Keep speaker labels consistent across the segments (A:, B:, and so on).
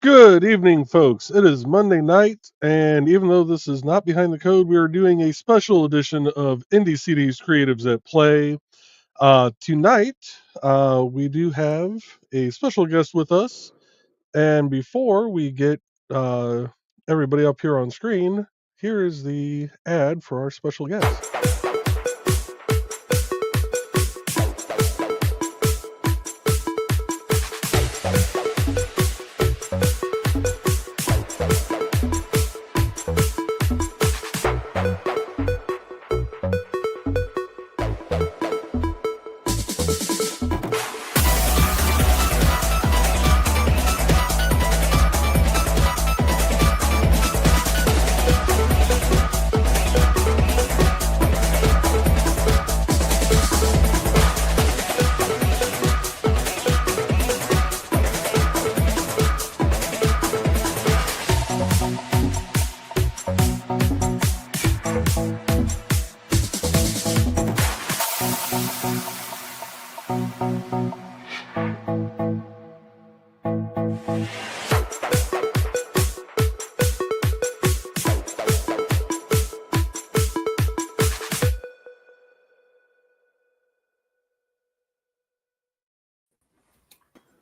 A: Good evening, folks. It is Monday night, and even though this is not behind the code, we are doing a special edition of IndieCD's Creatives at Play. Tonight, we do have a special guest with us, and before we get uh, everybody up here on screen, here is the ad for our special guest.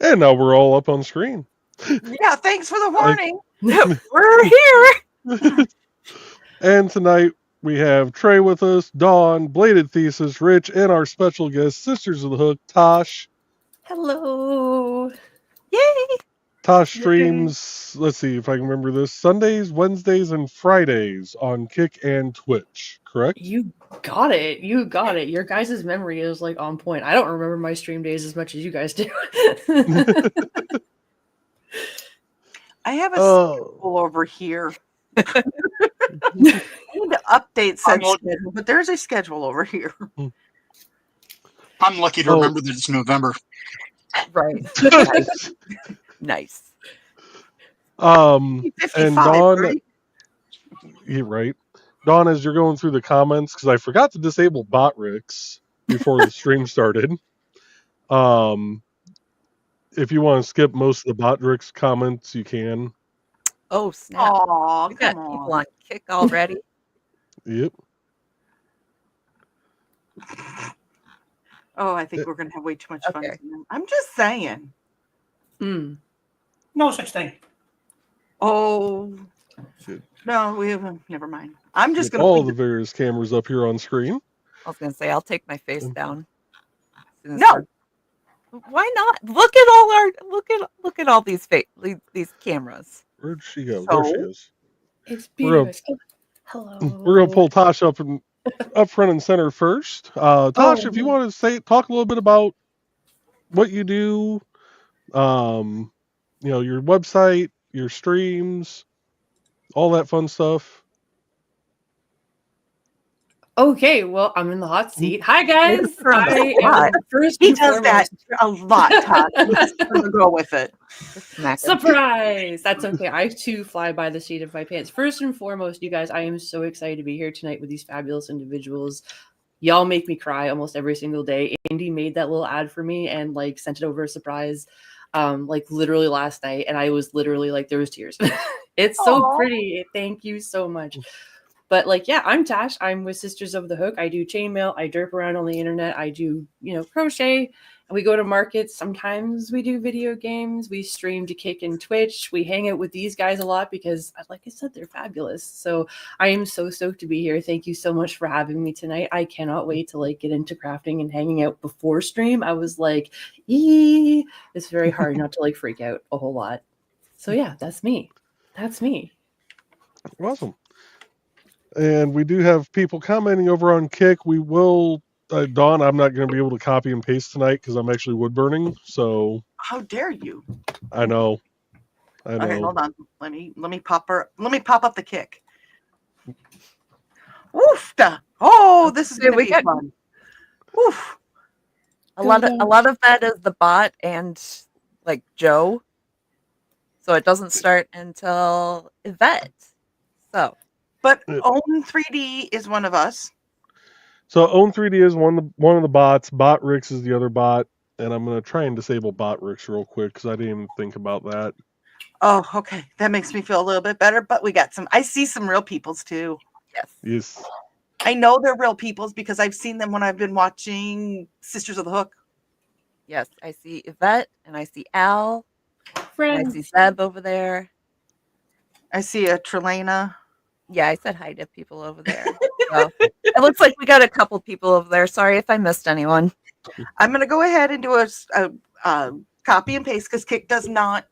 A: And now we're all up on screen.
B: Yeah, thanks for the warning. We're here.
A: And tonight we have Trey with us, Dawn, Bladed Thesis, Rich, and our special guest, Sisters of the Hook, Tash.
C: Hello.
B: Yay.
A: Tosh streams, let's see if I can remember this, Sundays, Wednesdays, and Fridays on Kick and Twitch, correct?
C: You got it. You got it. Your guys' memory is like on point. I don't remember my stream days as much as you guys do.
B: I have a schedule over here. I need to update said schedule, but there's a schedule over here.
D: I'm lucky to remember that it's November.
C: Right.
B: Nice.
A: And
B: 55,
A: Dawn,
B: right?
A: yeah, right. Dawn, as you're going through the comments, because I forgot to disable bot Ricks before the stream started. If you want to skip most of the bot Ricks comments, you can.
E: Oh, snap.
B: Aw,
E: We got
B: come
E: people
B: on.
E: on Kick already.
A: Yep.
B: Oh, I think we're going to have way too much fun.
E: Okay.
B: tonight. I'm just saying.
F: No such thing.
B: Oh,
A: Good.
B: no, we haven't. Never mind. I'm just
A: Get
B: going
A: all
B: to.
A: the various cameras up here on screen.
E: I was gonna say I'll take my face down.
B: No.
E: Why not? Look at all our look at all these these cameras.
A: Where'd she go? There she
B: So?
A: is.
C: It's
A: We're
C: beautiful. Hello.
A: We're gonna pull Tosh up front and center first. Tosh, if you want to talk a little bit about what you do, your website, your streams, all that fun stuff.
C: Okay, well, I'm in the hot seat. Hi, guys. I am first
B: He
C: and
B: does that
C: foremost-
B: a lot, Todd. I'm just going to go with it.
C: Surprise! That's okay. I too fly by the seat of my pants. First and foremost, you guys, I am so excited to be here tonight with these fabulous individuals. Y'all make me cry almost every single day. Indy made that little ad for me and like sent it over a surprise, like literally last night, and I was literally like, there was tears. It's so pretty. Thank you so much. But like, yeah, I'm Tash. I'm with Sisters of the Hook. I do chainmail. I derp around on the internet. I do, crochet. And we go to markets. Sometimes we do video games. We stream to Kick and Twitch. We hang out with these guys a lot because, like I said, they're fabulous. So I am so stoked to be here. Thank you so much for having me tonight. I cannot wait to like get into crafting and hanging out before stream. I was like, it's very hard not to like freak out a whole lot. So yeah, that's me. That's me.
A: Awesome. And we do have people commenting over on Kick. We will, Dawn, I'm not going to be able to copy and paste tonight because I'm actually wood burning. So
B: How dare you?
A: I know.
B: Okay, hold on. Let me pop up the Kick. Woof! Oh, this is going to be fun. Woof!
E: A lot of that is the bot and like Joe. So it doesn't start until Yvette. So.
B: But Own 3D is one of us.
A: So Own 3D is one of the bots. Bot Ricks is the other bot, and I'm gonna try and disable Bot Ricks real quick because I didn't even think about that.
B: Oh, okay. That makes me feel a little bit better. But we got I see some real peoples too.
A: Yes.
B: I know they're real peoples because I've seen them when I've been watching Sisters of the Hook.
E: Yes, I see Yvette and I see Al. And I see
C: Friends.
E: Zeb over there.
B: I see a Trelana.
E: Yeah, I said hi to people over there. So it looks like we got a couple people over there. Sorry if I missed anyone.
B: I'm going to go ahead and do a copy and paste because Kick does not,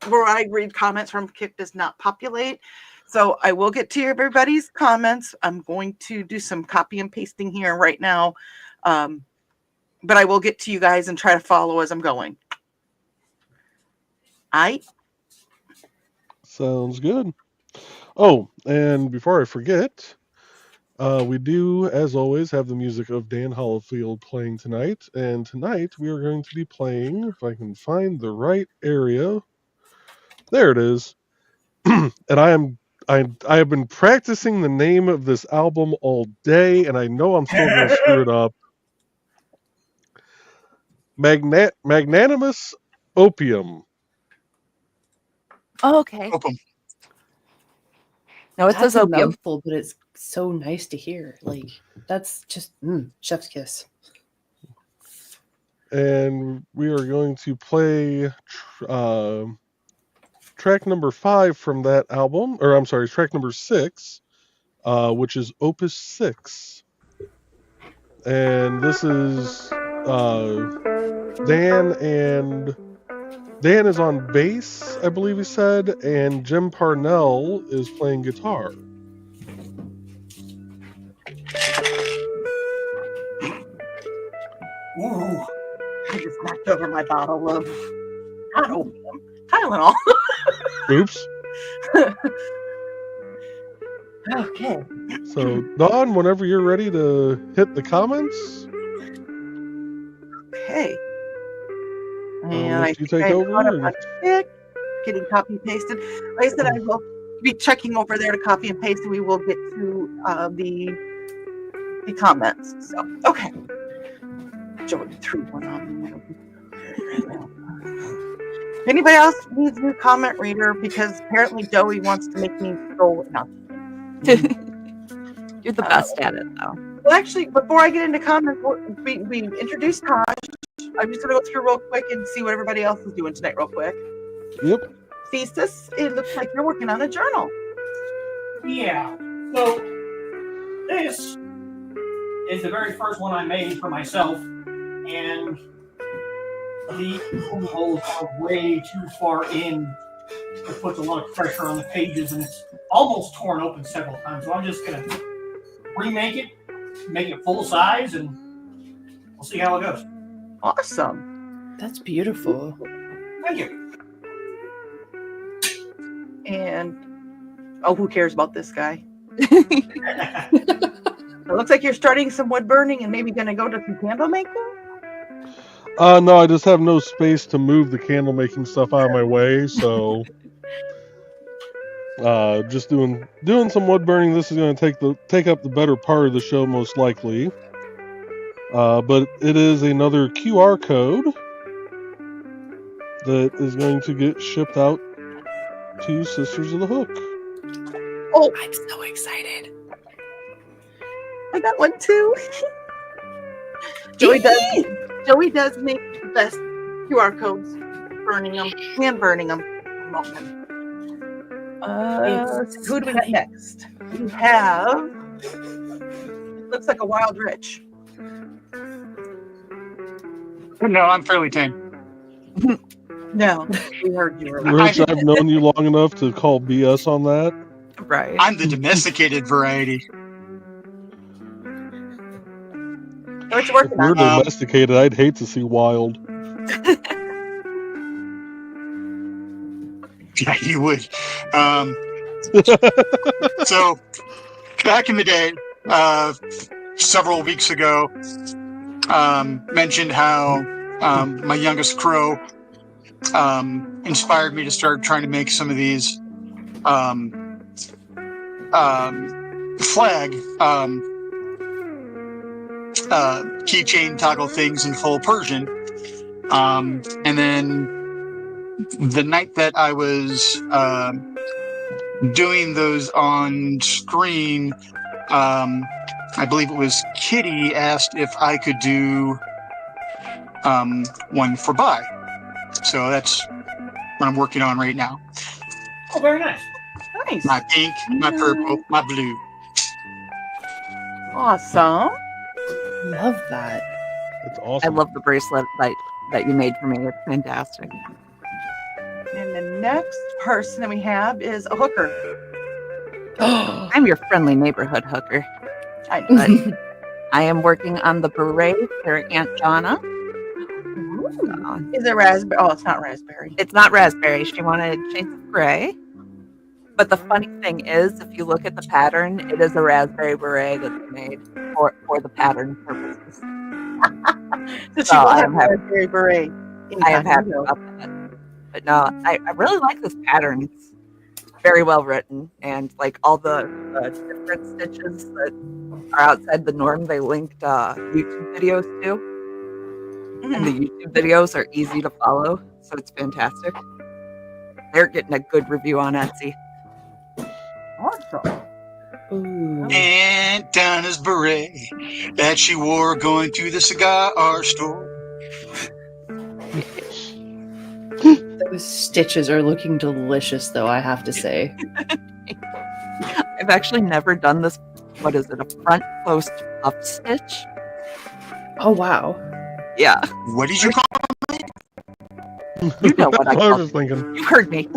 B: where I read comments from, Kick does not populate. So I will get to everybody's comments. I'm going to do some copy and pasting here right now. But I will get to you guys and try to follow as I'm going.
A: Sounds good. Oh, and before I forget, we do, as always, have the music of Dan Hollifield playing tonight. And tonight we are going to be playing, if I can find the right area. There it is. And I have been practicing the name of this album all day, and I know I'm still going to screw it up. Magnanimous Opium.
E: Oh, okay.
D: Opium.
E: No, it says
C: That's a
E: opium.
C: mouthful, but it's so nice to hear. Like, that's just chef's kiss.
A: And we are going to play track number 5 from that album, or I'm sorry, track number 6, which is Opus 6. And this is Dan is on bass, I believe he said, and Jim Parnell is playing guitar.
B: Ooh, I just knocked over my bottle of not opium, Tylenol.
A: Oops.
B: Okay.
A: So, Dawn, whenever you're ready to hit the comments,
B: Okay.
A: I'll
B: And
A: let you take over.
B: on Kick, getting copy pasted. Like I said, I will be checking over there to copy and paste, and we will get to the comments. So, okay. Joey threw one on me. If anybody else needs a new comment reader, because apparently Joey wants to make me go. No.
E: You're the best at it, though.
B: Well, actually, before I get into comments, we introduced Tash. I'm just going to go through real quick and see what everybody else is doing tonight real quick.
A: Yep.
B: Thesis, it looks like you're working on a journal.
F: Yeah. So this is the very first one I made for myself, and the holes are way too far in. It puts a lot of pressure on the pages, and it's almost torn open several times. So I'm just gonna remake it, make it full size, and we'll see how it goes.
B: Awesome.
C: That's beautiful.
F: Thank you.
B: And who cares about this guy? It looks like you're starting some wood burning and maybe going to go to some candle making.
A: No, I just have no space to move the candle making stuff out of my way, so just doing some wood burning. This is going to take up the better part of the show, most likely. But it is another QR code that is going to get shipped out to Sisters of the Hook.
B: Oh,
C: I'm so excited.
B: I got one too. Joey does make the best QR codes, hand burning them. Who do we got next? We have. It looks like a Wild Rich.
D: No, I'm fairly tame.
B: No, we heard you were.
A: Rich, I've known you long enough to call BS on that.
E: Right.
D: I'm the domesticated variety.
B: What you
A: If
B: working
A: we're
B: on?
A: domesticated, I'd hate to see wild.
D: Yeah, you would. So, back in the day, several weeks ago, mentioned how my youngest crow inspired me to start trying to make some of these flag keychain toggle things in full Persian. And then the night that I was doing those on screen, I believe it was Kitty asked if I could do one for buy. So that's what I'm working on right now.
F: Oh, very nice.
B: Nice.
D: My pink, my purple, my blue.
B: Awesome.
C: Love that.
A: It's
E: I
A: awesome.
E: love the bracelet that you made for me. It's fantastic.
B: And the next person that we have is a hooker.
E: I'm your friendly neighborhood hooker.
B: I
E: But I am working on the beret for Aunt Jonna.
B: Is it raspberry? Oh, it's not raspberry.
E: It's not raspberry. She wanted shades of gray. But the funny thing is, if you look at the pattern, it is a raspberry beret that they made for the pattern purposes.
B: So she
E: So
B: will
E: I
B: have
E: am happy.
B: raspberry beret.
E: I am happy about that. But no, I really like this pattern. It's very well written, and like all the different stitches that are outside the norm, they linked YouTube videos to. And the YouTube videos are easy to follow, so it's fantastic. They're getting a good review on Etsy.
B: Awesome.
C: Ooh.
D: Aunt Donna's beret that she wore going to the cigar store.
C: Those stitches are looking delicious, though, I have to say.
E: I've actually never done this. What is it? A front post puff stitch?
C: Oh, wow.
E: Yeah,
D: What did you call
E: you know what I
A: I was
E: call
A: just
E: it.
A: thinking.
E: You heard me.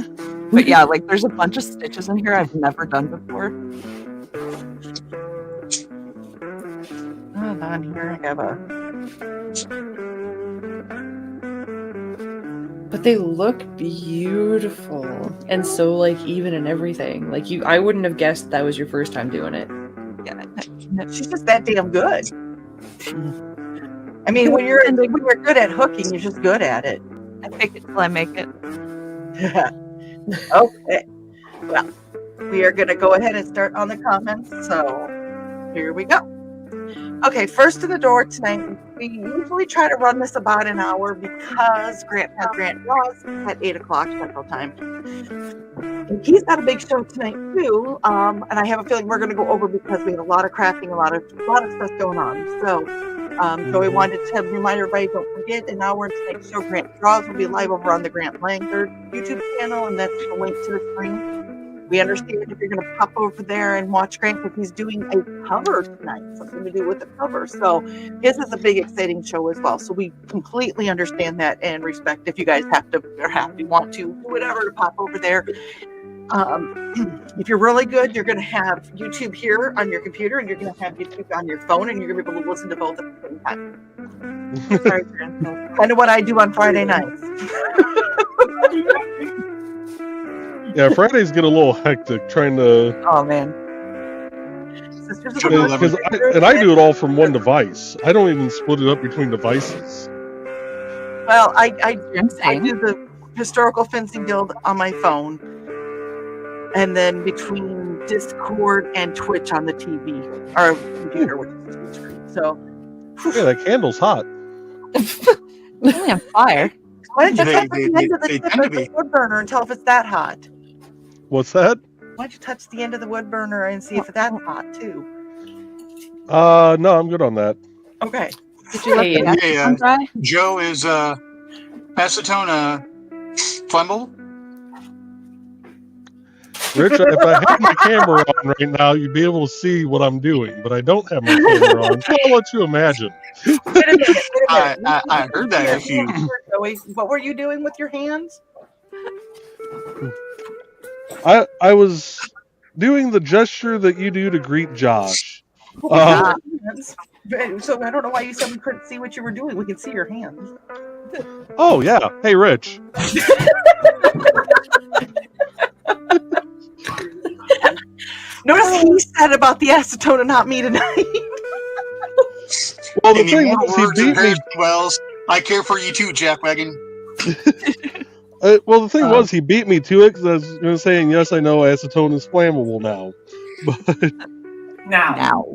E: But yeah, like there's a bunch of stitches in here I've never done before.
B: Hold on here. I have a.
C: But they look beautiful. And so, like, even in everything. Like, I wouldn't have guessed that was your first time doing it.
E: Yeah,
B: She's just that damn good. I mean, when you're good at hooking, you're just good at it.
E: I fake it till I make it.
B: Okay. Well, we are going to go ahead and start on the comments. So here we go. Okay, first to the door tonight. We usually try to run this about an hour because Grant has Grant draws at 8 o'clock Central Time. And he's got a big show tonight too, and I have a feeling we're going to go over because we have a lot of crafting, a lot of stuff going on. So we wanted to remind everybody, don't forget, an hour into tonight's show, Grant Draws will be live over on the Grant Langford YouTube channel, and that's the link to the screen. We understand if you're going to pop over there and watch Grant because he's doing a cover tonight, something to do with the cover. So his is a big, exciting show as well. So we completely understand that and respect if you guys want to do whatever to pop over there. If you're really good, you're going to have YouTube here on your computer, and you're going to have YouTube on your phone, and you're going to be able to listen to both at the same time. Sorry, Grant. Kind of what I do on Friday nights.
A: Yeah, Fridays get a little hectic trying to.
E: Oh man.
A: Because I do it all from one device. I don't even split it up between devices.
B: Well, I
E: Insane.
B: do the Historical Fencing Guild on my phone, and then between Discord and Twitch on the TV or computer, which is the screen. So,
A: Yeah, that candle's hot.
E: Really on fire.
B: why don't you
D: They-
B: touch
D: they-
B: the end of
D: they tend to be.
B: the wood burner and tell if it's that hot?
A: What's that?
B: Why don't you touch the end of the wood burner and see if that's hot too?
A: No, I'm good on that.
B: Okay.
E: Did you let
C: Hey,
E: the acetone dry?
D: Joe, is acetone flammable?
A: Rich, if I had my camera on right now, you'd be able to see what I'm doing, but I don't have my camera on, so I'll let you imagine.
B: Wait a minute.
D: I heard that issue.
B: Joey, what were you doing with your hands?
A: I was doing the gesture that you do to greet Josh.
B: So I don't know why you said we couldn't see what you were doing. We can see your hands.
A: Oh, yeah. Hey, Rich.
B: Notice he said about the acetone and not me tonight.
A: Well, the
D: In the
A: thing
D: immortal
A: was, he
D: words of
A: beat me.
D: Harrison Wells, I care for you too, Jackwagon.
A: Well, the thing was, he beat me to it because I was going to say, yes, I know acetone is flammable now. But
F: Now.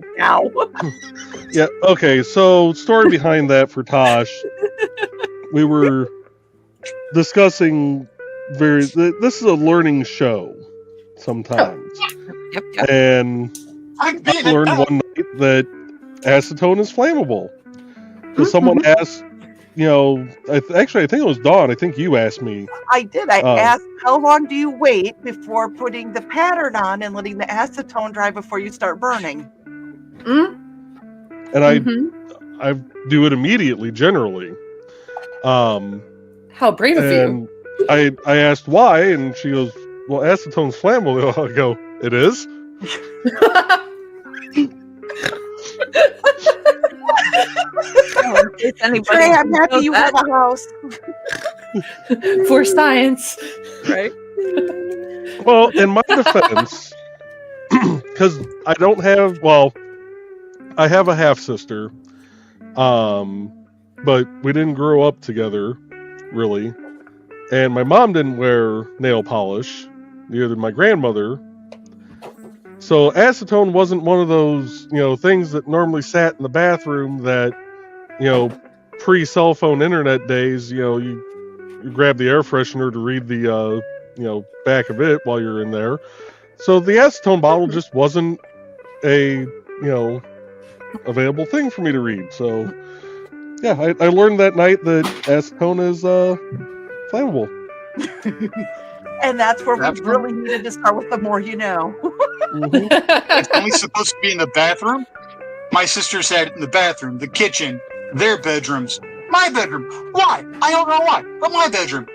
A: yeah, okay. So, story behind that for Tash. We were discussing this is a learning show sometimes.
E: Yep.
A: And
D: I'm
A: I
D: being
A: learned
D: attacked.
A: one night that acetone is flammable. Because someone asked, I think it was Dawn. I think you asked me.
B: I did. I
A: Oh.
B: asked, how long do you wait before putting the pattern on and letting the acetone dry before you start burning?
A: And I do it immediately, generally.
C: How brave of you.
A: And I asked why, and she goes, well, acetone's flammable. I go, it is?
B: Trey, I'm happy you have a house.
C: For science.
E: Right?
A: Well, in my defense, because I have a half sister, but we didn't grow up together, really. And my mom didn't wear nail polish, neither did my grandmother. So acetone wasn't one of those, things that normally sat in the bathroom that, pre-cell phone internet days, you grab the air freshener to read the, back of it while you're in there. So the acetone bottle just wasn't a, available thing for me to read. So, yeah, I learned that night that acetone is flammable.
B: And that's where we really needed to start with the more you know.
D: It's only supposed to be in the bathroom. My sisters had it in the bathroom, the kitchen, their bedrooms, my bedroom. Why? I don't know why. But my bedroom.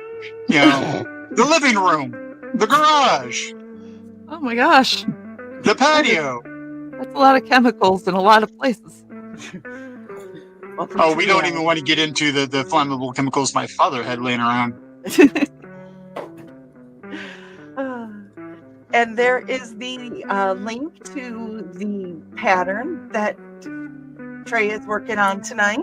D: The living room, the garage,
E: Oh my gosh.
D: the patio.
E: That's a lot of chemicals in a lot of places.
D: Oh, we don't even want to get into the flammable chemicals my father had laying around.
B: And there is the link to the pattern that Trey is working on tonight.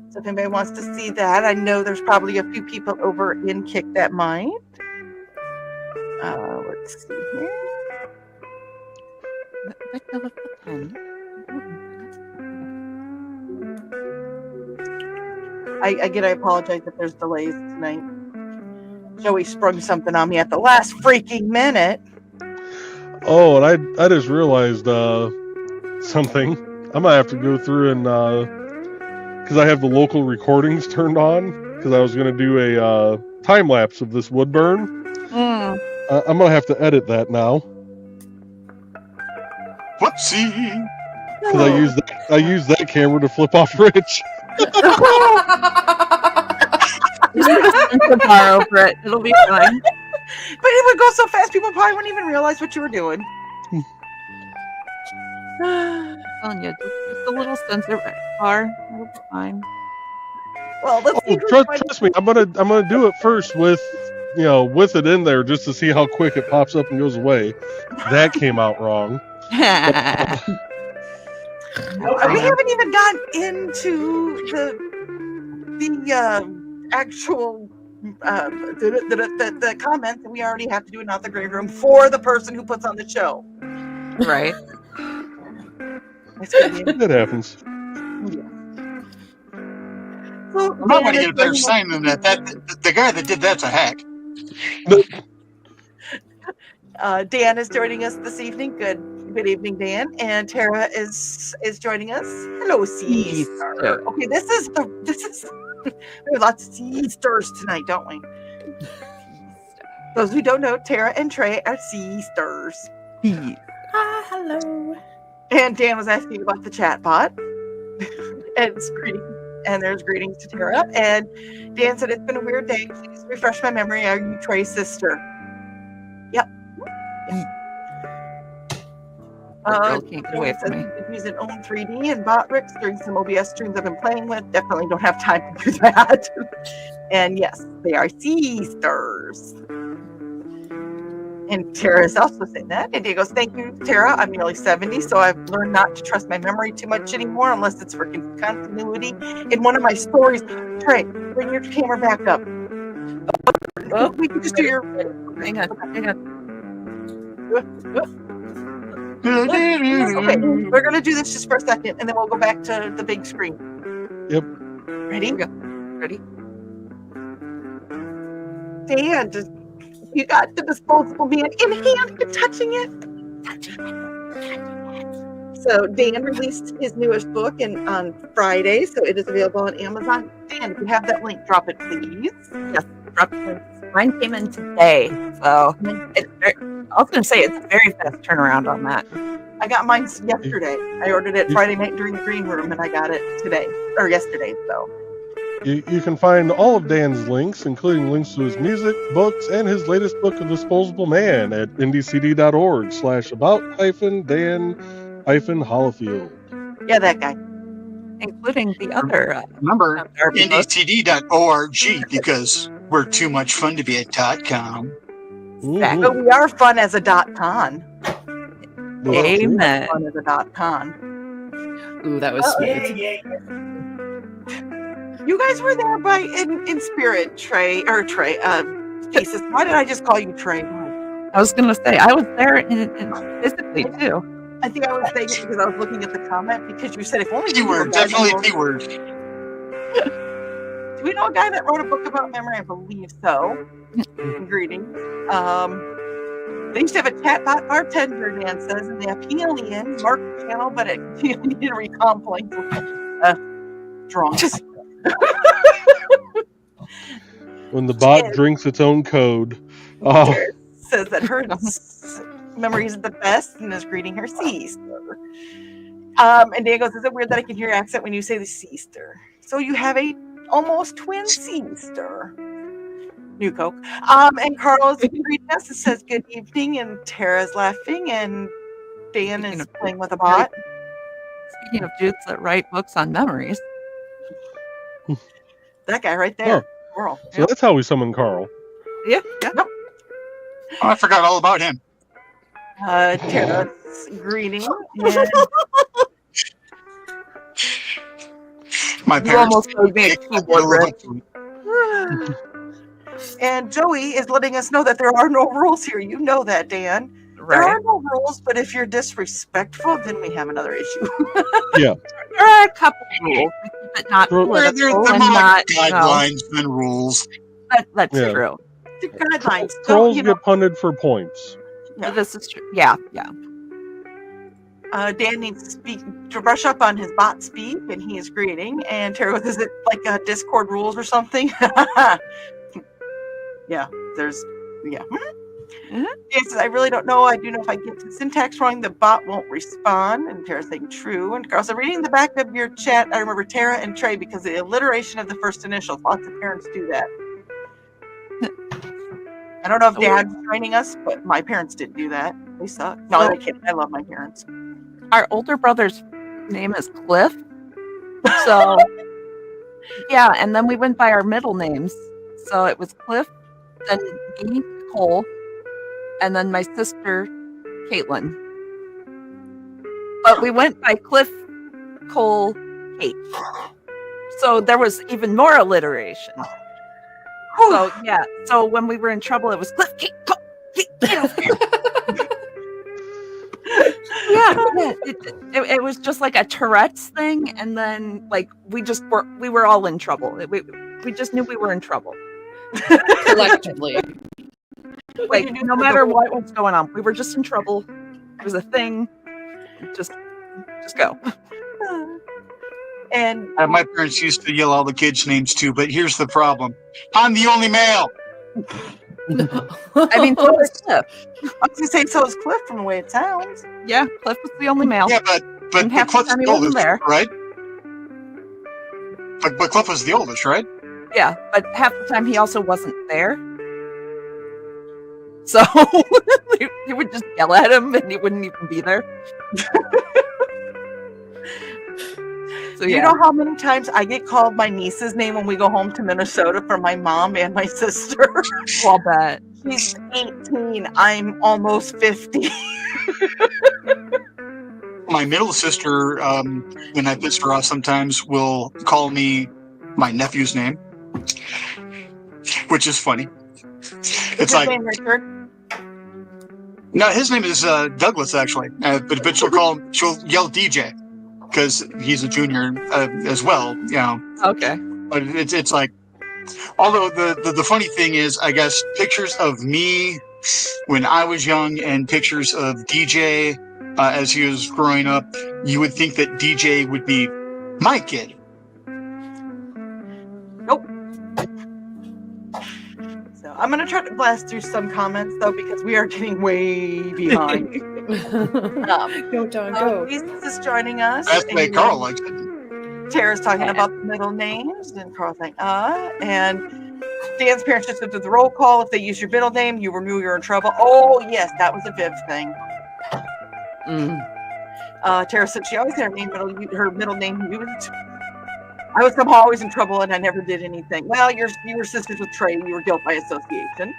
B: So if anybody wants to see that, I know there's probably a few people over in Kick that might. Let's see here.
E: Let go of the pen.
B: I apologize if there's delays tonight. Joey sprung something on me at the last freaking minute.
A: Oh, and I just realized something. I'm gonna have to go through and because I have the local recordings turned on because I was gonna do a time lapse of this wood burn. I'm gonna have to edit that now
D: Whoopsie.
A: because I used that camera to flip off Rich.
E: Bar over it. It'll be fine.
B: But it would go so fast, people probably wouldn't even realize what you were doing.
E: I'm telling you, just a little sensor bar. It'll be fine.
B: Well, let's see.
A: Trust me, I'm gonna do it first with with it in there just to see how quick it pops up and goes away. That came out wrong.
B: We haven't even gotten into the actual the comments that we already have to do in Not the Grave Room for the person who puts on the show.
E: Right.
A: That happens.
B: So
D: I'm not going to get a better sign than that. The guy that did that's a hack.
B: Dan is joining us this evening. Good evening, Dan. And Tara is joining us. Hello, sister. Okay, this is we have lots of sisters tonight, don't we? Those who don't know, Tara and Trey are sisters.
C: Hello.
B: And Dan was asking about the chat bot. And there's greetings to Tara. And Dan said, it's been a weird day. Please refresh my memory. Are you Trey's sister? Yep.
E: Can't get away from me.
B: Using Own 3D and bot Rick's during some OBS streams I've been playing with. Definitely don't have time to do that. And yes, they are sisters. And Tara is also saying that. And Diego goes, thank you, Tara. I'm nearly 70, so I've learned not to trust my memory too much anymore unless it's for continuity. In one of my stories, Trey, bring your camera back up. Oh, we can just do your...
E: Hang on.
B: Okay, we're going to do this just for a second, and then we'll go back to the big screen.
A: Yep.
B: Ready?
E: Ready?
B: Dan, You got the disposable man in hand and touching it. So Dan released his newest book on Friday, so it is available on Amazon. Dan, if you have that link, drop it, please.
E: Yes, drop it. Mine came in today, so I was going to say it's a very fast turnaround on that.
B: I got mine yesterday. I ordered it Friday night during the green room, and I got it today or yesterday. So
A: You can find all of Dan's links, including links to his music, books, and his latest book, The Disposable Man, at IndieCD.org/about-Dan-Hollifield.
B: yeah, that guy.
E: Including the other.
D: Remember, IndieCD.org, because we're too much fun to be a .com.
A: Mhm.
B: But we are fun as a .con.
A: Well,
E: Amen.
B: Fun as a .con.
C: Ooh, that was sweet.
F: Yeah.
B: You guys were there in spirit, Trey. Thesis. Why did I just call you Trey?
E: I was going to say, I was there in physically, too.
B: I think I was saying it because I was looking at the comment because you said if only you
D: P-word,
B: were a guy
D: definitely
B: that
D: P-word.
B: Do we know a guy that wrote a book about memory? I believe so. Greetings. They used to have a chatbot bartender, Dan says, and the Apelian Mark channel, but it needed recompling drunks.
A: When the bot drinks its own code. Oh,
B: Says that her memory is the best and is greeting her sister. And Dan goes, is it weird that I can hear your accent when you say the sister? So you have a almost twin sister. New Coke. And Carl is greeting us and says good evening, and Tara's laughing, and Dan is playing with a bot.
E: Speaking of dudes that write books on memories.
B: That guy right there. Carl.
A: so that's how we summon Carl.
E: Yeah.
D: Oh, I forgot all about him.
B: Tara's greeting. And
D: My
E: You
D: parents.
E: almost made me a keyboard rip.
B: And Joey is letting us know that there are no rules here. You know that, Dan. There
E: Right.
B: are no rules, but if you're disrespectful, then we have another issue.
E: There are a couple rules, but not
A: They're-
D: They're
E: political and
D: more
E: not
D: like guidelines than rules.
E: That's
A: Yeah.
E: true.
B: The guidelines.
A: Trolls
B: You know,
A: get punted for points.
B: Yeah.
E: This is true. Yeah.
B: Dan needs to brush up on his bot speak, and he is greeting. And Tara goes, is it like Discord rules or something? Yeah, there's, yeah.
E: Mhm.
B: Dan says, I really don't know. I do know if I get the syntax wrong, the bot won't respond. And Tara's saying true. And Carl said, reading the back of your chat, I remember Tara and Trey because of the alliteration of the first initials. Lots of parents do that. I don't know if Dad's joining us, but my parents didn't do that. They suck. No, I'm kidding. I love my parents.
E: Our older brother's name is Cliff. So, yeah, and then we went by our middle names. So it was Cliff, then me, Cole, and then my sister, Caitlin. But we went by Cliff, Cole, Kate. So there was even more alliteration. So, yeah. So when we were in trouble, it was Cliff, Kate, Cole, Kate, get over here. Yeah, it was just like a Tourette's thing, and then like we were all in trouble. We just knew we were in trouble.
C: Collectively.
E: Like no matter what was going on, we were just in trouble. It was a thing. Just go.
B: And
D: My parents used to yell all the kids' names too, but here's the problem. I'm the only male.
E: I mean, so was Cliff.
B: I was gonna say so is Cliff from the way it sounds.
E: Yeah, Cliff was the only male.
D: Yeah, but
E: And half the
D: Cliff's
E: time he
D: the
E: wasn't
D: oldest,
E: there.
D: right? But Cliff was the oldest, right?
E: Yeah, but half the time he also wasn't there. So he would just yell at him, and he wouldn't even be there. So
B: You know how many times I get called my niece's name when we go home to Minnesota from my mom and my sister?
E: I'll bet.
B: She's 18. I'm almost 50.
D: My middle sister, when I piss her off sometimes, will call me my nephew's name, which is funny. It's
B: His
D: like,
B: name Richard.
D: no, his name is Douglas, actually. But she'll yell DJ because he's a junior as well, you know.
E: Okay.
D: But it's like, Although the funny thing is, I guess pictures of me when I was young and pictures of DJ as he was growing up, you would think that DJ would be my kid.
B: Nope. So I'm going to try to blast through some comments, though, because we are getting way behind.
C: Go, John, go.
B: This is joining us.
D: That's the way
B: and
D: Carl likes it.
B: Tara's talking about the middle names, and Carl's like, and Dan's parents just did the roll call. If they use your middle name, you knew you were in trouble. Oh, yes, that was a Viv thing. Tara said she always had her middle name used. I was somehow always in trouble, and I never did anything. Well, you were sisters with Trey. You were guilt by association.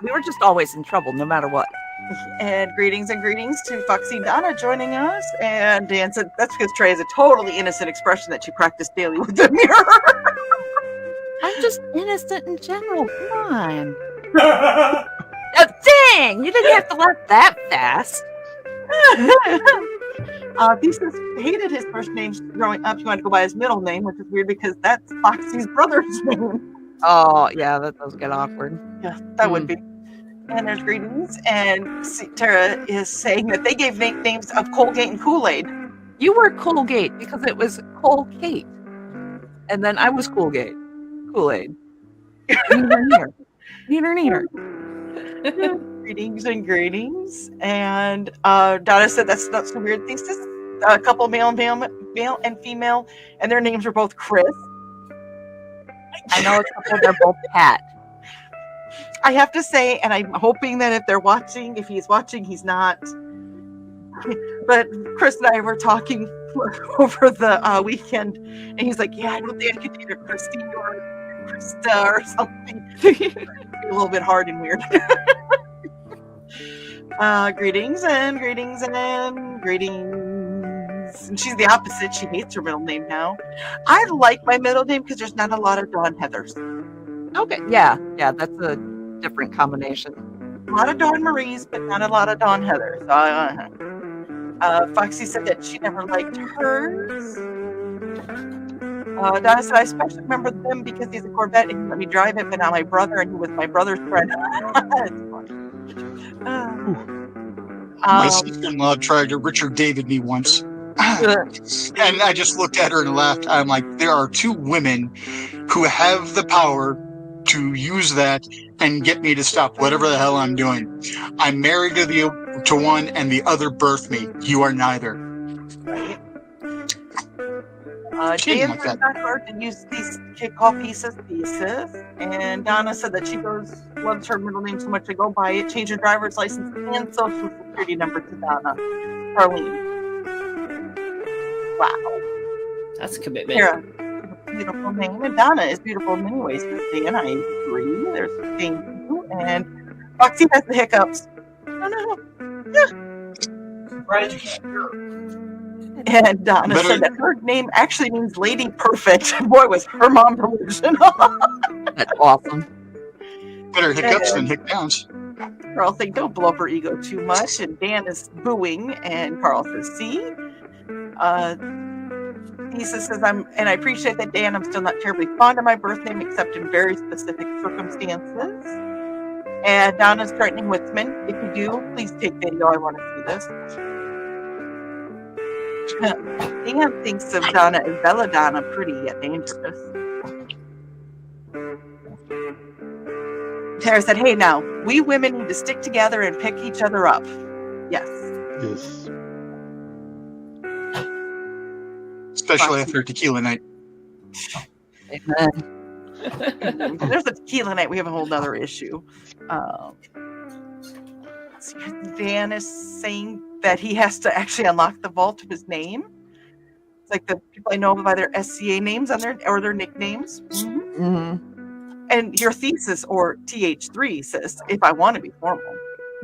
E: We were just always in trouble, no matter what.
B: And greetings to Foxy Donna joining us. And Dan said that's because Trey has a totally innocent expression that she practiced daily with the mirror.
E: I'm just innocent in general. Come on. Oh, dang! You didn't have to laugh that fast.
B: Thesis hated his first name growing up. He wanted to go by his middle name, which is weird because that's Foxy's brother's name.
E: Oh, yeah, that does get awkward.
B: Yeah, that would be. And there's greetings. And Tara is saying that they gave names of Colgate and Kool-Aid.
E: You were Colgate because it was Colgate. And then I was Kool-Aid. Kool-Aid. Neither.
B: Greetings. And Donna said that's not so weird. Thesis. A couple male and female, and their names are both Chris.
E: I know a couple, they're both Pat.
B: I have to say, and I'm hoping that if he's watching, he's not. But Chris and I were talking over the weekend, and he's like, "Yeah, I don't think I could do it, Christy or Krista or something." A little bit hard and weird. Greetings. And she's the opposite. She hates her middle name now. I like my middle name because there's not a lot of Dawn Heathers.
E: Okay, yeah, that's a different combination.
B: A lot of Dawn Maries, but not a lot of Dawn Heathers. Foxy said that she never liked hers. Donna said, I especially remember them because he's a Corvette and he let me drive it, but now my brother, and he was my brother's friend.
D: My sister-in-law tried to Richard David me once. And I just looked at her and laughed. I'm like, there are two women who have the power to use that and get me to stop whatever the hell I'm doing. I'm married to one, and the other birthed me. You are neither.
B: Dan like said not hard to use these kid call pieces. And Donna said that she loves her middle name so much to go by it, change her driver's license and social security number to Donna. Carlene. Wow.
C: That's a commitment.
B: Sarah, beautiful name. And Donna is beautiful in many ways. Dan, I agree. There's thank you. And Foxy has the hiccups. No.
F: Right.
B: And Donna said that her name actually means Lady Perfect. Boy, was her mom delusional.
E: That's awesome.
D: Better hiccups than hic downs.
B: Carl saying, don't blow up her ego too much. And Dan is booing. And Carl says, see? Lisa says, and I appreciate that, Dan. I'm still not terribly fond of my birth name, except in very specific circumstances. And Donna's threatening Witzman. If you do, please take video. I want to see this. Dan thinks of Donna as Belladonna, pretty yet dangerous. Tara said, hey, now, we women need to stick together and pick each other up. Yes.
D: Especially after tequila night.
E: Amen.
B: There's a tequila night. We have a whole nother issue. Dan is saying that he has to actually unlock the vault of his name. It's like the people I know by their SCA names on their nicknames. Mm-hmm.
E: Mm-hmm.
B: And your thesis, or TH3, says, if I want to be formal.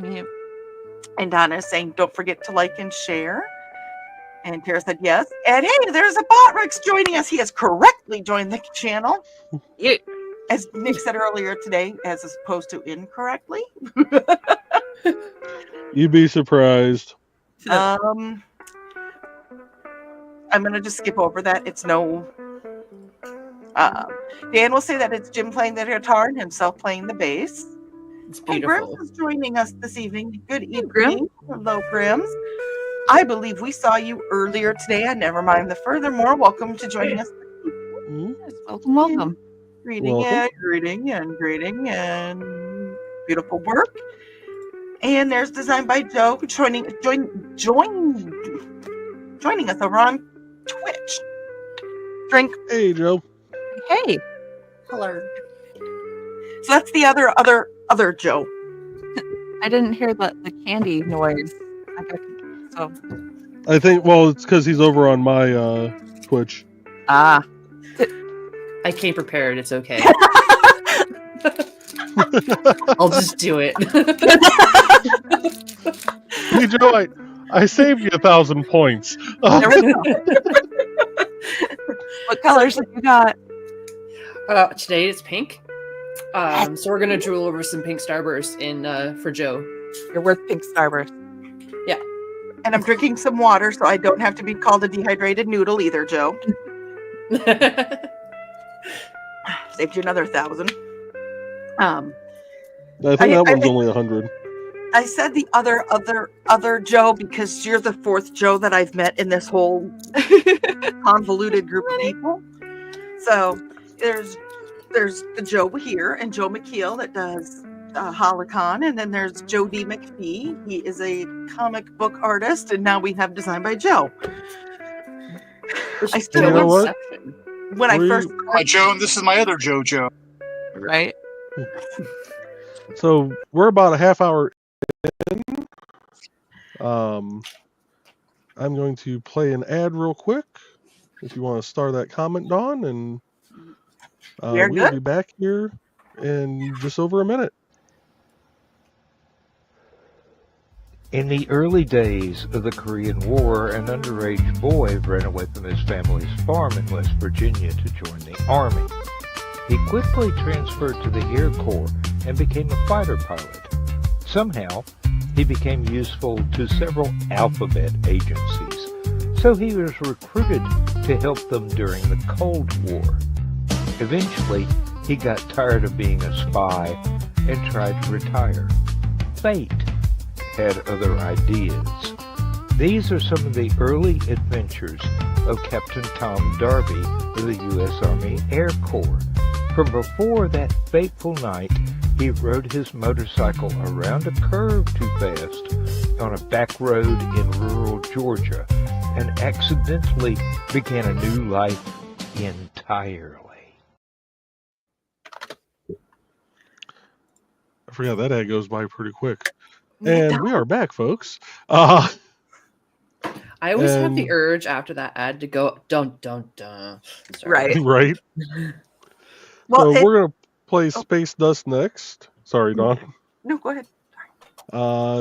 E: Yep.
B: And Donna is saying, don't forget to like and share. And Tara said yes. And hey, there's a bot Rex joining us. He has correctly joined the channel.
E: Yeah.
B: As Nick said earlier today, as opposed to incorrectly.
A: You'd be surprised.
B: I'm going to just skip over that. It's no... Dan will say that it's Jim playing the guitar and himself playing the bass.
C: It's
B: And Grims
C: beautiful.
B: is joining us this evening. Good evening.
E: Grim.
B: Hello, Grims. I believe we saw you earlier today. I never mind the furthermore. Welcome to joining us.
E: Yes, welcome.
B: Greeting and beautiful work. And there's Designed by Joe joining us over on Twitch. Drink.
A: Hey, Joe.
E: Hey,
C: Hello.
B: So that's the other Joe.
E: I didn't hear the candy noise. So
A: I think, well, it's because he's over on my Twitch.
E: ah,
C: I came prepared. It's okay. I'll just do it.
A: Hey, Joe, I saved you 1,000 points.
E: there we go. What colors have you got?
C: Today it's pink. So we're gonna drool over some pink Starburst for Joe.
E: You're worth pink Starburst.
B: And I'm drinking some water so I don't have to be called a dehydrated noodle either, Joe. Saved you another 1,000.
A: I think that one's only 100.
B: I said the other Joe because you're the fourth Joe that I've met in this whole convoluted group of people. So there's the Joe here and Joe McKeel that does Holocon, and then there's Joe D. McPhee. He is a comic book artist, and now we have Designed by Joe. I still
A: You know what?
B: when I first
D: Hi, Joe, and this is my other Joe.
E: Right.
A: So we're about a half hour in. I'm going to play an ad real quick. If you want to start that comment, Dawn, and
B: We're
A: we'll
B: good.
A: be back here in just over a minute.
G: In the early days of the Korean War, an underage boy ran away from his family's farm in West Virginia to join the Army. He quickly transferred to the Air Corps and became a fighter pilot. Somehow, he became useful to several alphabet agencies, so he was recruited to help them during the Cold War. Eventually, he got tired of being a spy and tried to retire. Fate had other ideas. These are some of the early adventures of Captain Tom Darby of the U.S. Army Air Corps. From before that fateful night, he rode his motorcycle around a curve too fast on a back road in rural Georgia and accidentally began a new life entirely.
A: I forgot that ad goes by pretty quick.
B: Yeah,
A: And we are back, folks.
C: I always have the
A: And-
C: urge after that ad to go dun dun dun. Sorry.
E: Right.
A: Right.
B: well,
A: So we're going to play Space Dust next. Sorry, Dawn.
B: no, go ahead.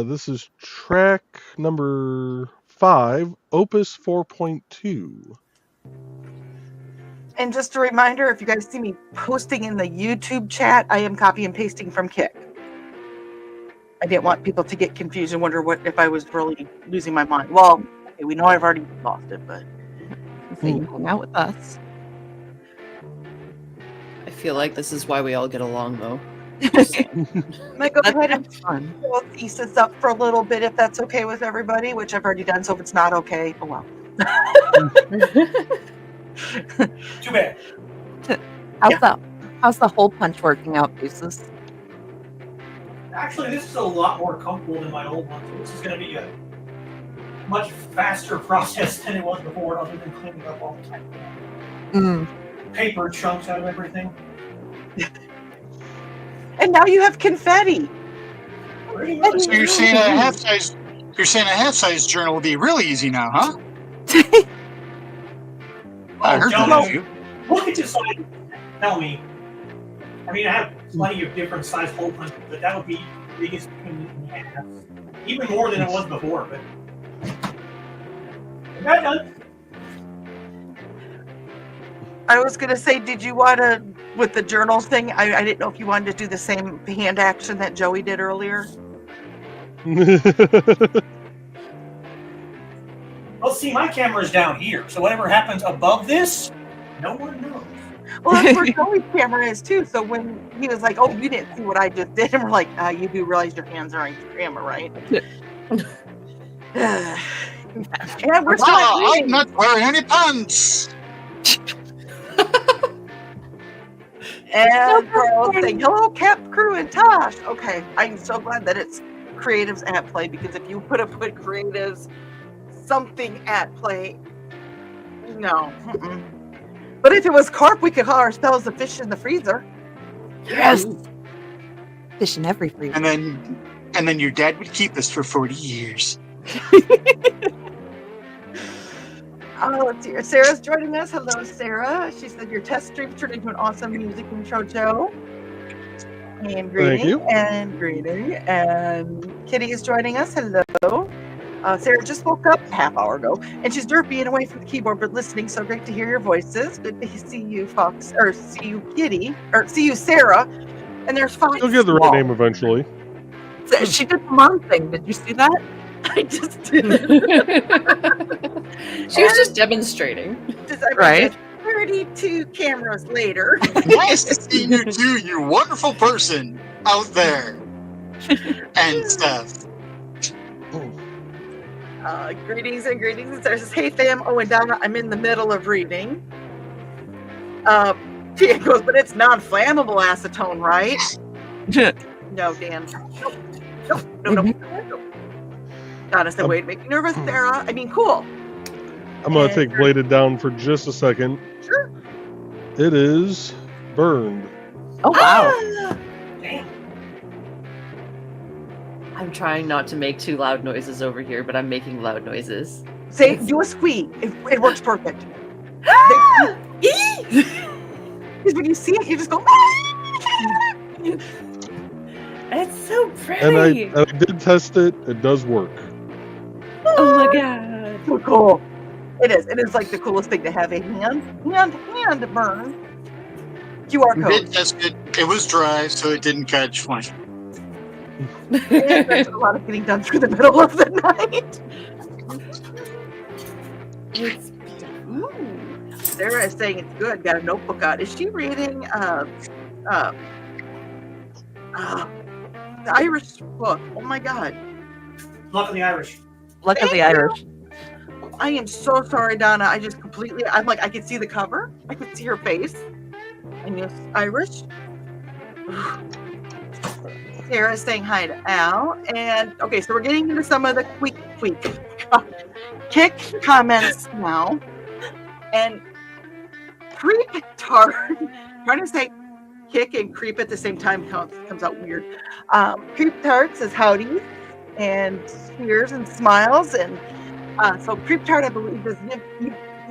A: This is track number 5, Opus 4.2.
B: And just a reminder, if you guys see me posting in the YouTube chat, I am copy and pasting from Kick. I didn't want people to get confused and wonder what if I was really losing my mind. Well, okay, we know I've already lost it, but
E: So you hang out with us.
C: I feel like this is why we all get along, though.
B: I'm gonna go ahead and
E: That's fun.
B: fill thesis up for a little bit if that's okay with everybody, which I've already done. So if it's not okay, oh well.
F: Too bad.
E: How's the hole punch working out, Deuces?
F: Actually, this is a lot more comfortable than my old one. So this is going to be a much faster process than it was before, other than cleaning up all the time. Paper chunks out of everything.
B: And now you have confetti.
F: Pretty much.
D: So you're saying a half-size journal will be really easy now, huh? I heard
F: don't
D: that of you.
F: Look at this size. Tell me. I mean, I have plenty of different size hole punches, but that would be the biggest thing in half. Even more than it was before, but I got it done.
B: I was gonna say, did you want to with the journals thing? I didn't know if you wanted to do the same hand action that Joey did earlier.
F: Well, see, my camera's down here, so whatever happens above this, no one knows.
B: Well, that's where Joey's camera is too. So when he was like, "Oh, you didn't see what I just did," and we're like, "You do realize your hands are on your camera, right?" And we're still at
D: I'm
B: reading.
D: not wearing any pants.
B: And Carl saying, "Hello, Cap Crew and Tash." Okay, I'm so glad that it's creatives at play, because if you put creatives something at play, no. Mm-mm. But if it was carp, we could call ourselves the fish in the freezer.
E: Yes. Fish in every freezer.
D: And then your dad would keep us for 40 years.
B: Let's see. Sarah's joining us. Hello, Sarah. She said your test stream turned into an awesome music intro, Joe. And greeting.
A: Thank you.
B: And greeting. And Kitty is joining us. Hello. Sarah just woke up a half hour ago, and she's derpy and away from the keyboard, but listening. So great to hear your voices. Good to see you, Fox, or see you, Kitty, or see you, Sarah. And there's Fox.
A: You'll get the right name eventually.
E: So she did the mom thing. Did you see that?
B: I just did.
C: She was just demonstrating.
E: Right.
B: 32 cameras later.
D: Nice to see you too, you wonderful person out there. And stuff.
B: Greetings and greetings. Sarah says, "Hey fam, oh and Donna, I'm in the middle of reading." Tia goes, "But it's non-flammable acetone, right?" No, Dan. No. Donna said, "Wait, make me nervous, Sarah." I mean, cool.
A: I'm going to take Bladed down for just a second.
B: Sure.
A: It is burned.
E: Oh wow.
C: I'm trying not to make too loud noises over here, but I'm making loud noises.
B: Say, do a squeak. It works perfect. Because when you see it, you just go.
C: It's so pretty.
A: And I did test it. It does work.
C: Oh my god.
B: So cool. It is. It is like the coolest thing to have a hand burn. QR
D: We
B: code.
D: did test it. It was dry, so it didn't catch flame.
B: And there's a lot of getting done through the middle of the night.
C: It's
B: Sarah is saying it's good. Got a notebook out. Is she reading the Irish book? Oh my god.
F: Luck of the Irish.
E: Luck of the Irish.
B: I am so sorry, Donna. I just completely. I'm like, I could see the cover. I could see her face. And yes, Irish. Sarah is saying hi to Al. And okay, so we're getting into some of the kick comments now. And creep tart, trying to say kick and creep at the same time comes out weird. Creep tart says howdy and cheers and smiles. And so creep tart, I believe, is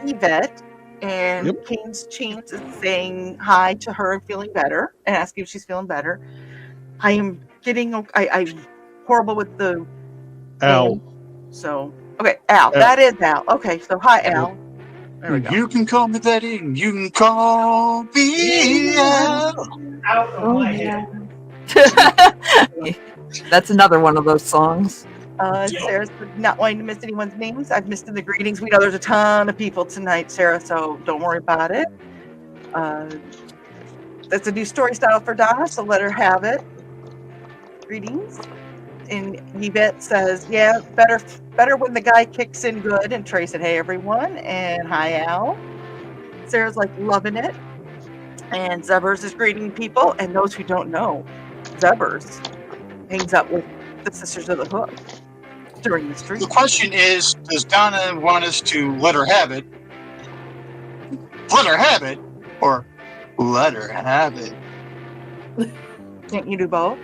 B: Yvette. And
A: Yep.
B: Kane's Chance is saying hi to her and feeling better and asking if she's feeling better. I am getting, I'm horrible with the
A: Al.
B: name. So, okay, Al. That is Al. Okay, so hi, Al. There we go.
D: You can call me Betty. You can call me Al.
F: Out of my head.
E: That's another one of those songs.
B: Sarah's not wanting to miss anyone's names. I've missed in the greetings. We know there's a ton of people tonight, Sarah, so don't worry about it. That's a new story style for Donna, so let her have it. Greetings. And Yvette says, yeah, better when the guy kicks in good. And Trey said, hey, everyone. And hi, Al. Sarah's like loving it. And Zebbers is greeting people. And those who don't know, Zebbers hangs out with the Sisters of the Hook during the stream.
D: The question is, does Donna want us to let her have it? Let her have it? Or let her have it?
B: Can't you do both?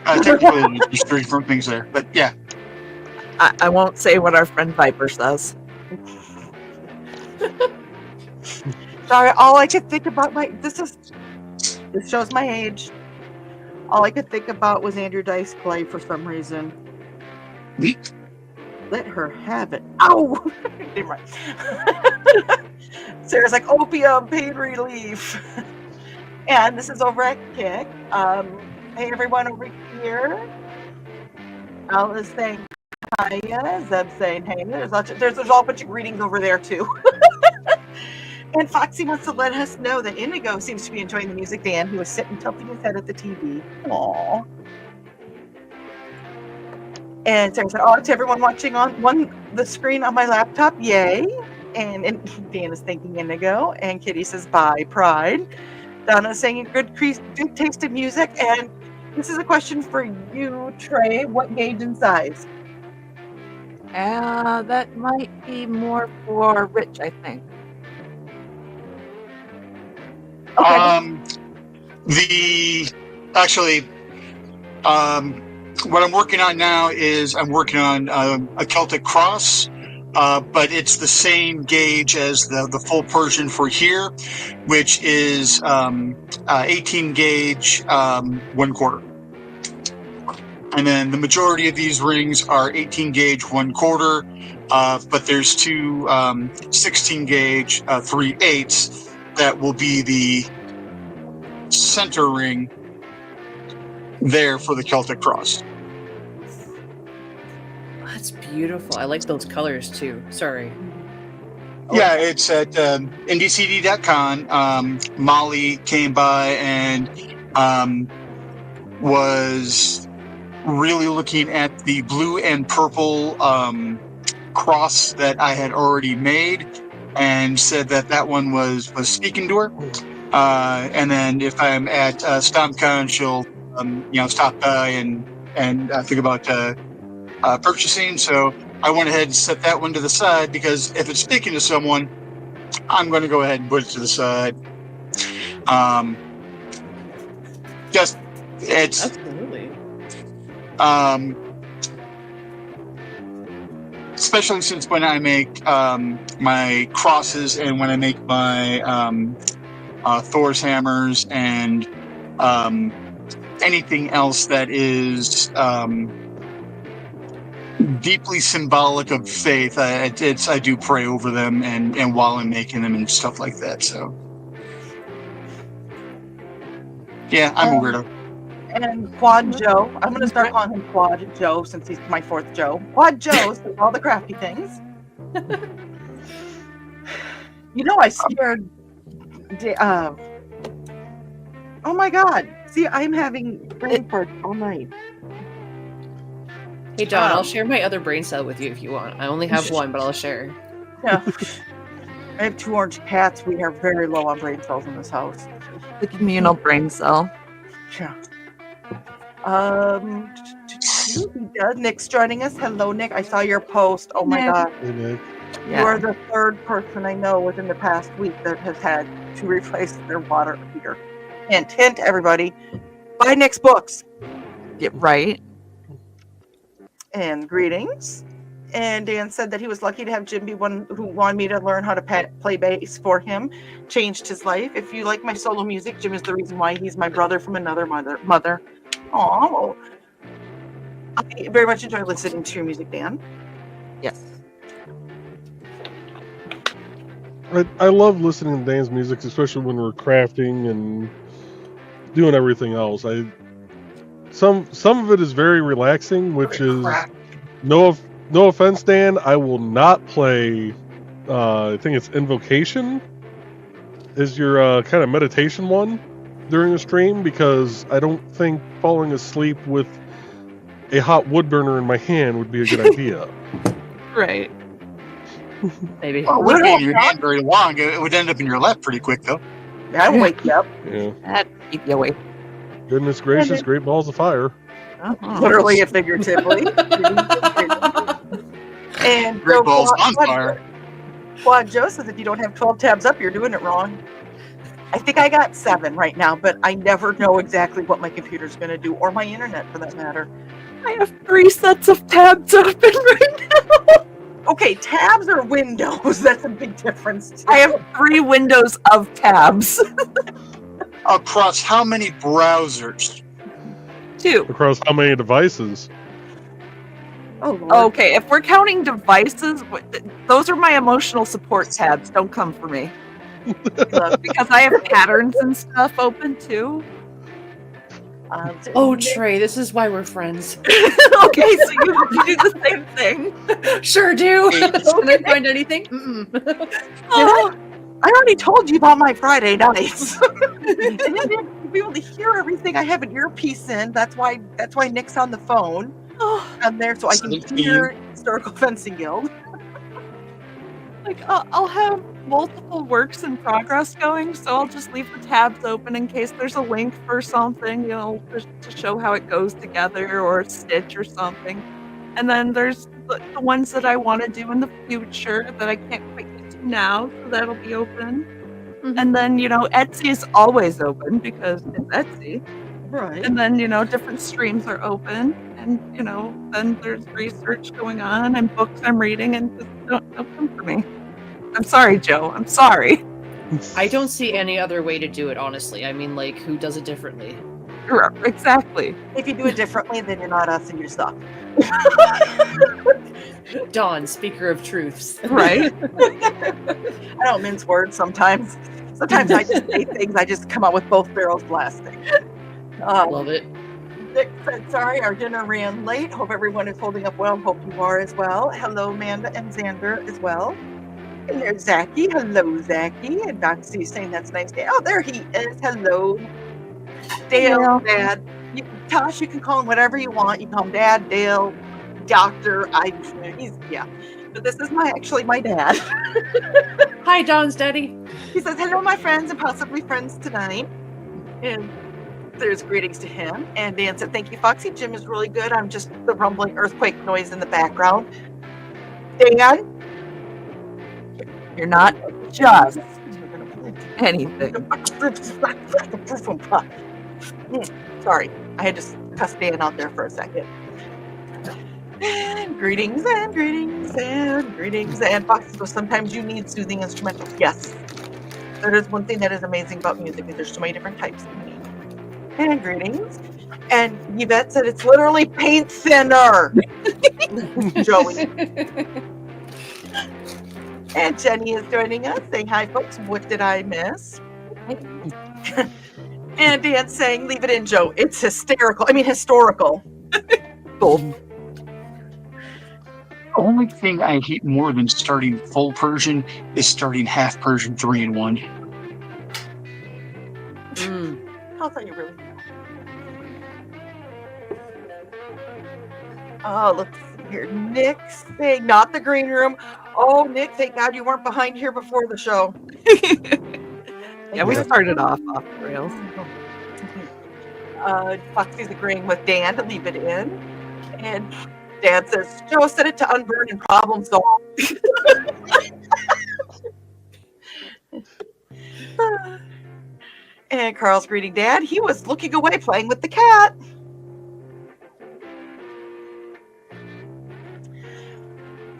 D: Technically, there's three different things there. But yeah.
E: I won't say what our friend Viper says.
B: Sorry, all I could think about this shows my age. All I could think about was Andrew Dice Clay for some reason. Let her have it. Ow! Never mind. Sarah's like opium, pain relief. And this is over at Kick. Hey everyone over here. Al is saying hiya. Zeb saying hey. There's a whole bunch of greetings over there too. And Foxy wants to let us know that Indigo seems to be enjoying the music. Dan, who was sitting tilting his head at the TV. Aww. And Sarah said, to everyone watching on the screen on my laptop, yay. And Dan is thanking Indigo. And Kitty says, bye, Pride. Donna's saying good taste in music. And this is a question for you, Trey. What gauge and size?
E: That might be more for Rich, I think.
B: Okay.
D: What I'm working on now is I'm working on a Celtic Cross, but it's the same gauge as the full Persian for here, which is 18 gauge 1/4. And then the majority of these rings are 18 gauge 1/4, but there's two 16 gauge 3/8 that will be the center ring there for the Celtic Cross.
C: That's beautiful. I like those colors too. Sorry.
D: Yeah, it's at IndieCD.com. Molly came by and was really looking at the blue and purple cross that I had already made, and said that one was speaking to her. And then if I'm at StompCon, she'll stop by and think about purchasing. So I went ahead and set that one to the side, because if it's speaking to someone, I'm going to go ahead and put it to the side.
C: Absolutely.
D: Especially since when I make my crosses and when I make my Thor's hammers and anything else that is deeply symbolic of faith, I do pray over them and while I'm making them and stuff like that. So yeah, I'm a weirdo.
B: And Quad Joe, I'm going to start calling him Quad Joe since he's my fourth Joe. Quad Joe says all the crafty things. I scared. Oh my God! See, I'm having brain farts all night.
C: Hey Don, I'll share my other brain cell with you if you want. I only have one, but I'll share.
B: Yeah. I have 2 orange cats. We are very low on brain cells in this house.
E: The communal brain cell.
B: Yeah. Nick's joining us. Hello, Nick. I saw your post. Oh my God.
A: Hey, Nick.
B: You are the third person I know within the past week that has had to replace their water heater. Hint, everybody. Buy Nick's books.
E: Yeah, right.
B: And greetings. And Dan said that he was lucky to have Jim be one who wanted me to learn how to play bass for him. Changed his life. If you like my solo music, Jim is the reason why he's my brother from another mother. Aw. I very much enjoy listening to your music, Dan.
E: Yes.
A: I love listening to Dan's music, especially when we're crafting and doing everything else. Some of it is very relaxing, which is no offense, Dan. I will not play. I think it's Invocation is your kind of meditation one during the stream, because I don't think falling asleep with a hot wood burner in my hand would be a good idea.
E: Right.
C: Maybe.
D: Well, it wouldn't be in your hand very long. It would end up in your lap pretty quick, though.
B: Yeah, I'll wake you up.
A: Yeah.
E: That'd keep you awake.
A: Goodness gracious, great balls of fire.
B: Literally and figuratively. And
D: Great balls on fire.
B: Quad Joe says if you don't have 12 tabs up, you're doing it wrong. I think I got 7 right now, but I never know exactly what my computer's going to do, or my internet for that matter.
E: I have 3 sets of tabs open right now.
B: Okay, tabs or windows? That's a big difference, too.
E: I have 3 windows of tabs.
D: Across how many browsers?
E: 2.
A: Across how many devices?
B: Oh, Lord.
E: Okay, if we're counting devices, those are my emotional support tabs. Don't come for me. Because I have patterns and stuff open too.
C: Oh, Trey, this is why we're friends.
E: Okay, so you do the same thing.
C: Sure do. Can I find anything?
E: Oh,
B: I already told you about my Friday nights. And you'll be able to hear everything. I have an earpiece in. That's why Nick's on the phone. I'm there so I can
D: 17.
B: hear Historical Fencing Guild.
E: Like, I'll have multiple works in progress going, so I'll just leave the tabs open in case there's a link for something, to show how it goes together or a stitch or something. And then there's the ones that I want to do in the future that I can't quite get to now, so that'll be open.
C: Mhm.
E: And then, Etsy is always open because it's Etsy.
B: Right.
E: And then, different streams are open. And, then there's research going on and books I'm reading, and just don't come for me. I'm sorry, Joe. I'm sorry.
C: I don't see any other way to do it, honestly. I mean, like, who does it differently?
E: Exactly.
B: If you do it differently, then you're not us and you're stuck.
C: Dawn, speaker of truths.
E: Right?
B: I don't mince words sometimes. Sometimes I just say things, I just come out with both barrels blasting.
C: Love it.
B: Nick said, sorry, our dinner ran late. Hope everyone is holding up well. Hope you are as well. Hello, Amanda and Xander as well. And there's Zachy. Hello, Zachy. And Doxy saying that's nice day. Oh, there he is. Hello. Dale, Dad. Tash, you can call him whatever you want. You can call him Dad, Dale, Doctor. Yeah. But this is actually my dad.
C: Hi, Dawn's daddy.
B: He says, hello, my friends and possibly friends tonight. And there's greetings to him. And Dan said, thank you, Foxy. Jim is really good. I'm just the rumbling earthquake noise in the background. Dan?
E: You're not just anything.
B: Sorry, I had to cuss Dan out there for a second. And greetings and greetings and greetings. And Foxy says, sometimes you need soothing instrumentals. Yes. That is one thing that is amazing about music, is there's so many different types that you need. And greetings. And Yvette said it's literally paint thinner. Joey. And Jenny is joining us, saying hi, folks. What did I miss? And Dan's saying, leave it in, Joe. It's hysterical. I mean, historical.
E: Golden.
D: Only thing I hate more than starting full Persian is starting half Persian 3 in 1.
B: How thought you really? Oh, let's see here. Nick saying, not the green room. Oh, Nick, thank God you weren't behind here before the show.
E: Yeah, we started off the rails.
B: Foxy's agreeing with Dan to leave it in. And Dan says, Joe, set it to unburn and problem solve. And Carl's greeting Dad. He was looking away playing with the cat.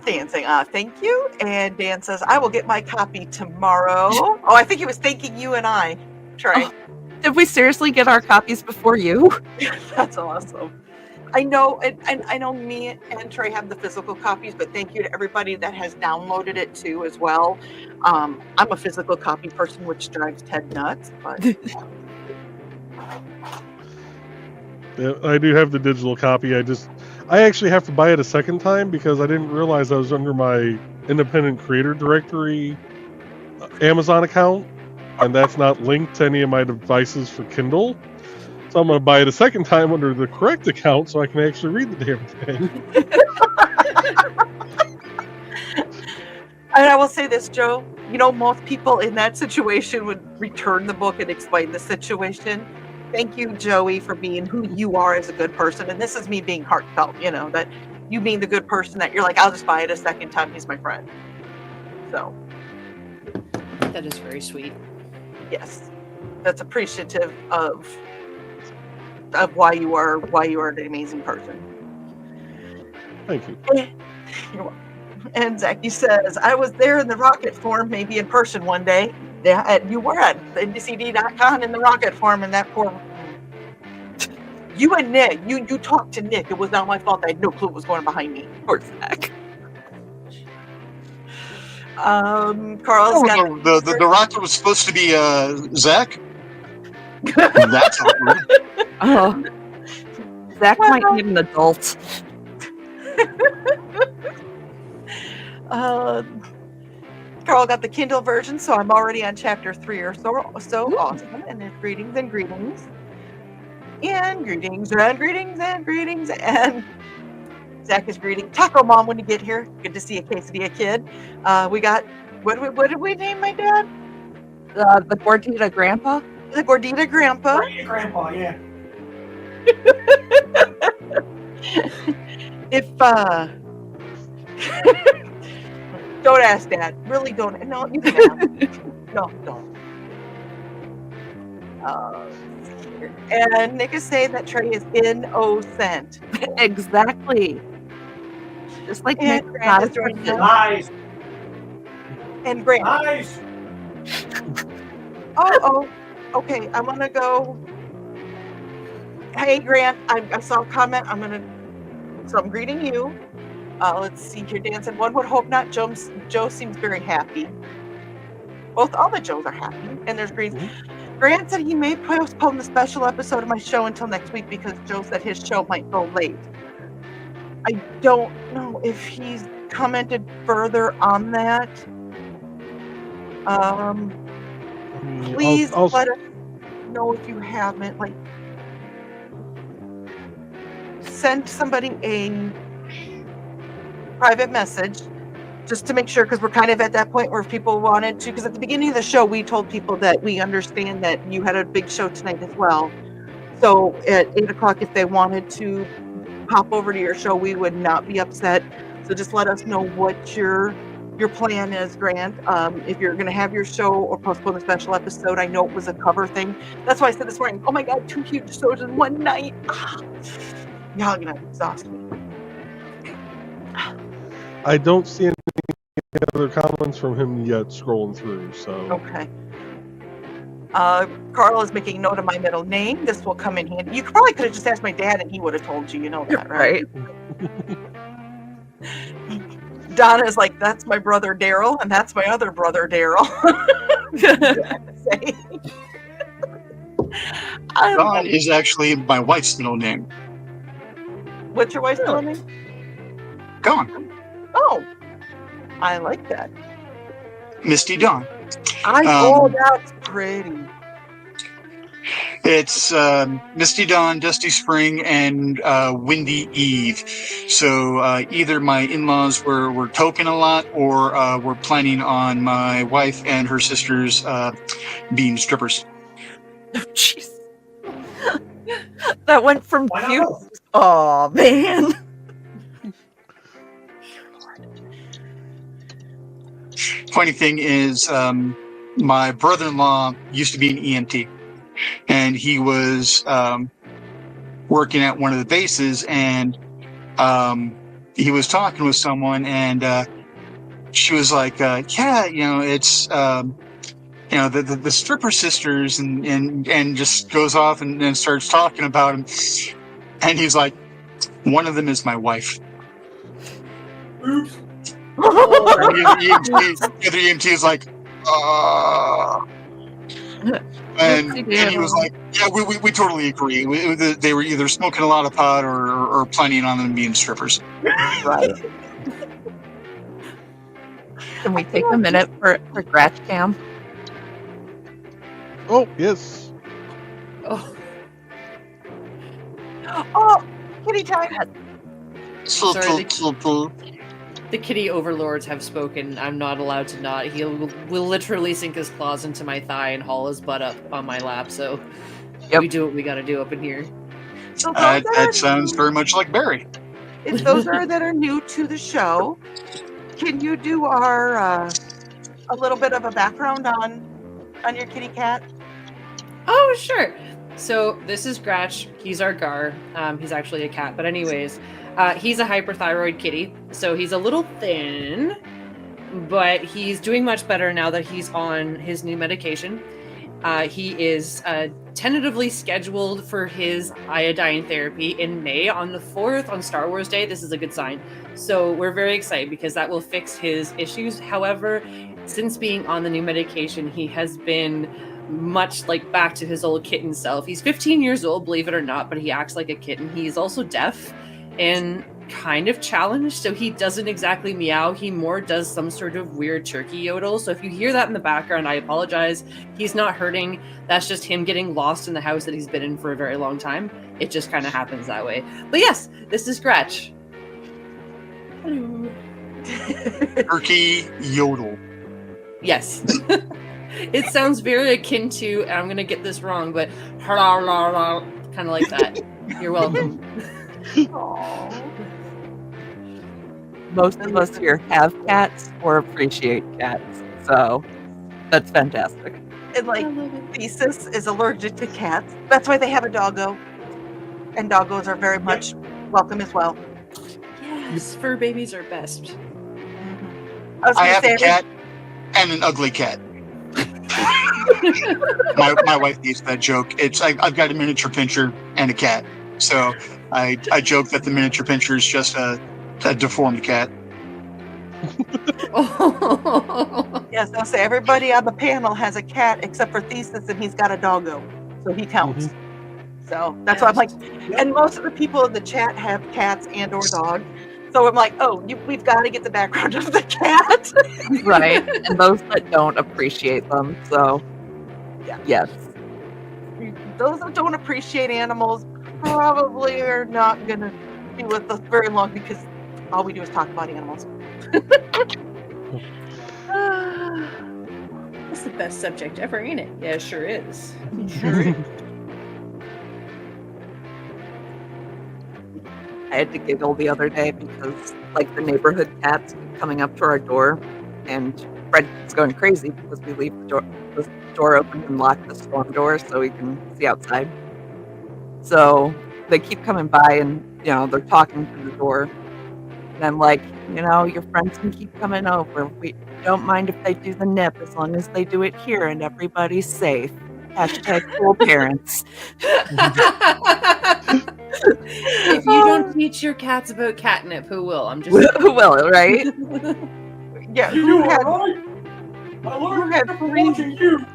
B: Dan saying, thank you. And Dan says, I will get my copy tomorrow. Oh, I think he was thanking you and I, Trey.
E: Oh, did we seriously get our copies before you?
B: That's awesome. I know, and I know me and Trey have the physical copies, but thank you to everybody that has downloaded it too as well. I'm a physical copy person, which drives Ted nuts. But
A: Yeah, I do have the digital copy. I actually have to buy it a second time because I didn't realize I was under my independent creator directory Amazon account, and that's not linked to any of my devices for Kindle. So I'm going to buy it a second time under the correct account so I can actually read the damn thing.
B: And I will say this, Joe, most people in that situation would return the book and explain the situation. Thank you, Joey, for being who you are as a good person. And this is me being heartfelt, that you being the good person that you're like, I'll just buy it a second time. He's my friend. So.
C: That is very sweet.
B: Yes. That's appreciative of why you are an amazing person.
A: Thank you.
B: You're welcome. And Zachy says, I was there in the rocket form, maybe in person one day. Yeah, and you were at IndieCD.com in the rocket form, and that poor. You and Nick, you talked to Nick. It was not my fault. I had no clue what was going on behind me.
E: Poor Zach.
B: Carl's got
D: the rocket was supposed to be Zach. That's awkward.
E: Oh, Zach might need an adult.
B: Carl got the Kindle version, so I'm already on chapter 3 or so. So awesome. And there's greetings and greetings. And greetings and greetings and greetings. And Zach is greeting Taco Mom when you get here. Good to see a quesadilla kid. We got, what did we name my dad?
E: The Gordita Grandpa.
B: The Gordita Grandpa.
F: Gordita Grandpa, yeah.
B: If don't ask Dad. Really don't. No, you can ask. No, don't. And Nick is saying that Trey is innocent.
E: Exactly. Just like
B: And
E: Nick.
B: Grant is joining us.
F: Lies.
B: And Grant.
F: Lies.
B: Oh. Okay, I'm gonna go. Hey Grant, I saw a comment. So I'm greeting you. Let's see here, Dan said, one would hope not. Joe seems very happy. All the Joes are happy. And there's greetings. Grant said he may postpone the special episode of my show until next week because Joe said his show might go late. I don't know if he's commented further on that. Please let us know if you haven't. Like, send somebody a private message just to make sure, because we're kind of at that point where if people wanted to, because at the beginning of the show we told people that we understand that you had a big show tonight as well, so at 8:00 if they wanted to pop over to your show we would not be upset. So just let us know what your plan is, Grant. If you're going to have your show or postpone the special episode. I know it was a cover thing, that's why I said this morning, oh my god, 2 huge shows in one night. Y'all gonna exhaust me.
A: I don't see any other comments from him yet scrolling through, so.
B: Okay. Carl is making note of my middle name. This will come in handy. You probably could have just asked my dad and he would have told you. You know that, right? Donna is like, that's my brother Daryl, and that's my other brother Daryl.
D: Dawn is actually my wife's middle name.
B: What's your wife's middle name?
D: Dawn.
B: Oh, I like that.
D: Misty Dawn.
B: That's pretty.
D: It's Misty Dawn, Dusty Spring, and Windy Eve. So either my in-laws were token a lot, or were planning on my wife and her sisters being strippers.
E: Oh, jeez. That went from
F: Why
E: cute.
F: not?
E: Oh man.
D: Funny thing is, my brother-in-law used to be an EMT, and he was working at one of the bases, and he was talking with someone, and she was like, yeah, it's the stripper sisters, and just goes off and starts talking about him, and he's like, one of them is my wife.
F: Oops.
D: And the other EMT is like, and he was like, yeah, we totally agree. They were either smoking a lot of pot or planning on them being strippers.
E: Right. Can we take a minute for Gratch Cam?
A: Oh, yes.
B: Oh, kitty time.
C: Sorry, the kitty overlords have spoken. I'm not allowed to not. He will literally sink his claws into my thigh and haul his butt up on my lap. So we do what we got to do up in here.
B: So
D: That sounds very much like Barry.
B: if those that are new to the show, can you do our a little bit of a background on your kitty cat?
C: Oh, sure. So this is Gratch. He's our Gar. He's actually a cat. But anyways, he's a hyperthyroid kitty. So he's a little thin, but he's doing much better now that he's on his new medication. He is tentatively scheduled for his iodine therapy in May on the 4th on Star Wars Day. This is a good sign. So we're very excited because that will fix his issues. However, since being on the new medication, he has been much like back to his old kitten self. He's 15 years old, believe it or not, but he acts like a kitten. He's also deaf and kind of challenged, so he doesn't exactly meow. He more does some sort of weird turkey yodel. So if you hear that in the background, I apologize. He's not hurting. That's just him getting lost in the house that he's been in for a very long time. It just kind of happens that way. But yes, this is Scratch. Hello.
D: Turkey yodel.
C: Yes. It sounds very akin to, and I'm going to get this wrong, but kind of like that. You're welcome.
E: Most of us here have cats or appreciate cats, so that's fantastic.
B: And like Thesis is allergic to cats. That's why they have a doggo. And doggos are very much welcome as well.
C: Yes, fur babies are best.
D: I have a cat and an ugly cat. my wife used that joke. I've got a miniature pinscher and a cat. So I joke that the miniature pinscher is just a deformed cat.
B: Yes, I'll say everybody on the panel has a cat except for Thesis, and he's got a doggo. So he counts. So that's why I'm like, and most of the people in the chat have cats and or dogs. So I'm like, we've got to get the background of the cat.
E: Right. And those that don't appreciate them. So, yes.
B: Those that don't appreciate animals probably are not going to be with us very long because all we do is talk about animals.
C: That's the best subject ever, ain't it? Yeah, it sure is.
E: I had to giggle the other day because, like, the neighborhood cats keep coming up to our door, and Fred is going crazy because we leave the door open and lock the storm door so we can see outside. So they keep coming by, and they're talking through the door. And I'm like, your friends can keep coming over. We don't mind if they do the nip as long as they do it here and everybody's safe. #cool parents.
C: If you don't teach your cats about catnip, who will? I'm just
E: Who will, right?
B: Yeah,
F: You are right. I learned from watching you.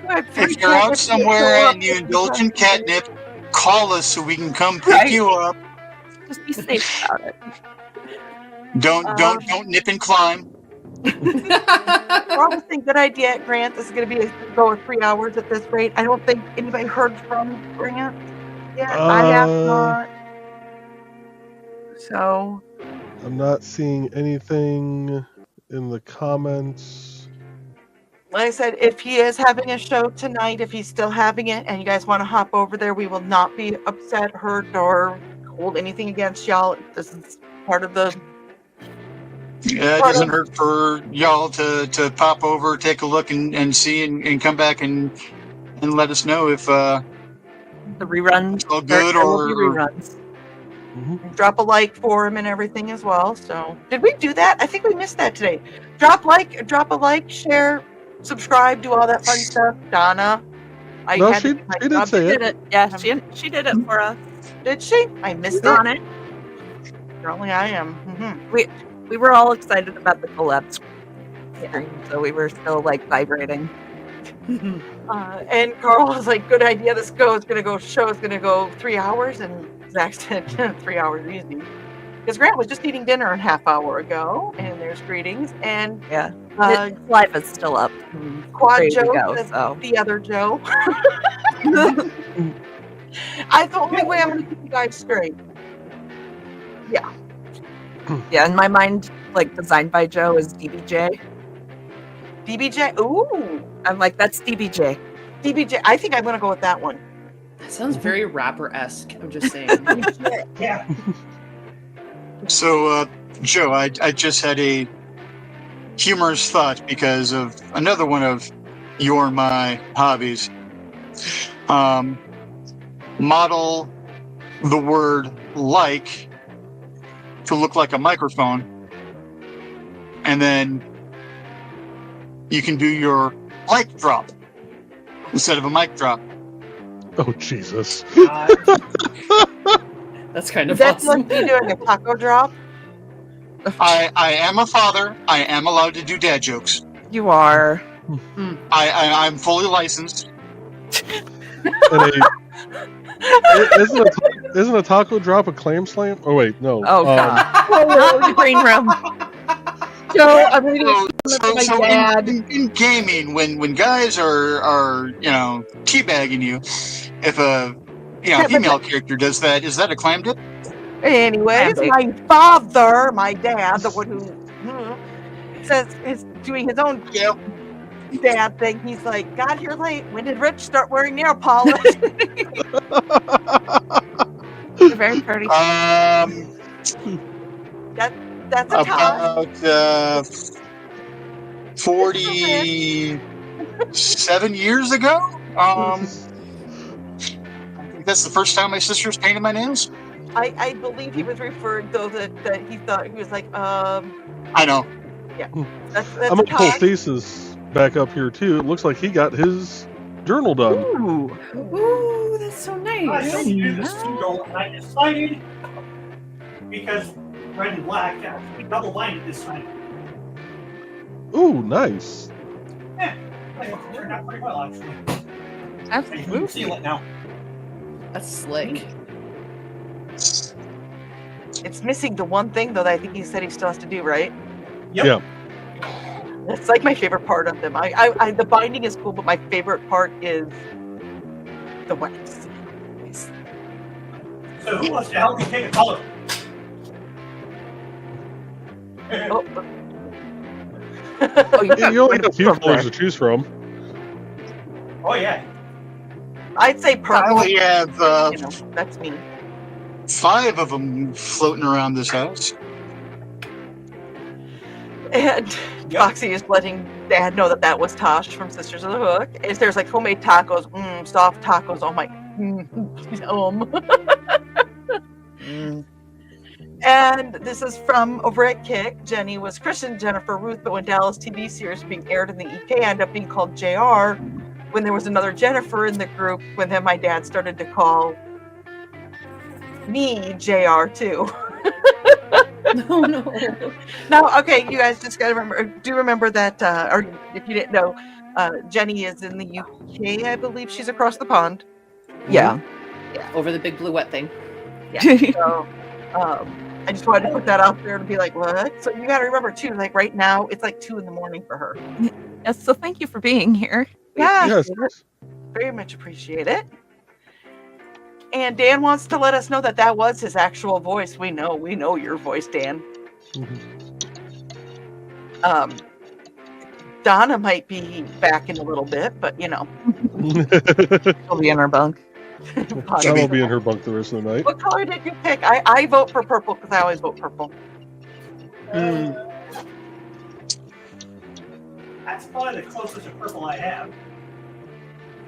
D: If you're out somewhere and you indulge in catnip, call us so we can come pick you up.
E: Just be safe about it.
D: Don't nip and climb.
B: Promising good idea, Grant. This is going to be go 3 hours at this rate. I don't think anybody heard from Grant yet. I have not. So
A: I'm not seeing anything in the comments.
B: like I said, if he is having a show tonight, if he's still having it, and you guys want to hop over there, we will not be upset, hurt, or hold anything against y'all. This is part of the.
D: Yeah, it doesn't hurt for y'all to pop over, take a look, and see, and come back and let us know if
E: the reruns
D: it's all good
E: there will be
D: or
E: reruns.
B: Drop a like for him and everything as well. So, did we do that? I think we missed that today. Drop a like, share, subscribe, do all that fun stuff. Donna,
A: No, she did say it.
E: Yeah, she did it for us.
B: Did she? I missed
E: on
B: it.
E: it.
B: Apparently, I am.
E: We were all excited about the collab screen, so we were still like vibrating.
B: And Carl was like, "Good idea. This show is gonna go 3 hours," and Zach said 3 hours easy. Because Grant was just eating dinner a half hour ago, and there's greetings. And
E: Yeah, his life is still up.
B: Quad
E: Ready to
B: Joe,
E: go,
B: says
E: so.
B: the other Joe. The only way I'm gonna keep you guys straight. Yeah.
E: Yeah, in my mind, like designed by Joe is DBJ.
B: DBJ. Ooh,
E: I'm like, that's DBJ.
B: DBJ. I think I'm gonna go with that one.
C: That sounds very rapper-esque. I'm just saying.
F: Yeah.
D: So, Joe, I just had a humorous thought because of another one of your and my hobbies. Model the word like to look like a microphone, and then you can do your like drop instead of a mic drop.
A: Oh, Jesus.
C: That's kind of
B: That's
C: awesome.
B: like you doing a taco drop.
D: I am a father. I am allowed to do dad jokes.
E: You are.
D: I'm fully licensed.
A: And isn't a Isn't a taco drop a clam slam? Oh wait, no.
E: Oh, God. Not in the green room.
C: So I'm reading a
D: So,
C: comment from
D: so
C: my dad.
D: in gaming, when guys are teabagging you, if a
B: Yeah, but
D: female character does that, is that a clam dip?
B: anyways,
E: Clam
B: my father, my dad, the one who says is doing his own
D: Yeah.
B: dad thing. He's like, "God, you're late. When did Rich start wearing nail polish?"
E: You're very pretty.
B: That's a Tosh.
D: About 47 years ago. I think that's the first time my sisters painted my nails.
B: I believe he was referring though that he thought he was like,
D: I know.
B: that's
A: I'm
B: a
A: gonna pull
B: Tosh.
A: Thesis back up here too. It looks like he got his journal done.
E: Ooh.
C: Ooh, that's so
F: I
C: nice.
F: don't do the pseudo, and I decided because red and black, we double-blinded this time.
A: Ooh, nice.
F: I think it turned out pretty well, actually.
E: That's
F: You can seal it now.
C: That's slick.
B: It's missing the one thing though that I think he said he still has to do, right?
F: Yep.
A: Yeah.
B: That's like my favorite part of them. I the binding is cool, but my favorite part is the wax.
F: So who wants to help me take a color?
B: Oh.
E: Oh, you
A: You only got a few colors to choose from.
F: Oh yeah.
B: I'd say
D: I
B: purple.
D: only have
B: You know, that's me.
D: 5 of them floating around this house.
B: And Foxy is letting Dad know that was Tosh from Sisters of the Hook. Is there's like homemade tacos, soft tacos. Oh my, And this is from over at Kick. Jenny was christened Jennifer Ruth, but when Dallas TV series being aired in the EK ended up being called JR. When there was another Jennifer in the group, when then my dad started to call me JR too.
C: No, no.
B: Now, okay, you guys just gotta remember that, or if you didn't know, Jenny is in the UK, I believe. She's across the pond.
E: Yeah.
C: Over the big blue wet thing.
B: So, I just wanted to put that out there to be like, what? So you gotta remember too, like right now, it's like 2 a.m. for her.
E: Yes, so thank you for being here.
B: Yeah,
A: Yes.
B: very much appreciate it. And Dan wants to let us know that was his actual voice. We know your voice, Dan. Donna might be back in a little bit, but you know.
E: She'll be in her bunk.
A: I will be in her bunk the rest of the night.
B: What color did you pick? I vote for purple because I always vote purple.
F: That's probably the closest to purple I have.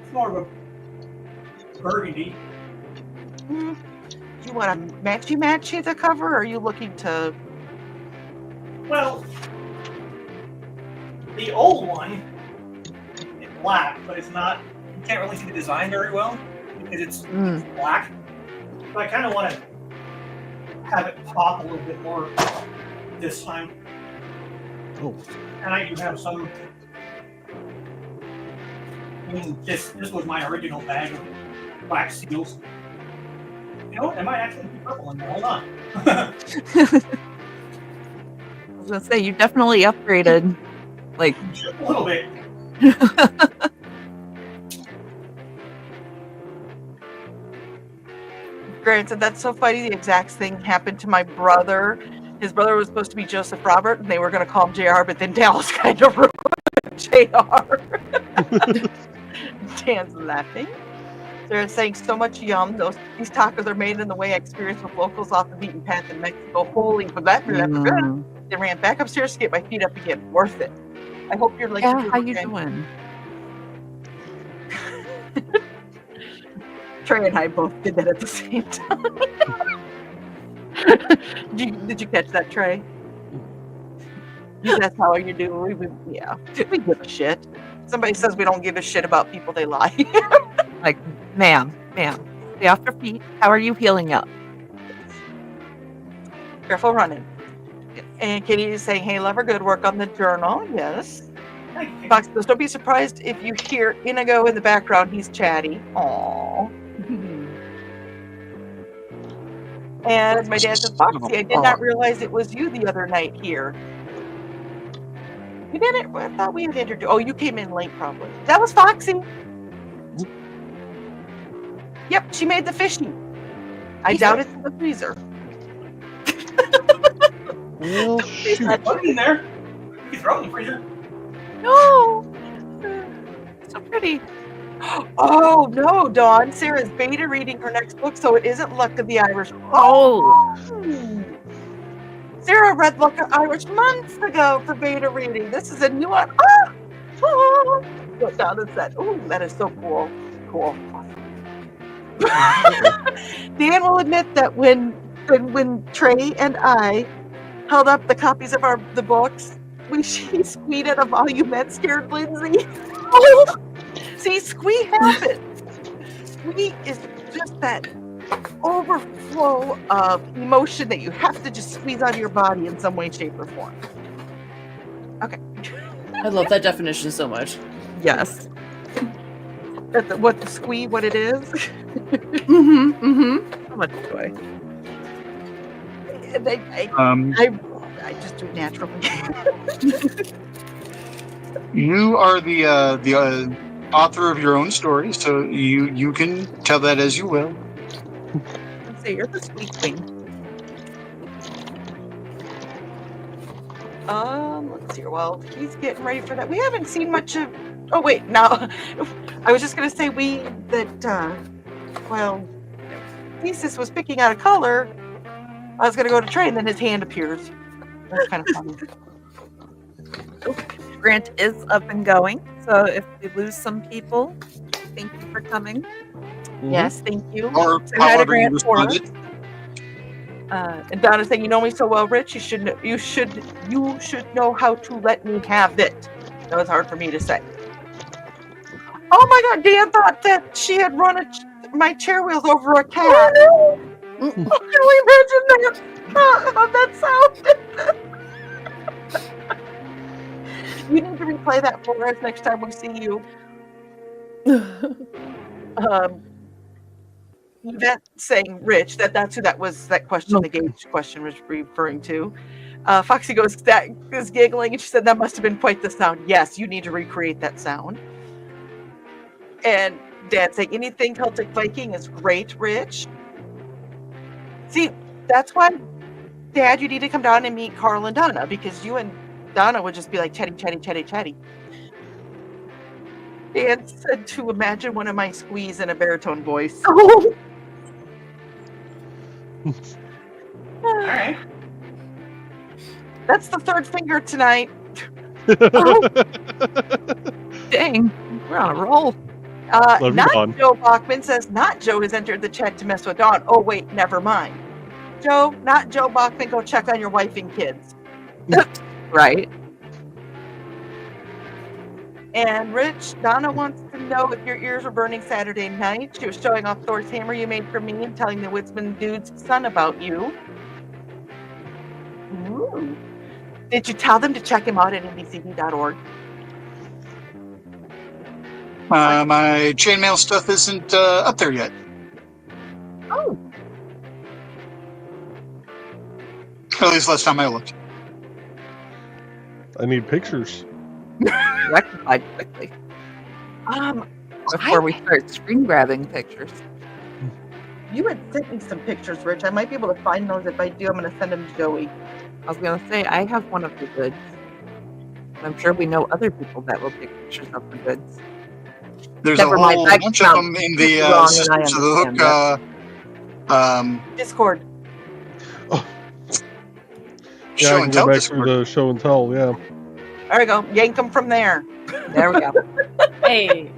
F: It's more of a burgundy.
B: Do you want to matchy the cover, or are you looking to?
F: Well, the old one is black, but it's not. You can't really see the design very well because it's black. So I kind of want to have it pop a little bit more this time.
A: Oh.
F: And I do have some. I mean, this was my original bag of black seals. You know what? It might actually be purple in there. Hold on.
E: I was gonna say you definitely upgraded. Like
F: Just a little bit.
B: Grant said that's so funny. The exact thing happened to my brother. His brother was supposed to be Joseph Robert, and they were going to call him JR, but then Dallas kind of ruined JR. Dan's laughing. They're saying so much yum. These tacos are made in the way I experienced with locals off the beaten path in Mexico. Holy, but that good. They ran back upstairs to get my feet up again. Worth it. I hope you're like.
E: yeah, how you doing?
B: Trey and I both did that at the same time. Did you catch that, Trey? That's how you do. We give a shit. Somebody says we don't give a shit about people, they lie.
E: Like, ma'am, stay off your feet. How are you healing up?
B: Careful running. And Katie is saying, hey, lover, good work on the journal. Yes. Fox goes, don't be surprised if you hear Inigo in the background. He's chatty. Aww. And my dad said, Foxy, I did not realize it was you the other night here. You didn't? I thought we had introduced. Oh, you came in late probably. That was Foxy. Yep, she made the fishy. I doubt it's in the freezer.
A: Well, shoot.
F: Put it in there. You can throw it in the freezer.
B: No. So pretty. Oh, no, Dawn. Sarah's beta reading her next book, so it isn't Luck of the Irish. Oh. Sarah read Luck of Irish months ago for beta reading. This is a new one. Oh. What Donna said. Oh, that is so cool. Cool. Dan will admit that when Trey and I held up the copies of the books, she squeed at a volume that scared Lindsay. See, squee happens. Squee is just that overflow of emotion that you have to just squeeze out of your body in some way, shape, or form. Okay.
C: I love that definition so much.
E: Yes.
B: What the squee, what it is.
E: So much joy.
B: And I just do it naturally.
D: You are the author of your own story, so you can tell that as you will.
B: So you're the squeak queen. Let's see. Well, he's getting ready for that. We haven't seen much of. Oh wait, now I was just gonna say Thesis was picking out a color. I was gonna go to Trey, and then his hand appears. That's kind of funny.
E: Grant is up and going, so if we lose some people, thank you for coming.
B: Yes, thank you.
D: Or
B: So we had a
D: however you
B: grant for us.
D: responded.
B: And Donna's saying, "You know me so well, Rich. You should know how to let me have it." That was hard for me to say. Oh my God! Dan thought that she had run my chair wheels over a cat. Oh, no. Can we imagine that? How that sounded? You need to replay that for us next time we see you. Yvette saying, Rich, that's who that was, that question, the Gage question was referring to. Foxy goes, that is giggling, and she said, that must have been quite the sound. Yes, you need to recreate that sound. And Dad saying, anything Celtic Viking is great, Rich. See, that's why, Dad, you need to come down and meet Carl and Donna, because you and Donna would just be like chatty, chatty, chatty, chatty. Dan said to imagine one of my squeeze in a baritone voice. Oh.
F: All right.
B: That's the third finger tonight.
E: Oh. Dang, we're on a roll.
A: Love you,
B: Not
A: Dawn.
B: Joe Bachman says, not Joe has entered the chat to mess with Dawn. Oh, wait, never mind. Joe, not Joe Bachman, go check on your wife and kids.
E: Right.
B: And Rich, Donna wants to know if your ears were burning Saturday night. She was showing off Thor's hammer you made for me and telling the Woodsman dude's son about you. Ooh. Did you tell them to check him out at IndieCD.org?
D: My chainmail stuff isn't up there yet.
B: Oh.
D: At least last time I looked.
A: I need pictures.
E: Rectified quickly before we start screen grabbing pictures.
B: You had sent me some pictures, Rich. I might be able to find those. If I do, I'm going to send them to Joey.
E: I was going to say, I have one of the goods. I'm sure we know other people that will take pictures of the goods.
D: There's
E: Never
D: a
E: mind,
D: whole
E: that
D: bunch of
E: sounds
D: them in the
E: wrong, and I
D: Sisters of the
E: understand
D: Hook
B: Discord.
A: Yeah,
D: show
A: I can
D: and
A: go
D: tell
A: back
D: Discord.
A: through the show and tell, yeah.
B: There we go. Yank them from there.
E: There we go.
C: Hey.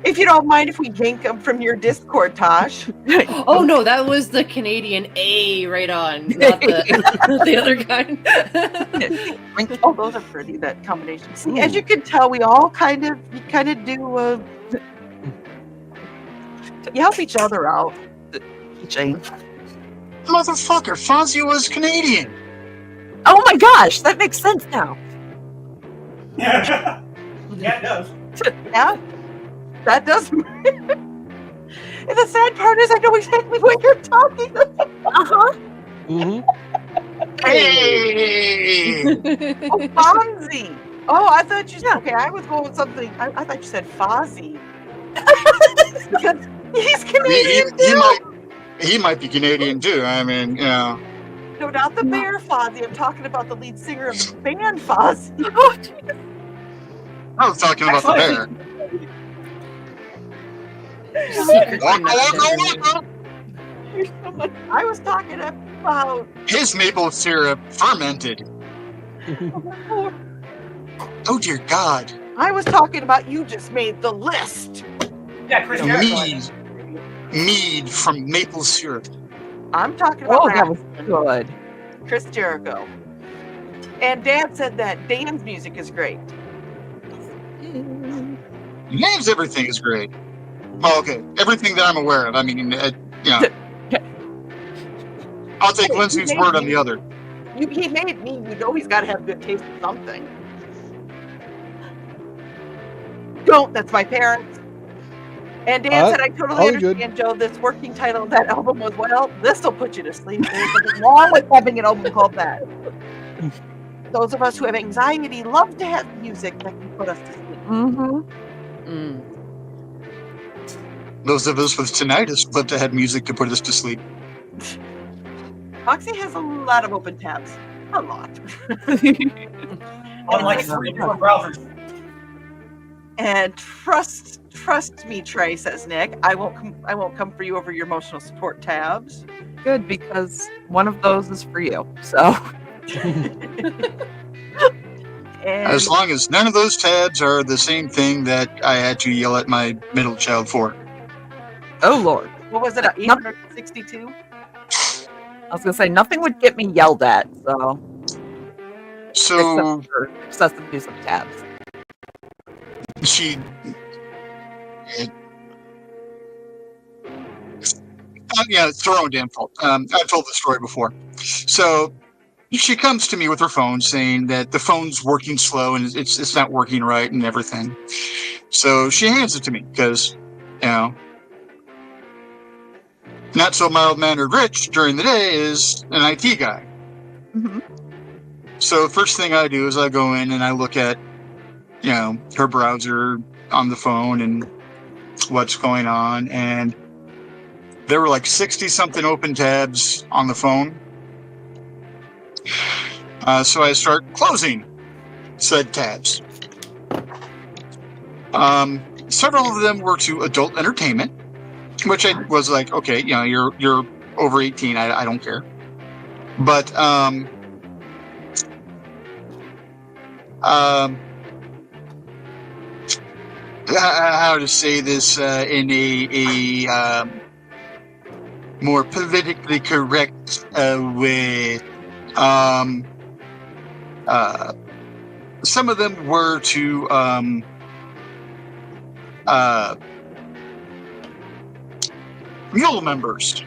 B: If you don't mind if we yank them from your Discord, Tosh.
C: Oh no, that was the Canadian A right on, not the other kind.
B: Oh, those are pretty, that combination. See, as you can tell, we all kind of do, you help each other out.
E: Jane.
D: Motherfucker, Fozzie was Canadian.
E: Oh my gosh, that makes sense now.
F: Yeah, it does.
B: Yeah, that does. And the sad part is, I know exactly what you're talking about.
E: Uh-huh.
A: Hmm.
D: Hey!
B: Oh, Fonzie. Oh, I thought you said, okay, I was going with something. I thought you said Fozzie. Because he's Canadian
D: He might be Canadian too. I mean, you know.
B: No, not the bear Fozzie. I'm talking about the lead singer of the band Fozzie.
D: I was talking about the bear.
C: Secret
D: Waka,
C: thing that's
D: waka,
C: never
D: waka.
B: I was talking about
D: His maple syrup fermented. Oh dear God!
B: I was talking about you just made the list.
F: Yeah, Chris Jericho.
D: Mead from maple syrup.
B: I'm talking about
E: Oh, that was good.
B: Chris Jericho. And Dad said that Dan's music is great.
D: Names everything is great. Oh, okay, everything that I'm aware of. I mean, you know, I'll take Lindsay's word on the other.
B: He made me. You know he's got to have good taste in something. Don't. That's my parents. And Dan said, I totally understand, Joe. This working title of that album was, well, this will put you to sleep. There's nothing wrong with having an album called that. Those of us who have anxiety love to have music that can put us to sleep.
E: Mm-hmm.
D: Those of us with tinnitus love to have music to put us to sleep.
B: Foxy has a lot of open tabs. A lot.
F: Unlike 3 different browsers.
B: And trust me, Trey, says Nick. I won't come for you over your emotional support tabs.
E: Good, because one of those is for you. So
D: As long as none of those tabs are the same thing that I had to yell at my middle child for.
E: oh Lord.
B: What was it? 862?
E: I was gonna say nothing would get me yelled at, so
D: So
E: except for excessive use of tabs.
D: she yeah, it's her own damn fault. I've told the story before. So she comes to me with her phone saying that the phone's working slow and it's not working right and everything. So she hands it to me because, you know, not so mild-mannered Rich during the day is an IT guy.
E: Mm-hmm.
D: So first thing I do is I go in and I look at, you know, her browser on the phone and what's going on. And there were like 60-something open tabs on the phone. So I start closing said tabs. Several of them were to adult entertainment, which I was like, okay, you know, you're over 18. I don't care. But how to say this in a more politically correct way. Some of them were to mule members.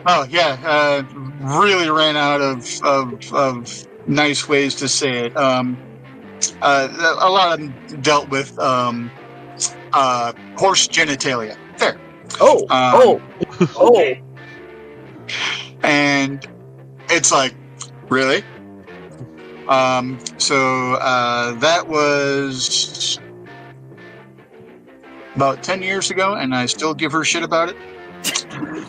D: Oh yeah, really ran out of nice ways to say it. A lot of them dealt with horse genitalia. There.
E: Oh.
D: And it's like, really? So that was about 10 years ago, and I still give her shit about it.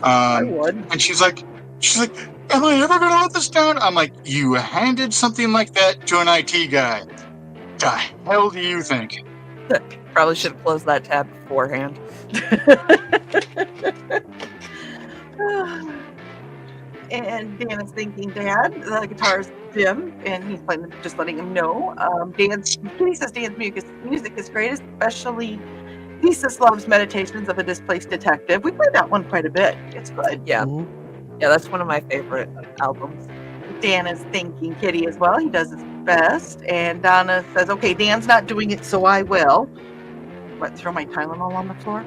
B: I would.
D: And she's like, am I ever gonna let this down? I'm like, you handed something like that to an IT guy. The hell do you think?
E: Probably should have closed that tab beforehand.
B: And Dan is thinking, Dad, the guitarist Jim, and he's playing, just letting him know. Kitty says Dan's music is great, especially Thesis loves Meditations of a Displaced Detective. We played that one quite a bit. It's good.
E: Yeah. Yeah, that's one of my favorite albums.
B: Dan is thanking Kitty as well. He does his best. And Donna says, okay, Dan's not doing it, so I will. What, throw my Tylenol on the floor?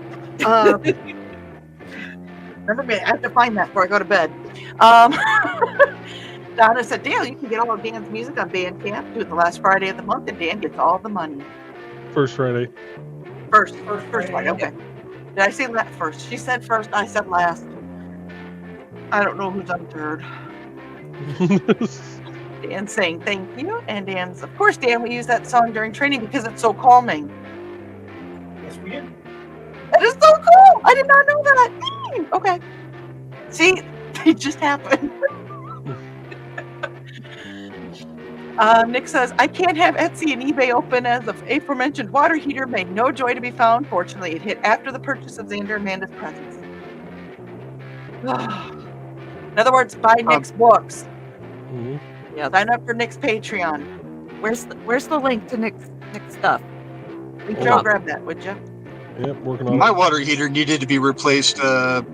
B: Never mind. I have to find that before I go to bed. Donna said, Dale, you can get all of Dan's music on Bandcamp. Do it the last Friday of the month, and Dan gets all the money.
A: First Friday.
B: First
F: Friday,
B: Friday. Okay. Did I say that first? She said first. I said last. I don't know who's on third. Dan's saying thank you, and Dan's, of course, Dan, we use that song during training because it's so calming.
F: Yes, we did.
B: That is so cool. I did not know that. Okay. See, it just happened. Nick says, I can't have Etsy and eBay open as the aforementioned water heater made no joy to be found. Fortunately, it hit after the purchase of Xander and Amanda's presents. In other words, buy Nick's books.
A: Mhm.
E: Yeah.
B: Sign up for Nick's Patreon.
E: Where's the link to Nick's stuff?
B: Joe, grab that, would you?
A: Yep, working on
D: My
A: it.
D: water heater needed to be replaced about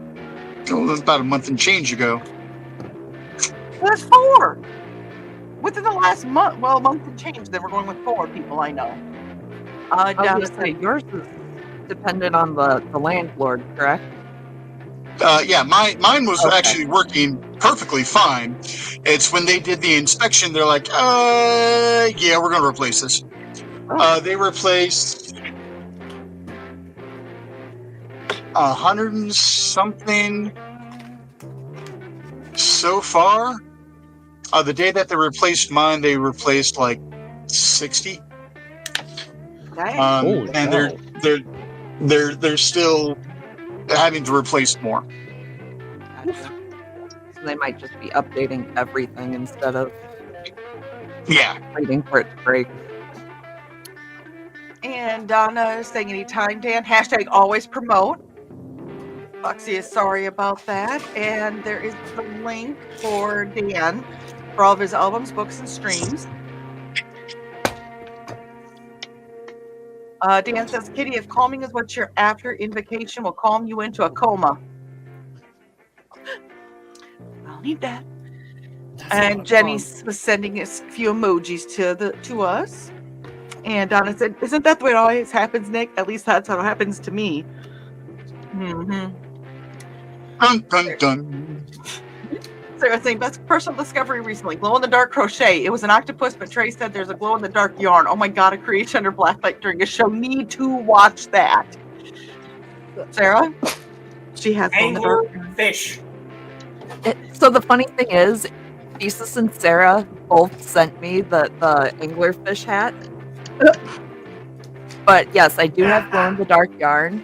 D: a month and change ago.
B: That's 4. Within the last month, well, a month and change, then we're going with 4 people I know.
E: I
B: Donna
E: was gonna say,
B: said,
E: yours is dependent on the landlord, correct?
D: Yeah, mine was
E: Okay.
D: actually working perfectly fine. It's when they did the inspection, they're like, yeah, we're going to replace this. They replaced 100 and something so far. The day that they replaced mine, they replaced like 60.
B: dang.
A: Holy
D: And
A: cow.
D: they're still having to replace more.
E: Gotcha. So they might just be updating everything instead of
D: Yeah.
E: waiting for it to break.
B: And Donna is saying anytime, Dan. Hashtag always promote. Foxy is sorry about that. And there is the link for Dan for all of his albums, books, and streams. Dan says, Kitty, if calming is what you're after, invocation will calm you into a coma. I'll need that. And Jenny was sending us a few emojis to us. And Donna said, isn't that the way it always happens, Nick? At least that's how it happens to me. Mm-hmm.
D: Dun, dun, dun.
B: Sarah saying, best personal discovery recently, glow-in-the-dark crochet. It was an octopus, but Trey said there's a glow-in-the-dark yarn. Oh my God, a creation under blacklight during a show. Need to watch that. Sarah? She has glow-in-the-dark.
F: Angler fish.
E: So the funny thing is, Thesis and Sarah both sent me the anglerfish hat. But yes, I do have glow in the dark yarn,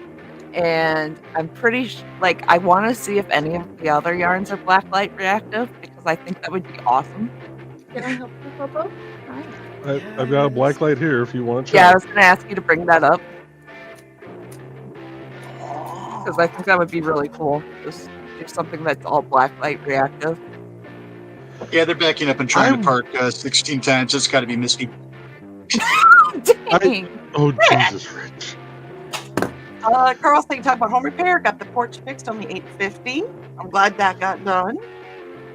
E: and I'm pretty I want to see if any of the other yarns are blacklight reactive because I think that would be awesome.
B: Can I help you, Bobo?
A: I've got a black light here if you want to
E: Yeah, I
A: check.
E: was going to ask you to bring that up because I think that would be really cool. Just do something that's all blacklight reactive.
D: Yeah, they're backing up and trying to park 16 times. It's got to be Misty.
E: Dang.
A: Oh, Jesus, Rich.
B: Carl saying, talk about home repair. Got the porch fixed on the 850. I'm glad that got done.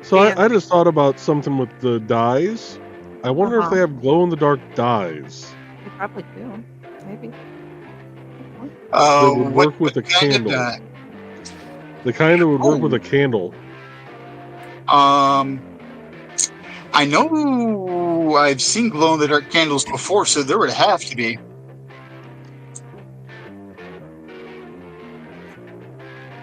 A: So I just thought about something with the dyes. I wonder if they have glow-in-the-dark dyes.
E: They probably do. Maybe.
A: That would work with a
D: kind of
A: candle.
D: dye?
A: The kind that would work with a candle.
D: I know I've seen glow-in-the-dark candles before, so there would have to be.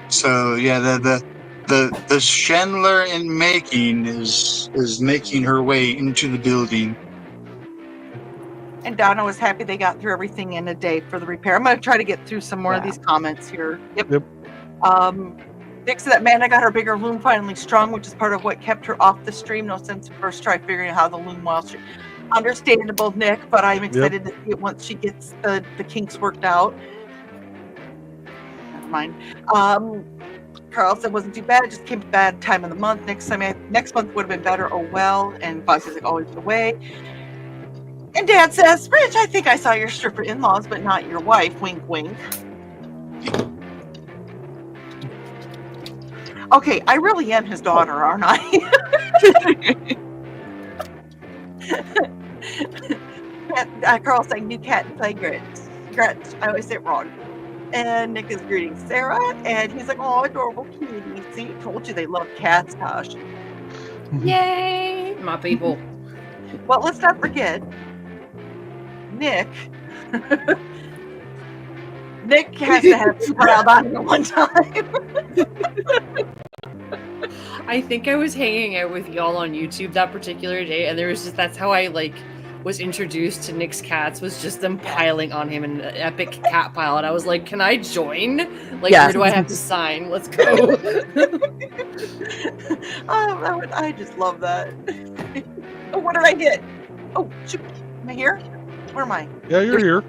D: So yeah, the Chandler in making is making her way into the building.
B: And Donna was happy they got through everything in a day for the repair. I'm going to try to get through some more of these comments here.
A: Yep.
B: Dick said that Amanda got her bigger loom finally strung, which is part of what kept her off the stream. No sense in first try figuring out how the loom was. Understandable, Nick, but I'm excited to see it once she gets the kinks worked out. Never mind. Carl said wasn't too bad, just came to bad time of the month. Next month would have been better. Oh well. And Fox is like always the way. And Dad says, Rich, I think I saw your stripper in-laws, but not your wife. Wink, wink. Okay, I really am his daughter, aren't I? Carl saying new cat and play Gretch. I always say it wrong. And Nick is greeting Sarah, and he's like, oh, adorable kitty. See, I told you they love cats, Tash.
C: Yay, my people.
B: Well, let's not forget Nick. Nick has to have smiled on him one time.
C: I think I was hanging out with y'all on YouTube that particular day, and there was just that's how I was introduced to Nick's cats, was just them piling on him in an epic cat pile, and I was like, "Can I join? Like,
E: Yes.
C: where do I have to sign? Let's go!"
B: Oh, I just love that. Oh, what did I hit? Oh, shoot. Am I here? Where am I?
A: Yeah, you're here.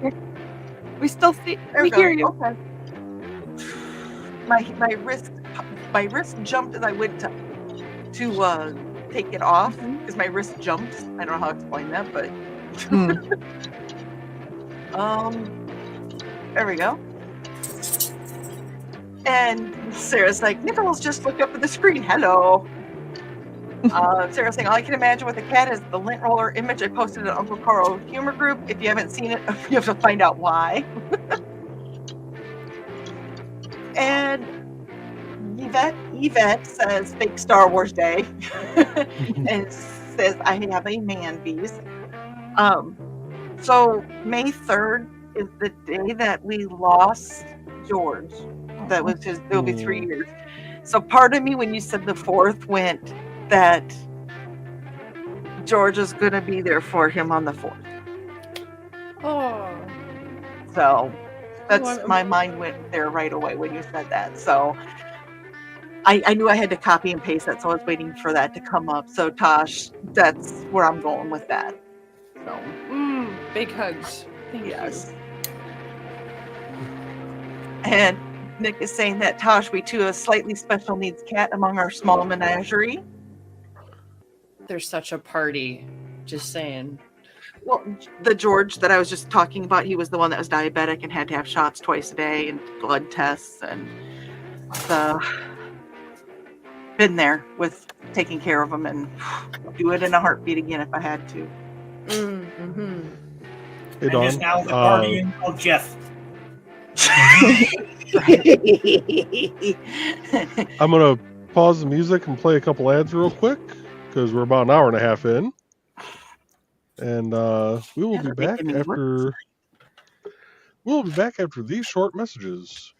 E: We still see.
B: There
E: We
B: we
E: hear
B: go.
E: you.
B: Okay. My wrist jumped as I went to take it off because my wrist jumped. I don't know how to explain that, but there we go. And Sarah's like, Nicholas just looked up at the screen. Hello. Sarah's saying, all I can imagine with the cat is the lint roller image I posted in Uncle Carl Humor Group. If you haven't seen it, you have to find out why. And Yvette says, fake Star Wars Day. And says, I have a man beast. So May 3rd is the day that we lost George. That was it'll be 3 years. So part of me, when you said the 4th, went that George is going to be there for him on the 4th.
C: Oh,
B: So that's
C: I'm-
B: my mind went there right away when you said that. So I knew I had to copy and paste that, so I was waiting for that to come up. So Tash, that's where I'm going with that. So
C: big hugs. Thank
B: yes. And Nick is saying that Tash, we too have a slightly special needs cat among our small menagerie.
C: you. There's such a party. Just saying.
B: Well, the George that I was just talking about, he was the one that was diabetic and had to have shots twice a day and blood tests, and been there with taking care of him and do it in a heartbeat again if I had to.
C: Mm-hmm.
A: Hey,
F: And
A: Dawn.
F: is now the guardian of Jeff.
A: I'm going to pause the music and play a couple ads real quick because we're about an hour and a half in. And we will be back after these short messages.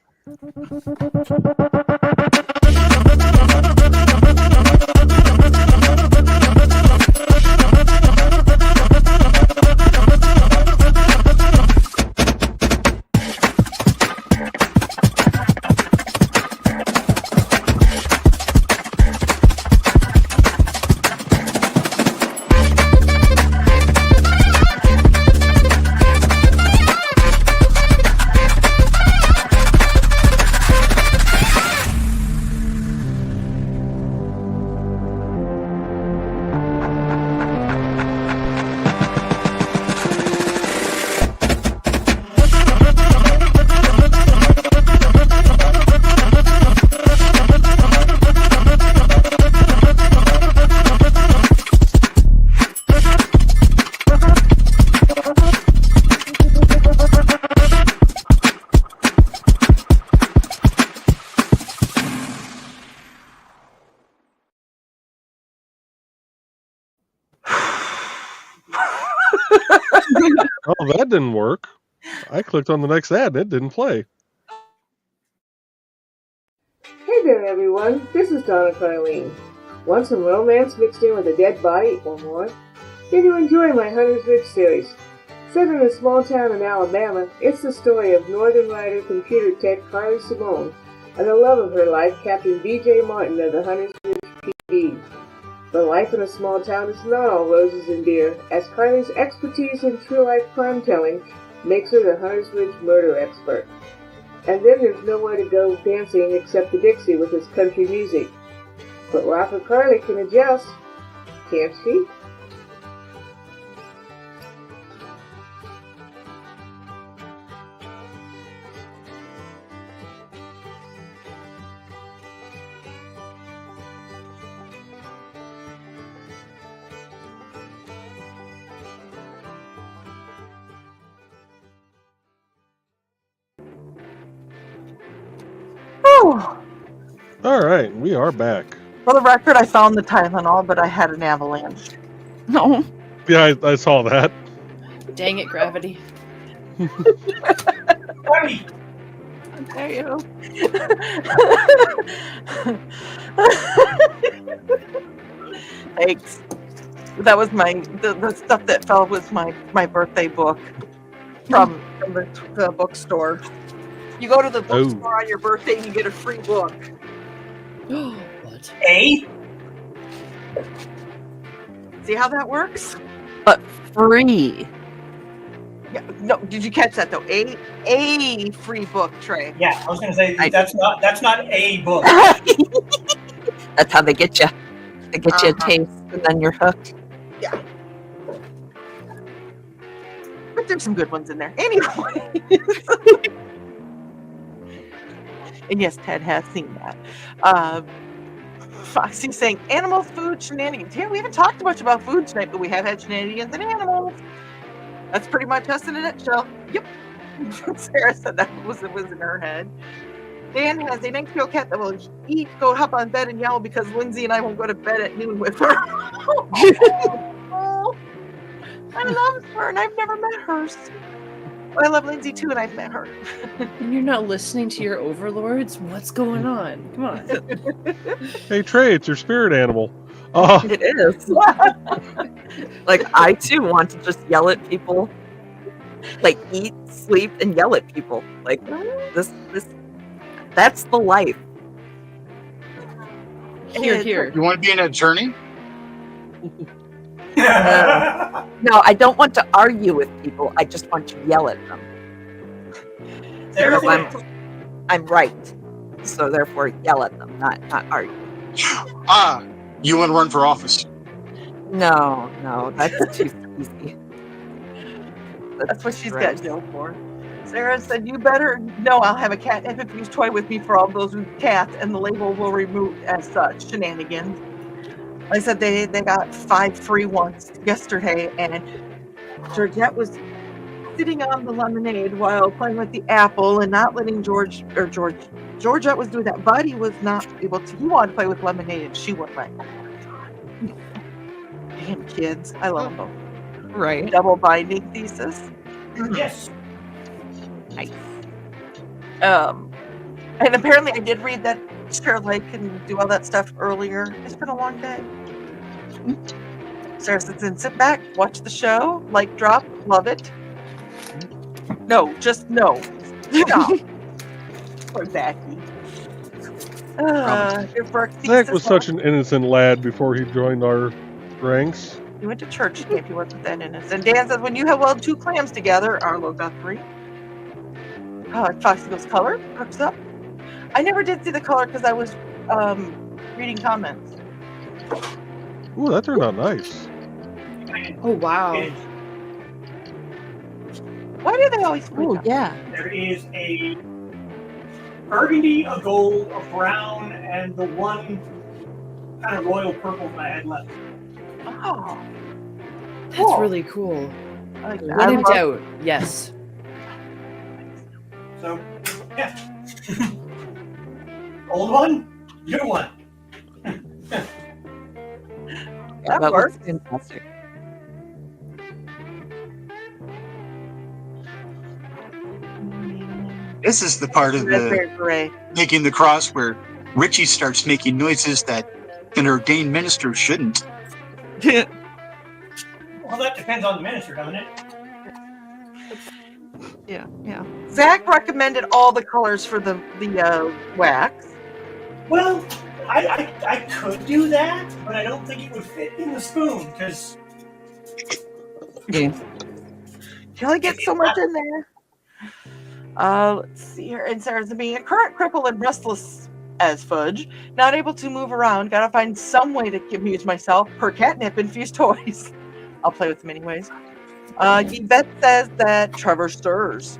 A: Oh, that didn't work. I clicked on the next ad and it didn't play.
H: Hey there, everyone. This is Donna Carlene. Want some romance mixed in with a dead body or more? Then you enjoy my Hunter's Ridge series. Set in a small town in Alabama, it's the story of Northern Rider computer tech Carly Simone and the love of her life, Captain B.J. Martin of the Hunter's Ridge PD. But life in a small town is not all roses and beer, as Carly's expertise in true-life crime-telling makes her the Hunter's Ridge murder expert. And then there's nowhere to go dancing except the Dixie with its country music. But Rapper Carly can adjust, can't she?
B: Oh,
A: All right, we are back.
B: For the record, I found the Tylenol, but I had an avalanche.
E: No.
A: Yeah, I saw that.
C: Dang it, gravity.
F: Gravity.
B: How dare you? Thanks. That was the stuff that fell was my birthday book from the bookstore. You go to the bookstore on your birthday and you get a free book.
C: What?
F: A.
B: See how that works?
E: But free.
B: Yeah, no, did you catch that though? A free book, Trey.
F: Yeah, I was gonna say that's not a book.
E: That's how they get you. They get you a taste, and then you're hooked.
B: Yeah. But there's some good ones in there. Anyway. And yes, Ted has seen that. Foxy's saying animal food shenanigans. Yeah, we haven't talked much about food tonight, but we have had shenanigans and animals. That's pretty much us in a nutshell. Yep. Sarah said that was in her head. Dan has a nice little cat that will go hop on bed and yell because Lindsay and I won't go to bed at noon with her. Oh, I love her and I've never met her. I love Lindsay too and I've met her.
C: And you're not listening to your overlords? What's going on? Come on.
A: Hey, Trey, it's your spirit animal.
E: It is. Like, I too want to just yell at people. Like, eat, sleep, and yell at people. Like, this that's the life.
C: Here.
D: You want to be an attorney?
E: No, I don't want to argue with people. I just want to yell at them. I'm right. So therefore, yell at them, not argue.
D: You want to run for office?
E: No, that's too easy.
B: That's what she's got Jill for. Sarah said, "You better no. I'll have a cat infused toy with me for all those with cats, and the label will remove as such shenanigans." I said they got 5 free ones yesterday, and Georgette was sitting on the lemonade while playing with the apple and not letting Georgette was doing that. Buddy was not able to. He wanted to play with lemonade, and she wouldn't let him. Damn kids, I love them.
E: Right.
B: Double binding thesis.
F: Yes.
E: Nice.
B: And apparently I did read that Sarah Lake can do all that stuff earlier. It's been a long day. Sarah says, "Then sit back, watch the show, like drop, love it." No, just no. Stop. Poor Becky.
A: Zach was such an innocent lad before he joined our ranks.
B: He went to church, if he wasn't that innocent. Dan says, "When you have weld 2 clams together," Arlo got 3. Foxy goes, "Color?" Hooks up. I never did see the color because I was reading comments.
A: Ooh, that turned out nice.
C: Oh, wow.
B: Why do they always
E: Oh, yeah.
F: There is a burgundy, a gold, a brown, and the one kind of royal purple that I had left.
B: Oh,
C: That's really cool.
B: I like that.
C: When in doubt, yes.
F: So, yeah. Old one, new one.
E: Yeah, that
B: works.
E: was fantastic.
D: This is the part of
B: Raspberry
D: the
B: beret.
D: making the cross where Richie starts making noises that an ordained minister shouldn't.
F: Well, that depends on the minister, doesn't it?
B: Yeah. Zach recommended all the colors for the wax.
F: Well, I could do that, but I don't think it would fit in the spoon because
B: You only get so much in there. Let's see here. And Sarah's being a current cripple and restless as fudge, not able to move around. Gotta find some way to amuse myself. Per catnip infused toys. I'll play with them anyways. Yvette says that Trevor stirs.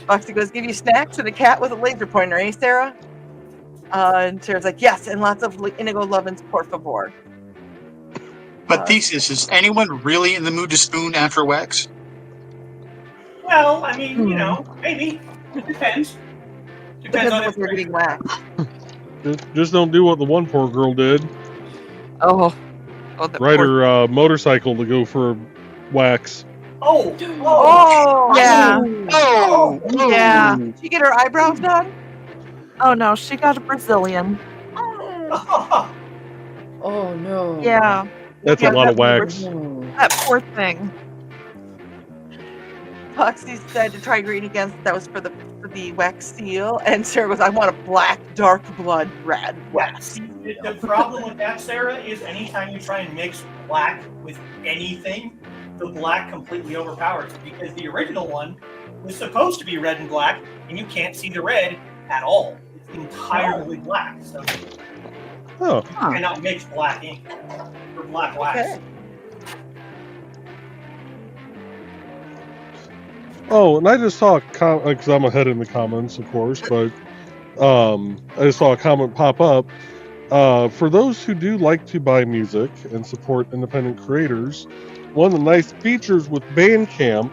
B: Foxy goes, "Give you snacks and a cat with a laser pointer, eh, Sarah?" And Sarah's like, "Yes, and lots of indigo lovins, por favor."
D: But thesis, is anyone really in the mood to spoon after wax?
F: well, I mean, maybe it depends. Depends on
B: what
F: if
B: they're getting waxed.
A: Just don't do what the one poor girl did.
E: Oh, the
A: Ride
E: poor-
A: her motorcycle to go for wax.
F: Oh,
E: Oh,
B: Yeah.
D: Oh,
E: Yeah.
B: Did she get her eyebrows done?
E: Oh no, she got a Brazilian.
F: oh.
C: Oh no.
E: Yeah,
A: That's
B: Yeah,
A: a lot of
B: that
A: wax.
C: No.
E: that poor thing.
B: Foxy said to try green again. That was for the wax seal. And Sarah goes, I want a black, dark blood red wax.
F: The problem with that, Sarah, is anytime you try and mix black with anything, the black completely overpowers it, because the original one was supposed to be red and black, and you can't see the red at all. It's entirely black, so
A: Oh,
F: you cannot mix black ink or black wax.
B: Okay.
A: oh, and I just saw a comment because I'm ahead in the comments, of course, but I just saw a comment pop up. For those who do like to buy music and support independent creators, one of the nice features with Bandcamp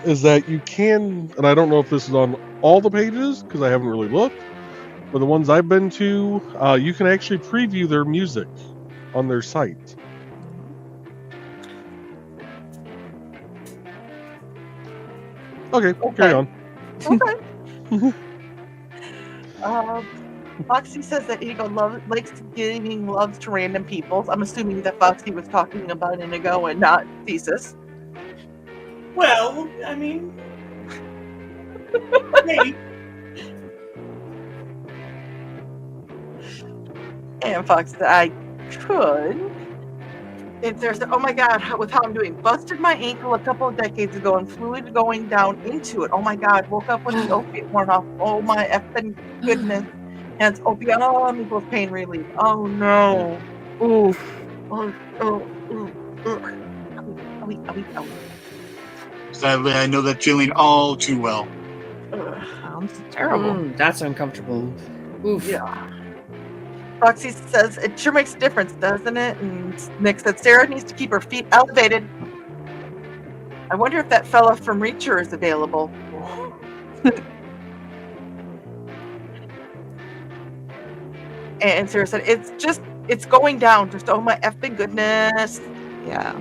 A: is that you can, and I don't know if this is on all the pages because I haven't really looked, but the ones I've been to, you can actually preview their music on their site. Okay, carry on.
B: Okay. Foxy says that Inigo likes giving loves to random people. I'm assuming that Foxy was talking about Inigo and not Thesis.
F: Well, I mean, maybe.
B: And Fox said, I could. And Sarah said, oh my God, with how I'm doing. Busted my ankle a couple of decades ago and fluid going down into it. Oh my God, woke up with the opiate worn off. Oh my effing goodness. And it's opiate equals pain relief. Oh no. Oof.
D: Sadly, I know that feeling all too well.
E: Sounds terrible.
C: That's uncomfortable. Oof.
B: Yeah. Foxy says, it sure makes a difference, doesn't it? And Nick said, Sarah needs to keep her feet elevated. I wonder if that fella from Reacher is available. And Sarah said, it's going down. Just, oh my effing goodness.
E: Yeah.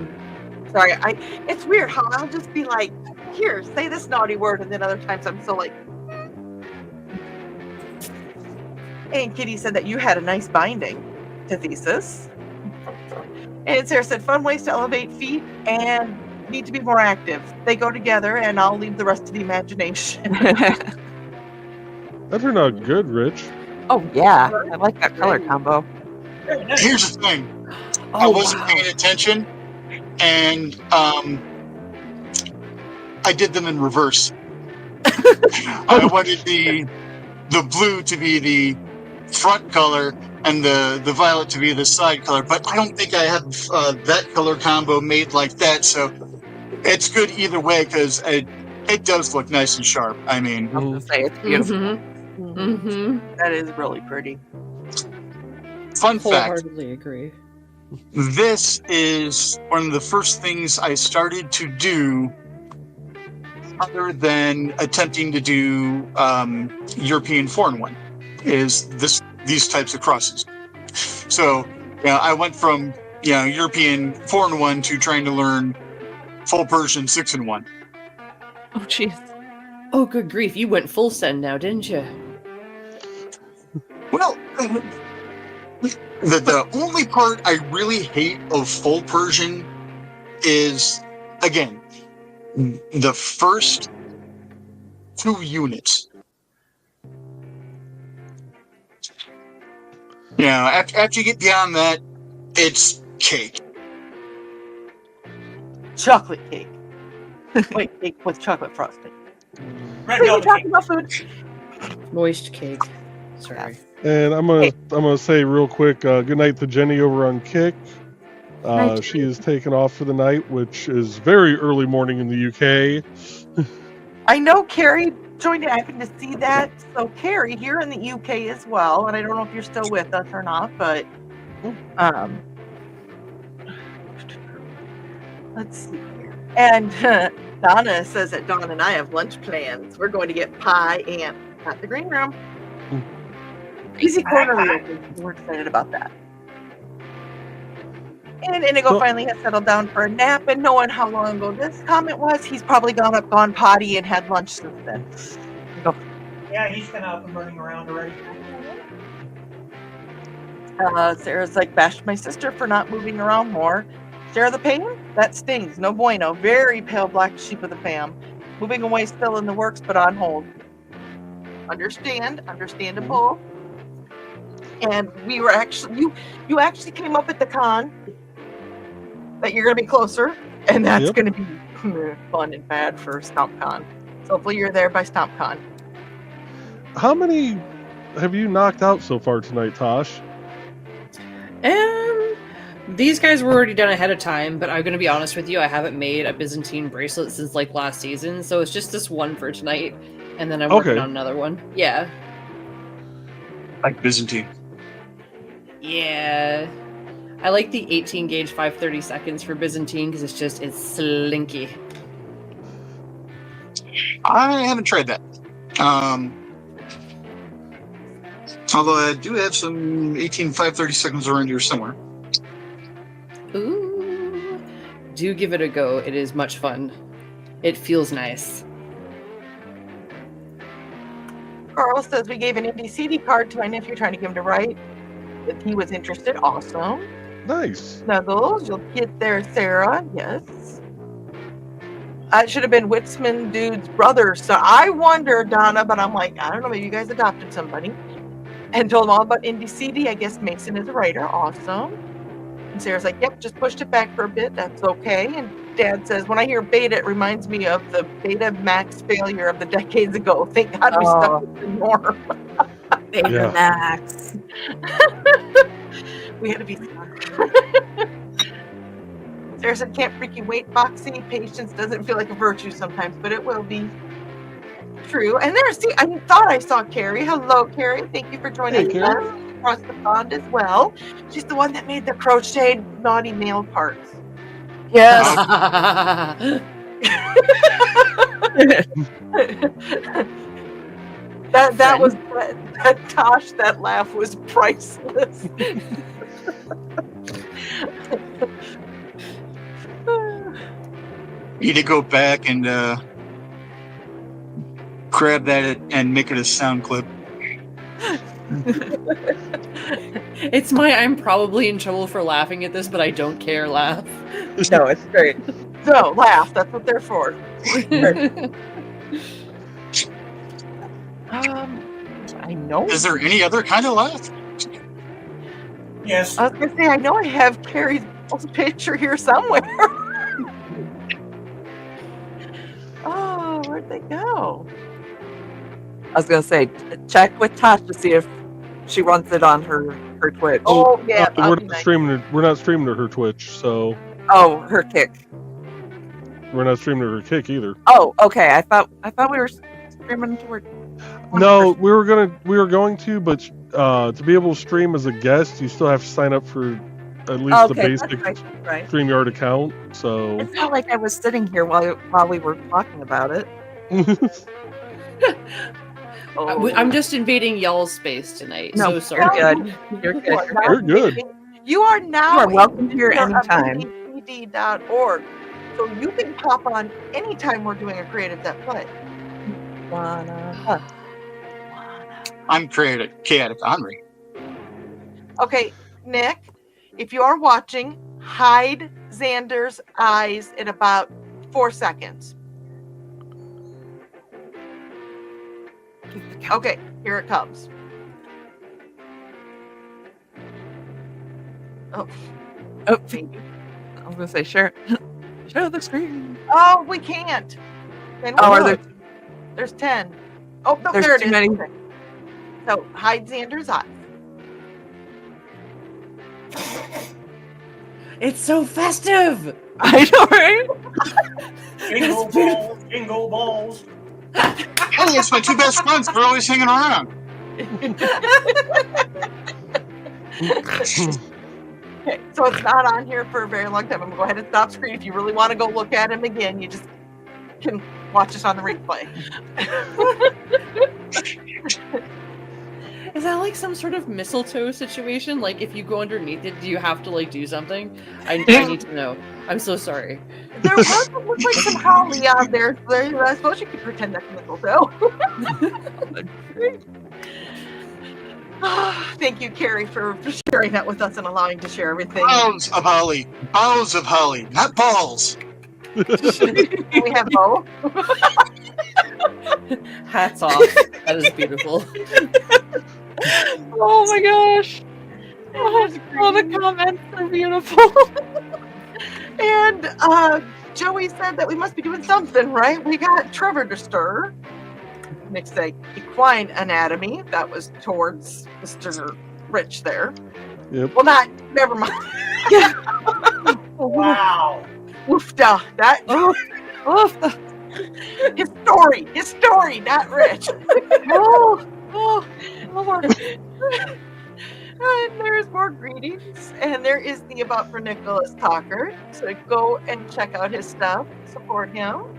B: Sorry, it's weird how I'll just be like, here, say this naughty word, and then other times I'm so like. And Kitty said that you had a nice binding to Thesis. And Sarah said, fun ways to elevate feet and need to be more active. They go together, and I'll leave the rest to the imagination.
A: That turned out good, Rich.
E: Oh yeah, I like that color combo.
F: Very nice.
D: Here's the thing. I wasn't paying attention, and I did them in reverse. I wanted the blue to be the front color and the violet to be the side color, but I don't think I have that color combo made like that, so it's good either way because it does look nice and sharp. I mean,
E: I was gonna say it's beautiful.
B: That is really pretty.
D: fun fact.
C: Wholeheartedly agree.
D: This is one of the first things I started to do other than attempting to do European foreign one is these types of crosses. So I went from European foreign one to trying to learn full Persian 6-in-1.
E: Oh jeez.
C: Oh, good grief. You went full send now, didn't you?
D: Well, the only part I really hate of full Persian is, again, the first 2 units. After you get beyond that, it's cake.
B: Chocolate cake. Wait, cake with chocolate frosting.
F: Red
B: Are you
F: velvet
B: talking
F: cake.
B: about food?
C: Moist cake. Sorry.
A: And I'm gonna say real quick, good night to Jenny over on Kick.
E: Night,
A: She is taking off for the night, which is very early morning in the UK.
B: I know Carrie joined it. I happened to see that. So Carrie here in the UK as well, and I don't know if you're still with us or not, but let's see here. And Donna says that Dawn and I have lunch plans. We're going to get pie and Not the green room. Easy corner. We're excited about that. And Indigo finally has settled down for a nap, and knowing how long ago this comment was, he's probably gone potty and had lunch since then.
F: Yeah, he's kind of up and running around already.
B: Sarah's like, bashed my sister for not moving around more. Share the pain? That stings. No bueno. Very pale black sheep of the fam. Moving away still in the works, but on hold. Understandable. And we were actually, you actually came up at the con that you're going to be closer, and that's going to be fun and bad for StompCon. So hopefully you're there by StompCon.
A: How many have you knocked out so far tonight, Tosh?
C: These guys were already done ahead of time, but I'm going to be honest with you, I haven't made a Byzantine bracelet since like last season, so it's just this one for tonight, and then I'm working on another one. Yeah.
D: Like Byzantine.
C: Yeah. I like the 18 gauge 530 seconds for Byzantine because it's slinky.
D: I haven't tried that. Although I do have some 18 530 seconds around here somewhere.
C: Ooh. Do give it a go. It is much fun. It feels nice.
B: Carl says we gave an IndieCD card to my nephew trying to get him to write. If he was interested, awesome.
A: Nice.
B: Snuggles, you'll get there, Sarah. Yes. It should have been Witzman dude's brother. So I wonder, Donna, but I'm like, I don't know, maybe you guys adopted somebody. And told him all about IndieCD. I guess Mason is a writer. Awesome. And Sarah's like, yep, just pushed it back for a bit. That's okay. And Dad says, when I hear beta, it reminds me of the beta max failure of the decades ago. Thank God we stuck with the norm.
E: Beta max.
B: We had to be smart. Sarah said, can't freaking wait, Foxy. Patience doesn't feel like a virtue sometimes, but it will be. True. And there's, I thought I saw Carrie. Hello, Carrie. Thank you for joining us across the pond as well. She's the one that made the crocheted naughty nail parts.
E: Yes.
B: that was that Tosh. That laugh was priceless.
D: Need to go back and grab that and make it a sound clip.
C: It's my I'm probably in trouble for laughing at this, but I don't care laugh.
E: No, it's great.
B: No, laugh. That's what they're for. I know.
D: Is there any other kind of laugh?
F: Yes.
B: I was gonna say I know I have Carrie's picture here somewhere. Oh, where'd they go?
E: I was gonna say, check with Tash to see if she runs it on her Twitch.
B: Oh yeah,
A: we're not streaming. We're not streaming to her Twitch, so.
E: Oh, her Kick.
A: We're not streaming to her Kick either.
E: Oh, okay. I thought we were streaming to her.
A: No, we were going to, but to be able to stream as a guest, you still have to sign up for at least the basic
E: right.
A: StreamYard account. So
E: It's not like I was sitting here while we were talking about it.
C: I'm just invading y'all's space tonight.
E: No,
C: so sorry.
E: You're good. You're good.
A: You're good.
B: You are now.
E: You are welcome here anytime.
B: IndieCD.org. So you can pop on anytime we're doing a Creatives at Play.
D: I'm chaotic Henry.
B: Okay, Nick, if you are watching, hide Xander's eyes in about 4 seconds. Okay, here it comes. Oh,
E: baby. I was gonna say, share the screen.
B: Oh, we can't. Then there's 10. Oh, no,
E: There's
B: there it
E: too
B: is.
E: many.
B: Okay. So hide Xander's eyes.
C: It's so festive.
E: I know, right?
F: Jingle balls.
D: Hey, it's my two best friends. They're always hanging around.
B: Okay, so it's not on here for a very long time. I'm going to go ahead and stop screen. If you really want to go look at him again, you just can watch us on the replay.
C: Is that like some sort of mistletoe situation? Like if you go underneath it, do you have to like do something? I need to know. I'm so sorry.
B: There looks like some holly on there. I suppose you could pretend that's mistletoe. Thank you, Carrie, for sharing that with us and allowing to share everything.
D: Boughs of holly. Boughs of holly, not balls.
B: We have both.
C: Hats off. That is beautiful.
E: Oh my gosh. Oh, the comments are beautiful.
B: And Joey said that we must be doing something, right? We got Trevor to stir. Nick said equine anatomy. That was towards Mr. Rich there.
A: Yep.
B: Well, never mind.
F: Wow.
B: Woofda. That. His story, not Rich. And there's more greetings, and there is the About for Nicholas talker. So go and check out his stuff, support him.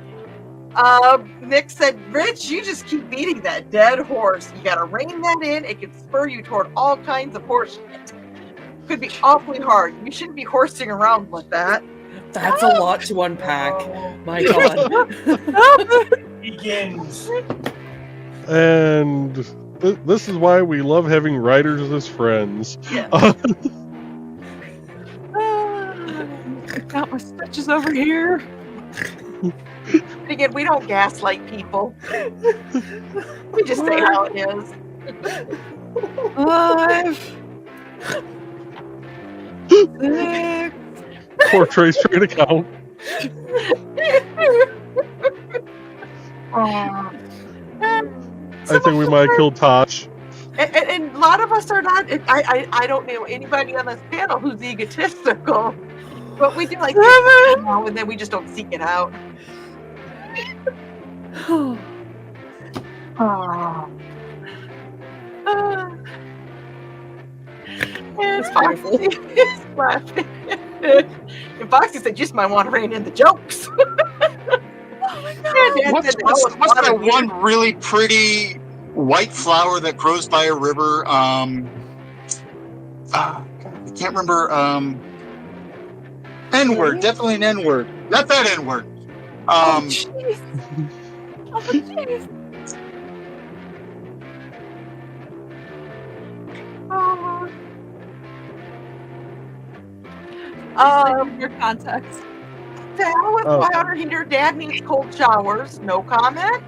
B: Nick said, Rich, you just keep beating that dead horse. You gotta rein that in. It can spur you toward all kinds of horse shit. Could be awfully hard. You shouldn't be horsing around with that.
C: That's a lot to unpack. My God.
F: Begins.
A: And this is why we love having writers as friends.
B: Yeah.
E: Got my stitches over here.
B: Again, we don't gaslight people. We just say how it is.
E: 5, 6.
A: Poor Trey's trying to count. I think we might have killed Tash.
B: And a lot of us are not. I don't know anybody on this panel who's egotistical, but we do like this now and then we just don't seek it out. And Foxy is laughing. And Foxy said, "You just might want to rein in the jokes."
D: What's that one really pretty white flower that grows by a river? I can't remember. N-word, definitely an N-word. Not that N-word.
E: Oh, jeez. Oh, jeez. Your context.
B: To hell with water heater. Dad needs cold showers. No comment.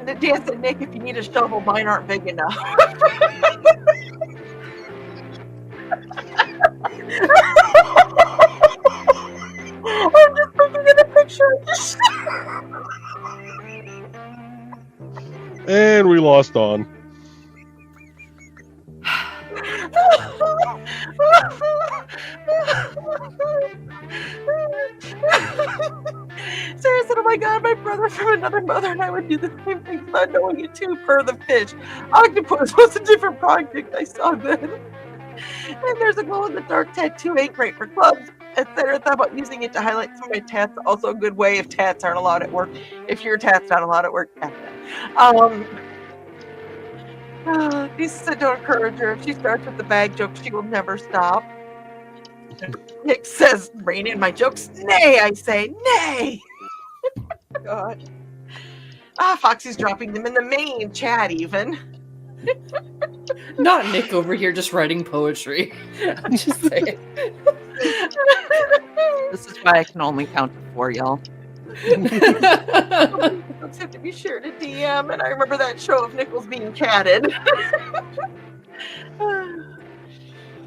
B: The Dan said, Nick, if you need a shovel, mine aren't big enough. I'm just looking at the picture.
A: And we lost on.
B: Sarah said, oh my god, my brother from another mother and I would do the same thing without knowing it too, per the fish. Octopus was a different project I saw then. And there's a glow-in-the-dark tattoo, ain't great for clubs, etc. Thought about using it to highlight some of my tats. Also a good way if tats aren't allowed at work. If your tat's not allowed at work, Lisa said, don't encourage her. If she starts with the bag joke, she will never stop. Nick says, rein in my jokes. Nay, I say, nay. God. Foxy's dropping them in the main chat even.
C: Not Nick over here just writing poetry. I'm just saying.
E: This is why I can only count to 4, y'all.
B: Folks have to be sure to DM, and I remember that show of Nichols being catted.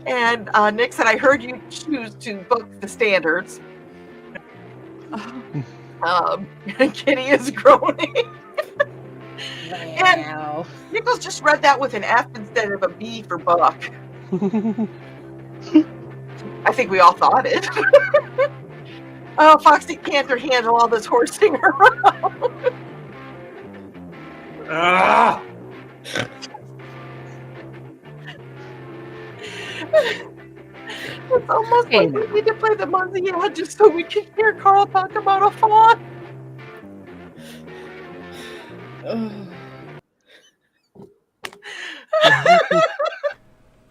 B: And Nick said, I heard you choose to book the standards. Kitty is groaning.
C: Wow.
B: And Nichols just read that with an F instead of a B for buck. I think we all thought it. Oh, Foxy can't handle all this horsing around. It's almost like we need to play the Munzie ad just so we can hear Carl talk about a fawn.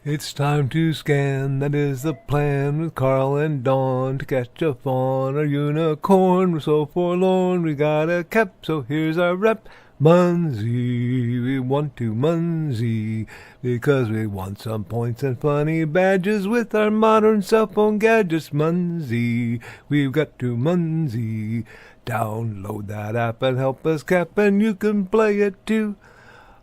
I: It's time to scan, that is the plan, with Carl and Dawn to catch a fawn or unicorn. We're so forlorn, we got a cap, so here's our rep. Munsey, we want to Munsey, because we want some points and funny badges with our modern cell phone gadgets. Munsey, we've got to Munsey. Download that app and help us cap, and you can play it too.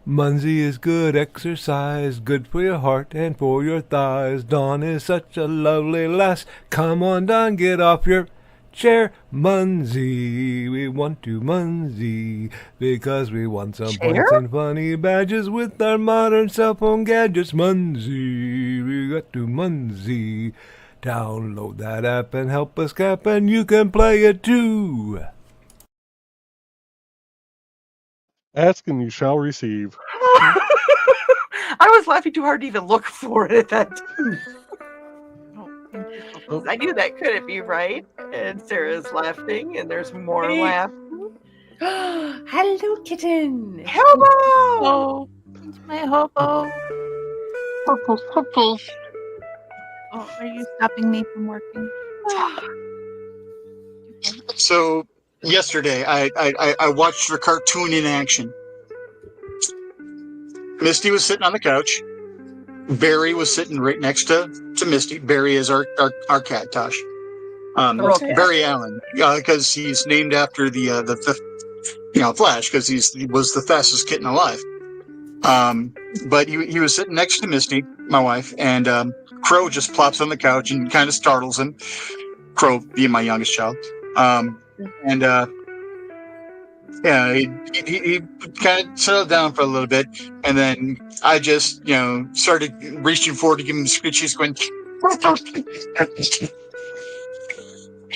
I: Munsey is good exercise, good for your heart and for your thighs. Dawn is such a lovely lass. Come on, Dawn, get off your chair. Munsey, we want to Munsey, because we want some points and funny badges with our modern cell phone gadgets. Munsey, we got to Munsey. Download that app and help us cap, and you can play it too.
A: Ask and you shall receive.
B: I was laughing too hard to even look for it at that time. I knew that couldn't be right. And Sarah's laughing, and there's more laughing.
C: Hello, kitten.
B: Hobo!
E: Oh, it's my hobo.
D: Purple.
E: Oh, are you stopping me from working?
D: So yesterday, I watched the cartoon in action. Misty was sitting on the couch. Barry was sitting right next to Misty. Barry is our cat, Tash.
C: Okay.
D: Barry Allen, because he's named after the Flash, because he was the fastest kitten alive. But he was sitting next to Misty, my wife, and Crow just plops on the couch and kind of startles him. Crow being my youngest child. He kind of settled down for a little bit, and then I just, started reaching forward to give him the scritchies, going.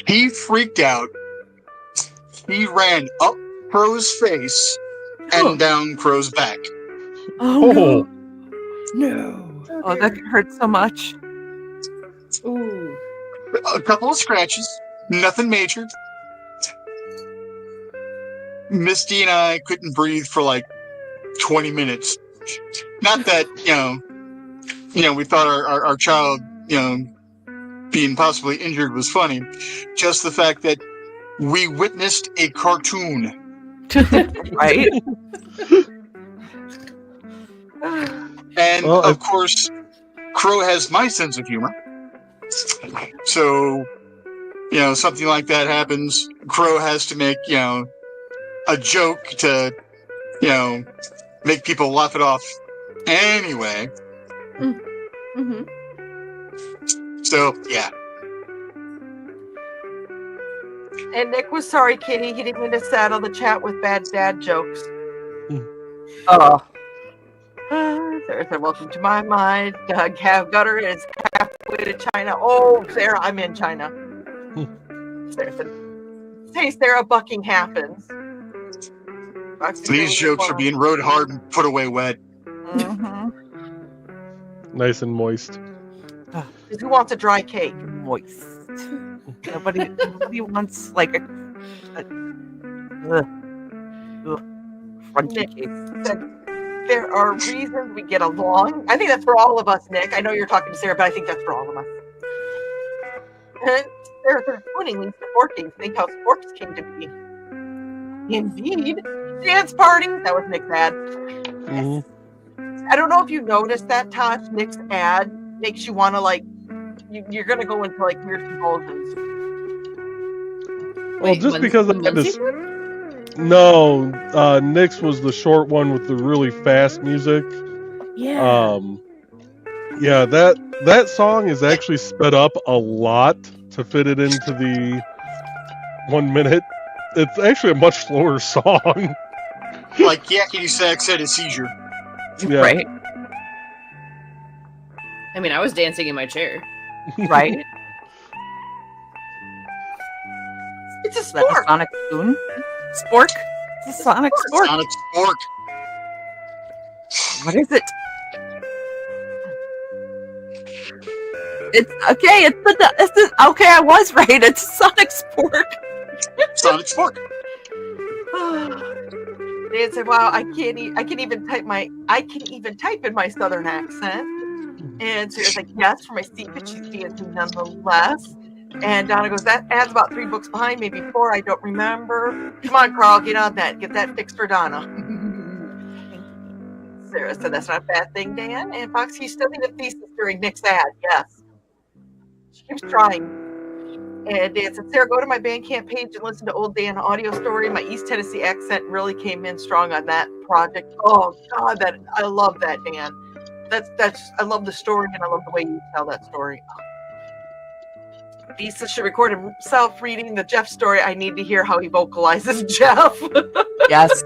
D: He freaked out. He ran up Crow's face and down Crow's back.
C: Oh, no.
E: Oh, that hurt so much.
C: Ooh.
D: A couple of scratches, nothing major. Misty and I couldn't breathe for like 20 minutes. Not that, we thought our child, being possibly injured was funny. Just the fact that we witnessed a cartoon.
E: Right?
D: And, of course, Crow has my sense of humor. So, something like that happens. Crow has to make, a joke to, make people laugh it off anyway.
C: Mm-hmm.
D: So, yeah.
B: And Nick was sorry, Kitty. He didn't mean to saddle the chat with bad dad jokes.
E: Oh.
B: Sarah said, welcome to my mind. Doug Gutter is halfway to China. Oh, Sarah, I'm in China. Sarah said, hey, Sarah, bucking happens.
D: These jokes are being rode hard and put away wet.
E: Mm-hmm.
A: Nice and moist.
B: Who wants a dry cake?
E: Moist. Nobody wants like a crunchy cake.
B: There are reasons we get along. I think that's for all of us, Nick. I know you're talking to Sarah, but I think that's for all of us. And Sarah sort of pointing leads to forking. Think how sporks came to be. Indeed. Dance party. That was Nick's ad.
A: Mm-hmm.
B: I don't know if you noticed that, Tash. Nick's ad makes you want to you're going to go into weird convulsions.
A: Well, just because I had this. No, Nick's was the short one with the really fast music.
C: Yeah.
A: Yeah, that song is actually sped up a lot to fit it into the 1 minute. It's actually a much slower song.
D: Like Yakety Sax had a seizure.
A: Yeah.
E: Right?
C: I mean, I was dancing in my chair.
E: Right?
B: It's a
E: Is that a
B: spork.
E: sonic spoon? Spork? It's a sonic spork.
D: Sonic Spork.
E: What is it? It's okay. It's okay. I was right. It's a sonic spork.
D: Sonic Spork.
B: Dan said, "Wow, I can even type in my southern accent." And Sarah's like, "Yes, for my seat, but she's dancing nonetheless." And Donna goes, "That ad's about 3 books behind, maybe 4. I don't remember. Come on, Carl, get on that. Get that fixed for Donna." Sarah said, "That's not a bad thing, Dan." And Fox, he's studying a thesis during Nick's ad. Yes. She keeps trying. And Dan said, "Sarah, go to my Bandcamp page and listen to Old Dan audio story. My East Tennessee accent really came in strong on that project." Oh God, I love that, Dan. That's I love the story and I love the way you tell that story. Lisa should record himself reading the Jeff story. I need to hear how he vocalizes Jeff.
E: Yes.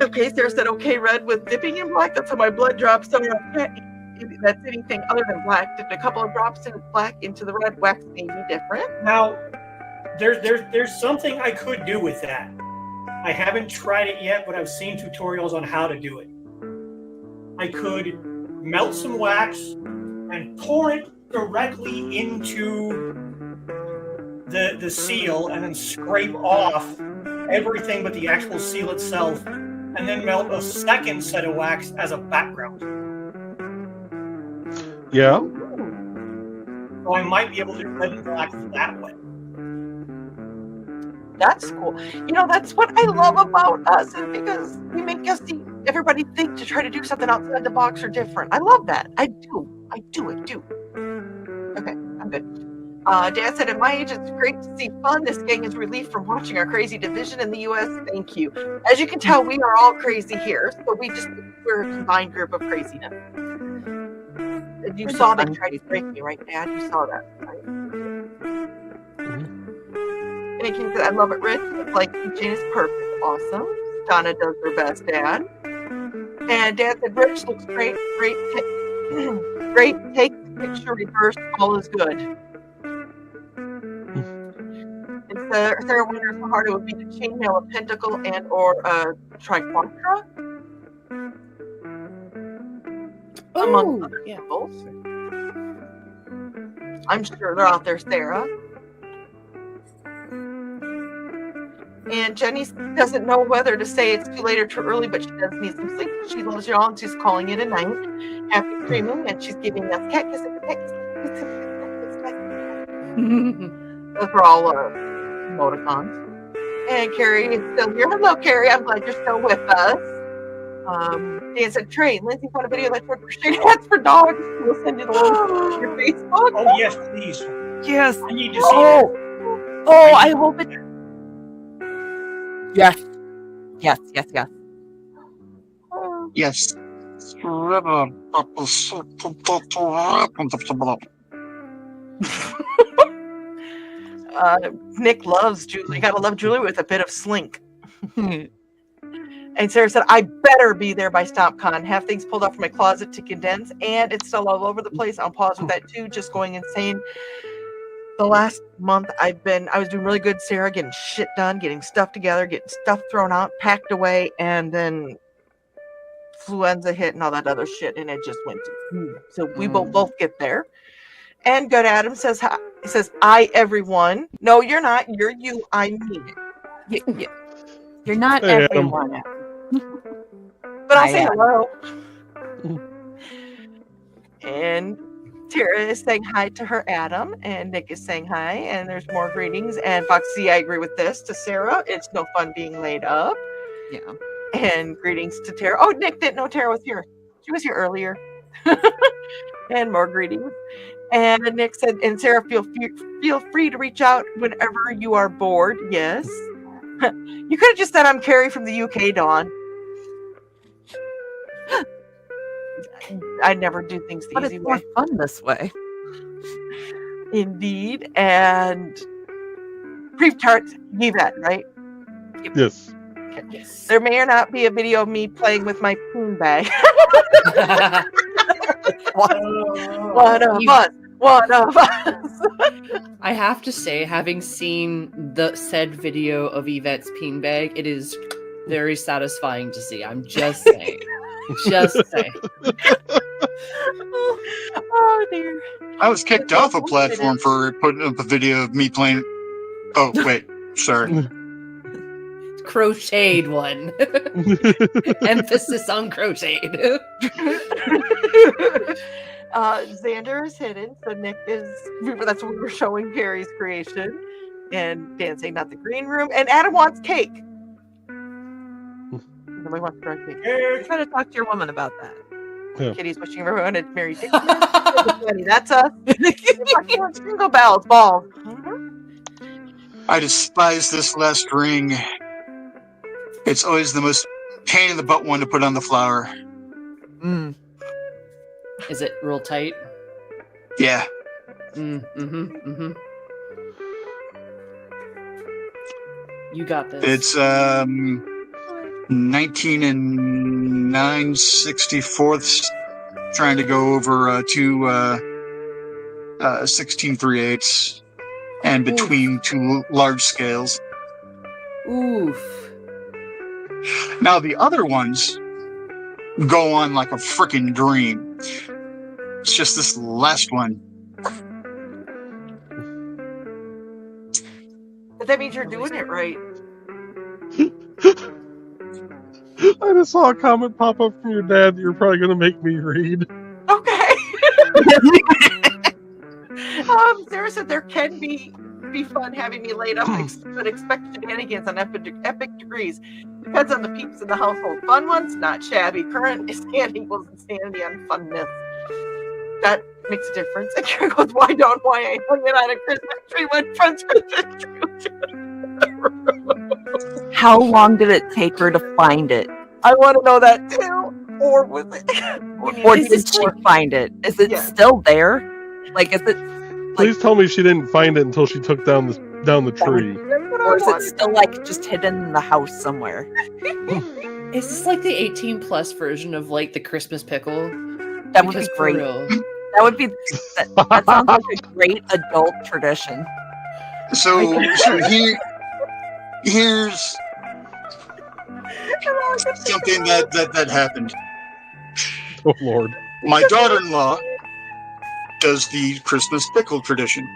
B: Okay, Sarah said, "Okay, red with dipping in black. That's how my blood drops. So that's anything other than black. Dipped a couple of drops in black into the red. Wax may be different."
F: Now, there's something I could do with that. I haven't tried it yet, but I've seen tutorials on how to do it. I could melt some wax and pour it directly into the seal and then scrape off everything but the actual seal itself, and then melt a second set of wax as a background.
A: Yeah.
F: So I might be able to do red and black that way.
B: That's cool. That's what I love about us, and because we make everybody think to try to do something outside the box or different. I love that. I do. Okay, I'm good. Dan said, "At my age, it's great to see fun. This gang is relief from watching our crazy division in the U.S. Thank you." As you can tell, we are all crazy here, so we're a combined group of craziness. And you saw that try to break me, right, Dad? You saw that, right? And it came to, "I love it, Rich. It's like Jane is perfect. Awesome. Donna does her best, Dad." And Dad said, "Rich looks great. Great take the picture reversed. All is good." And Sarah wonders how hard it would be to chainmail a pentacle and or a triquetra. Among other symbols. I'm sure they're out there, Sarah. And Jenny doesn't know whether to say it's too late or too early, but she does need some sleep. She loves y'all and she's calling it a night. Happy dreaming, and she's giving us cat kiss. Those are all emoticons. And Carrie is still here. Hello, Carrie. I'm glad you're still with us. Dan said, "Trey, Lindsay found a video that showed crocheted hats for dogs. We'll send you the link to your Facebook."
F: Oh, yes, please.
E: Yes.
F: I need to see that.
E: Oh, I hope it. Yes. Yes.
D: Yes.
B: Nick loves Julie. You gotta love Julie with a bit of slink. And Sarah said, "I better be there by StompCon. Have things pulled out from my closet to condense, and it's still all over the place. I'll pause with that too. Just going insane. The last month I was doing really good, Sarah, getting shit done, getting stuff together, getting stuff thrown out, packed away, and then influenza hit and all that other shit, and it just went to. So we will both get there." And Good Adam says, "Hi." He says, "I everyone." No, you're not. You're you. I mean it.
E: You're not
A: Hey,
E: everyone.
B: But I'll say hello. And Tara is saying hi to her Adam, and Nick is saying hi, and there's more greetings. And Foxy, I agree with this to Sarah. It's no fun being laid up.
E: Yeah.
B: And greetings to Tara. Oh, Nick didn't know Tara was here. She was here earlier. And more greetings. And Nick said, "And Sarah, feel free to reach out whenever you are bored." Yes. You could have just said, "I'm Carrie from the UK, Dawn." I never do things the easy
E: It's
B: way.
E: more fun this way.
B: Indeed. And Brief Tarts, Yvette, right?
A: Yes.
C: Yes.
B: There may or not be a video of me playing with my poon bag. One of us.
C: I have to say, having seen the said video of Yvette's peen bag, it is very satisfying to see. I'm just saying. Just saying.
B: Oh dear.
D: I was kicked off a platform for putting up a video of me playing. Oh, wait. Sorry.
C: crocheted one. Emphasis on crocheted.
B: Xander is hidden, so Nick is. That's what we're showing Carrie's creation, and Dan saying not the green room, and Adam wants cake. Nobody wants to cake.
E: Try to talk to your woman about that.
A: Yeah.
B: Kitty's wishing everyone had married Dick. That's us. Jingle bells, balls.
D: I despise this last ring. It's always the most pain in the butt one to put on the flower.
E: Mm.
C: Is it real tight?
D: Yeah.
C: You got this.
D: It's 19 and 9/64, trying to go over to 16 3/8, and between two large scales.
C: Oof.
D: Now the other ones go on like a freaking dream. It's just this last one.
B: But that means you're doing it right.
A: I just saw a comment pop up from your dad that you're probably going to make me read.
B: Okay. Sarah said there can be fun having me laid up, but expect shenanigans on epic degrees. Depends on the peeps in the household. Fun ones, not shabby. Current insanity equals insanity on funness. That makes a difference. And Karen goes, why I hung it on a Christmas tree when friends Christmas tree?
E: How long did it take her to find it?
B: I want to know that too. Or was it?
E: Or did she find it? Is it still there? Like, is it?
A: Please tell me she didn't find it until she took down the tree.
E: Or is it still like just hidden in the house somewhere?
C: Is this like the 18+ version of like the Christmas pickle?
E: That would be great. That would be. That sounds like a great adult tradition.
D: So here's something that happened.
A: Oh Lord!
D: My daughter-in-law does the Christmas pickle tradition.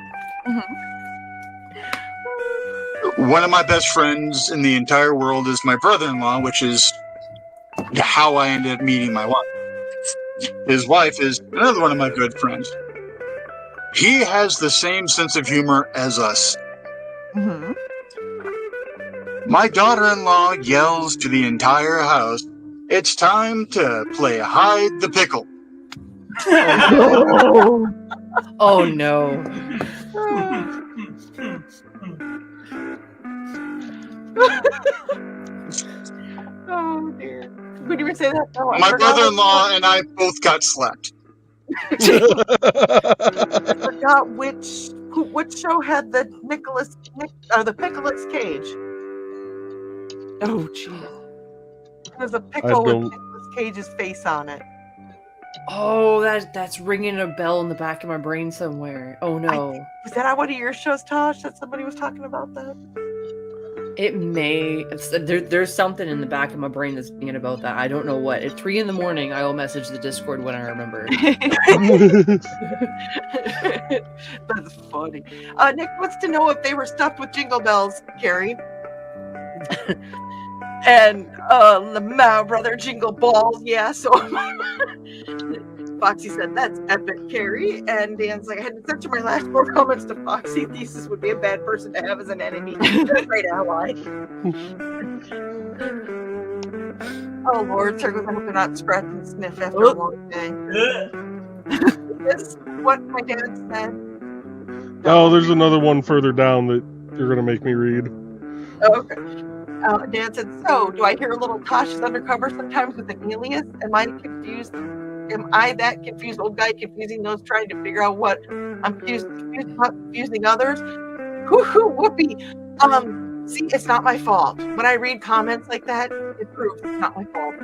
D: One of my best friends in the entire world is my brother-in-law, which is how I ended up meeting my wife. His wife is another one of my good friends. He has the same sense of humor as us. My daughter-in-law yells to the entire house, "It's time to play hide the pickle."
C: Oh no.
B: Oh dear. Would you even say that? No,
D: My brother-in-law and I both got slapped.
B: I forgot which show had the the Pickle's cage.
E: Oh jeez.
B: There's a pickle with Nicolas Cage's face on it.
C: Oh, that's ringing a bell in the back of my brain somewhere. Oh no.
B: Was that on one of your shows, Tash, that somebody was talking about that?
C: It may. There's something in the back of my brain that's thinking about that. I don't know what. At 3 a.m, I will message the Discord when I remember.
B: That's funny. Nick wants to know if they were stuffed with jingle bells, Carrie. And my brother jingle balls, yeah. So Foxy said that's epic, Carrie. And Dan's like, I had to censor my last 4 comments to Foxy. Thesis would be a bad person to have as an enemy. A great ally. Oh Lord, sir, I hope they're not scratch and sniff after a long day. This is what my dad said.
A: Oh, there's another one further down that you're gonna make me read.
B: Oh, okay. Dan said, so do I hear a little Tosh is undercover sometimes with an alias? Am I confused? Am I that confused old guy confusing those trying to figure out what I'm confusing others? Hoo-hoo, whoopee. See, it's not my fault. When I read comments like that, it proves it's not my fault.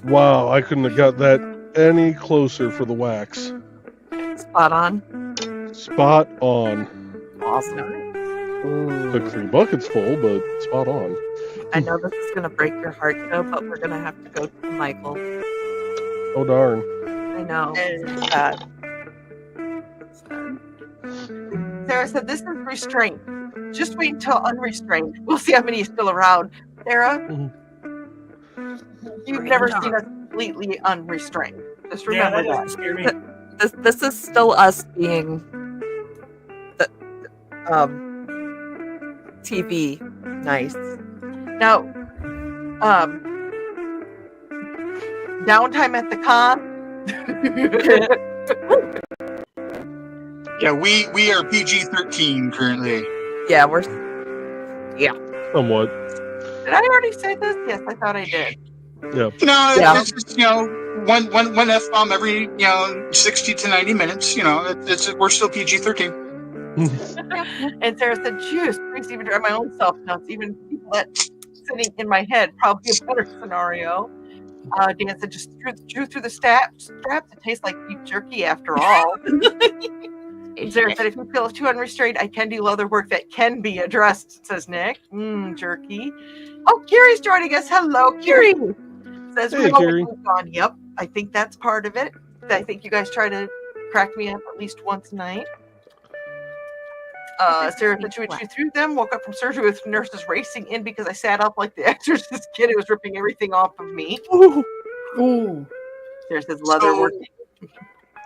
A: Wow, I couldn't have got that any closer for the wax.
E: Spot on.
A: Spot on.
E: Awesome.
A: Took 3 buckets full, but spot on.
E: I know this is going to break your heart, though, but we're going to have to go to Michael.
A: Oh darn.
E: I know.
B: Sarah said, this is restraint. just wait until unrestrained. We'll see how many is still around. Sarah, you've never seen us completely unrestrained. Just remember
F: that doesn't scare me.
E: This is still us being the TV nice.
B: Now, downtime at the con.
D: Yeah, we are PG-13 currently.
E: Yeah, we're
A: Somewhat.
B: Did I already say this? Yes, I thought I did.
A: Yeah.
D: No,
E: Yeah.
D: it's just, one F-bomb every 60 to 90 minutes. We're still PG-13.
B: And Sarah said, "Juice, please even drive my own self nuts. Even people that sitting in my head, probably a better scenario." Dan said, "Just drew through the straps. It tastes like beef jerky after all." Sarah said, "If you feel too unrestrained, I can do other work that can be addressed," says Nick. Jerky. Oh, Kiri's joining us. Hello, Kiri. Says,
A: Hey, Kiri.
B: Gone. Yep, I think that's part of it. I think you guys try to crack me up at least once a night. Sarah said she would chew through them. Woke up from surgery with nurses racing in because I sat up like the Exorcist kid who was ripping everything off of me.
C: Ooh.
B: Sarah says leather working.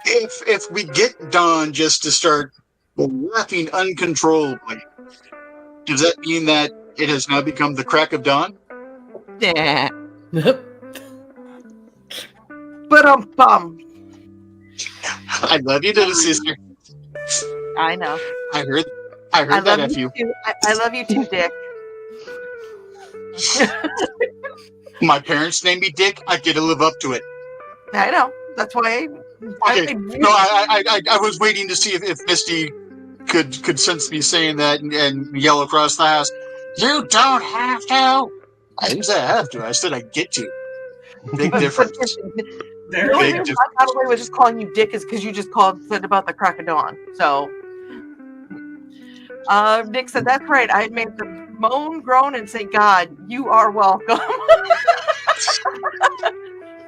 D: If we get Dawn just to start laughing uncontrollably, does that mean that it has now become the crack of dawn?
E: yeah.
B: But bum.
D: I love you, little sister.
B: I know.
D: I heard
B: I
D: that
B: love
D: F
B: you
D: you.
B: too. I love you too, Dick.
D: My parents named me Dick. I get to live up to it.
B: I know. That's why.
D: Okay. No, I was waiting to see if Misty could sense me saying that and yell across the house, "You don't have to." I didn't say I have to. I said I get to. Big difference.
B: The only reason I got away with just calling you Dick is because you just said about the crack of dawn. So, Nick said, "That's right. I made them moan, groan, and say, God, you are welcome."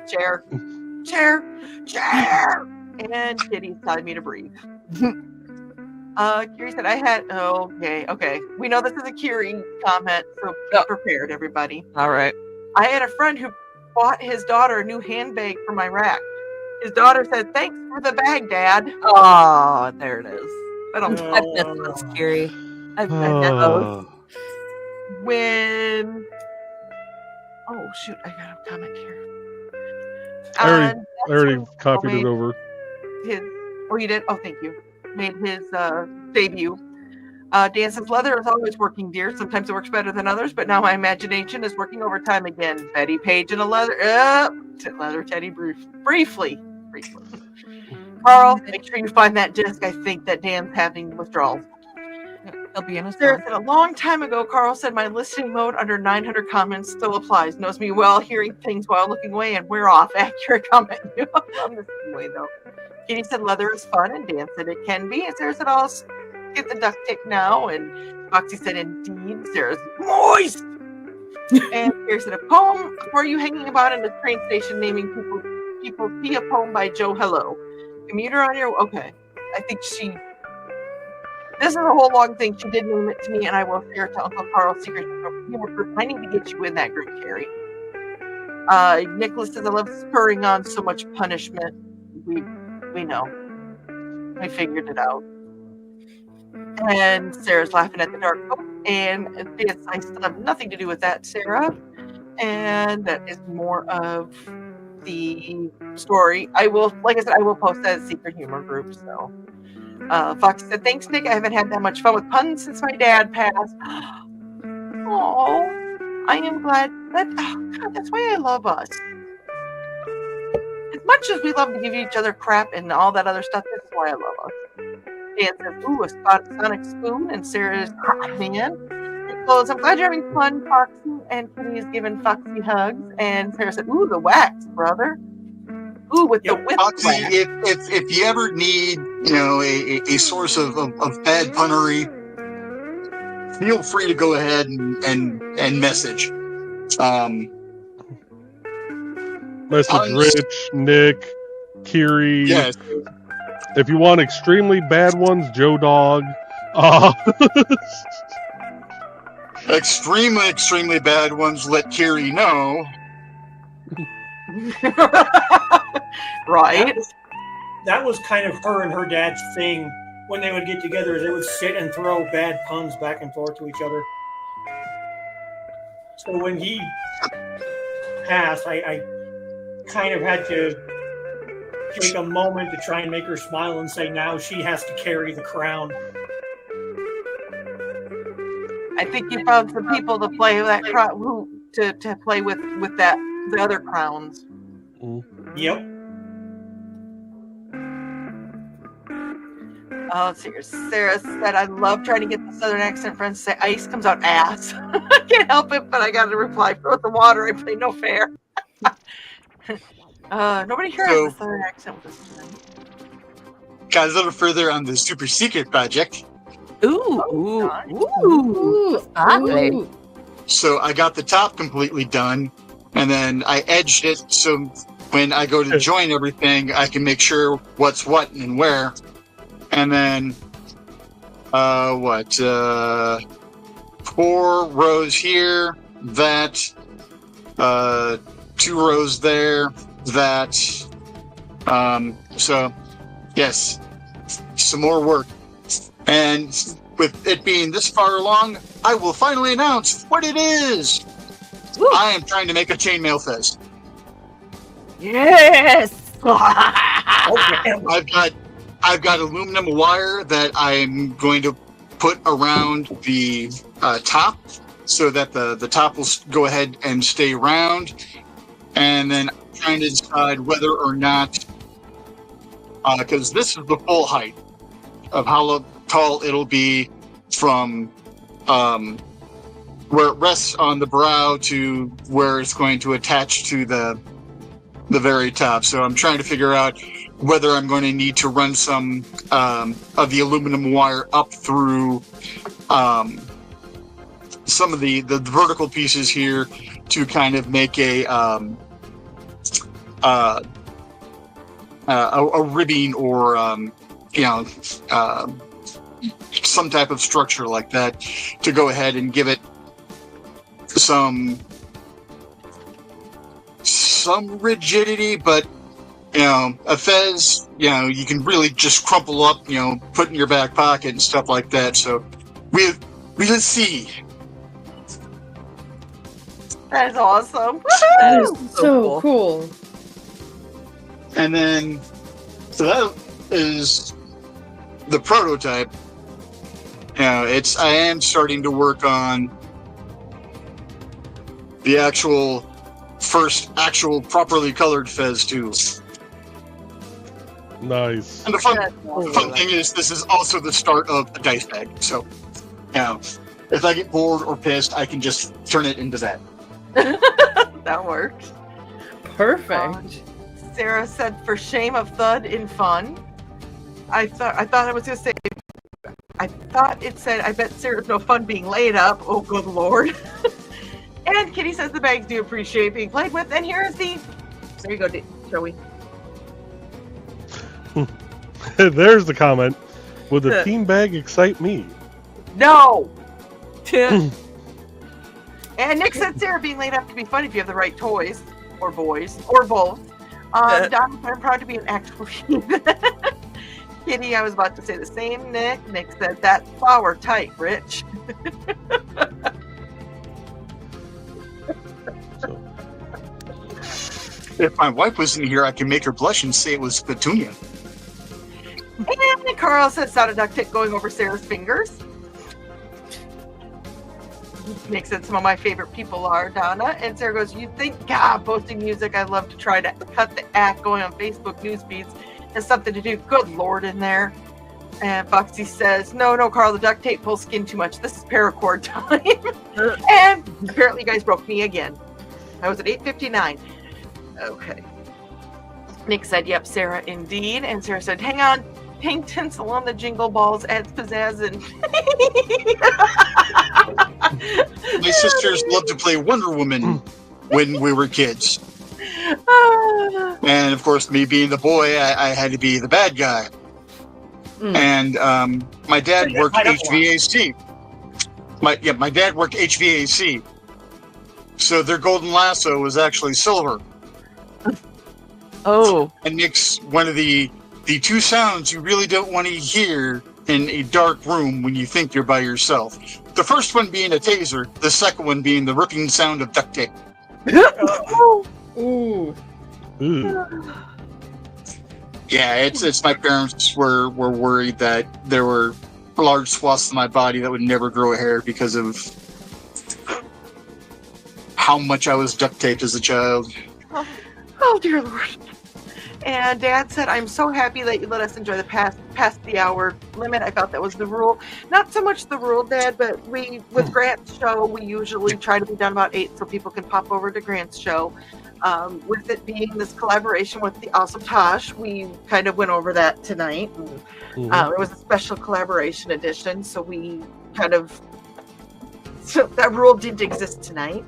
B: Chair. And Kitty's telling me to breathe. Kiri said, okay. We know this is a Kiri comment, so be prepared, everybody.
E: All right.
B: I had a friend who bought his daughter a new handbag from Iraq. His daughter said, "Thanks for the bag, Dad."
E: Oh, there it is.
B: But
E: I've missed those, Kiri. I've missed those.
B: When oh shoot, I got a comment here.
A: I already copied it over.
B: You did? Oh, thank you. Made his debut. Dan says, "Leather is always working, dear. Sometimes it works better than others, but now my imagination is working overtime again." Betty Page and a leather teddy briefly. Carl, make sure you find that disc. I think that Dan's having withdrawals.
E: He'll be in a
B: Sarah said, "A long time ago, Carl said my listening mode under 900 comments still applies. Knows me well, hearing things while looking away, and we're off." Accurate comment. I'm the same way, though. Kitty said, "Leather is fun," and Dan said, "It can be." And Sarah said, "I'll get the duct tape now." And Foxy said, "Indeed." Sarah's moist. And Sarah said, "A poem for you hanging about in the train station naming people be a poem by Joe Hello. Commuter on your..." Okay. I think this is a whole long thing. She did name it to me, and I will share it to Uncle Carl's secret humor group. I need to get you in that group, Carrie. Nicholas says, "I love spurring on so much punishment." We know. We figured it out. And Sarah's laughing at the dark. Oh, and I still have nothing to do with that, Sarah. And that is more of the story. I will post that as a secret humor group. So, Fox said, "Thanks, Nick. I haven't had that much fun with puns since my dad passed." Oh, I am glad that. Oh God, that's why I love us. As much as we love to give each other crap and all that other stuff, this is why I love us. Dan says, "Ooh, a sonic spoon," and Sarah's man. It goes, "I'm glad you're having fun, Foxy." And Kitty is giving Foxy hugs. And Sarah said, "Ooh, the wax, brother." Ooh, with the whip
D: Foxy,
B: wax.
D: if you ever need a source of bad punnery, feel free to go ahead and message.
A: Message Rich, Nick, Kiri.
D: Yes.
A: If you want extremely bad ones, Joe Dog.
D: extremely, extremely bad ones let Carrie know.
B: Right?
F: That was kind of her and her dad's thing when they would get together. They would sit and throw bad puns back and forth to each other. So when he passed, I kind of had to take a moment to try and make her smile and say now she has to carry the crown.
B: I think you found some people to play that crown, to play with that the other crowns.
F: Yep.
B: Oh, Sarah said, I love trying to get the southern accent friends to say ice comes out ass. I can't help it, but I got to reply, throw the water. I play no fair. Nobody here has the southern accent with us tonight.
D: Got a little further on the super secret project.
E: Ooh.
D: So I got the top completely done, and then I edged it so when I go to join everything, I can make sure what's what and where. And then, 4 rows here, that, 2 rows there, that. So, yes, some more work. And with it being this far along, I will finally announce what it is. Woo. I am trying to make a chainmail fez.
E: Yes!
D: I've got aluminum wire that I'm going to put around the top so that the top will go ahead and stay round. And then I'm trying to decide whether or not, because this is the full height of how tall it'll be from where it rests on the brow to where it's going to attach to the very top. So I'm trying to figure out whether I'm going to need to run some of the aluminum wire up through some of the vertical pieces here to kind of make a ribbing or some type of structure like that to go ahead and give it some rigidity, but a fez, you can really just crumple up, put in your back pocket and stuff like that. So we'll see.
B: That is awesome.
C: That is so cool.
D: And then, so that is the prototype. I am starting to work on the first properly colored fez too.
A: Nice.
D: And the fun thing is, this is also the start of a dice bag. So, if I get bored or pissed, I can just turn it into that.
B: That works.
C: Perfect.
B: Sarah said, "For shame of thud in fun." I thought I was going to say. I thought it said, "I bet Sarah's no fun being laid up." Oh, good lord. And Kitty says the bags do appreciate being played with. And here's the. There you go, Joey.
A: There's the comment. Would the team bag excite me?
B: No. And Nick said Sarah being laid up can be fun if you have the right toys or boys or both. Don, I'm proud to be an actual Kitty, I was about to say the same. Nick said that flower tight, Rich.
D: If my wife was in here, I could make her blush and say it was Petunia.
B: And Carl says sound duct tape going over Sarah's fingers. Nick said some of my favorite people are Donna. And Sarah goes, "You think, God, posting music, I'd love to try to cut the act going on Facebook news feeds. Has something to do, good lord, in there." And Foxy says, no, Carl, the duct tape pulls skin too much. This is paracord time. And apparently you guys broke me again. I was at 8:59. Okay. Nick said, yep, Sarah, indeed. And Sarah said, hang on, hang tinsel on the jingle balls, adds pizzazz. And
D: my sisters loved to play Wonder Woman when we were kids. And of course, me being the boy, I had to be the bad guy. And my dad worked HVAC. My dad worked HVAC, so their golden lasso was actually silver.
E: Oh,
D: And Nick's one of the two sounds you really don't want to hear in a dark room when you think you're by yourself. The first one being a taser, the second one being the ripping sound of duct tape.
C: Ooh.
A: Ooh.
D: Yeah, it's my parents were worried that there were large swaths of my body that would never grow hair because of how much I was duct taped as a child.
B: Oh, dear Lord. And Dad said, I'm so happy that you let us enjoy the past the hour limit. I thought that was the rule. Not so much the rule, Dad, but with Grant's show, we usually try to be done about 8 so people can pop over to Grant's show. With it being this collaboration with the awesome Tash, we kind of went over that tonight. And, it was a special collaboration edition, so we kind of... So that rule didn't exist tonight.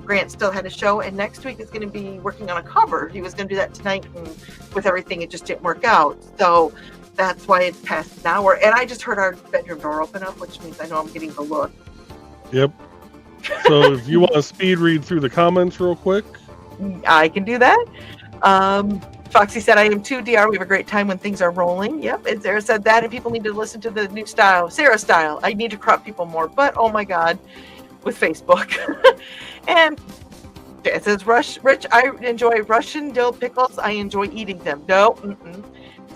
B: Grant still had a show, and next week is going to be working on a cover. He was going to do that tonight, and with everything, it just didn't work out. So that's why it's past an hour. And I just heard our bedroom door open up, which means I know I'm getting the look.
A: Yep. So if you want to speed read through the comments real quick.
B: I can do that. Foxy said, I am too, DR. We have a great time when things are rolling. Yep. And Sarah said that, and people need to listen to the new style, Sarah style. I need to crop people more, but oh my God, with Facebook. And it says, Rich, I enjoy Russian dill pickles. I enjoy eating them. No. Mm-mm.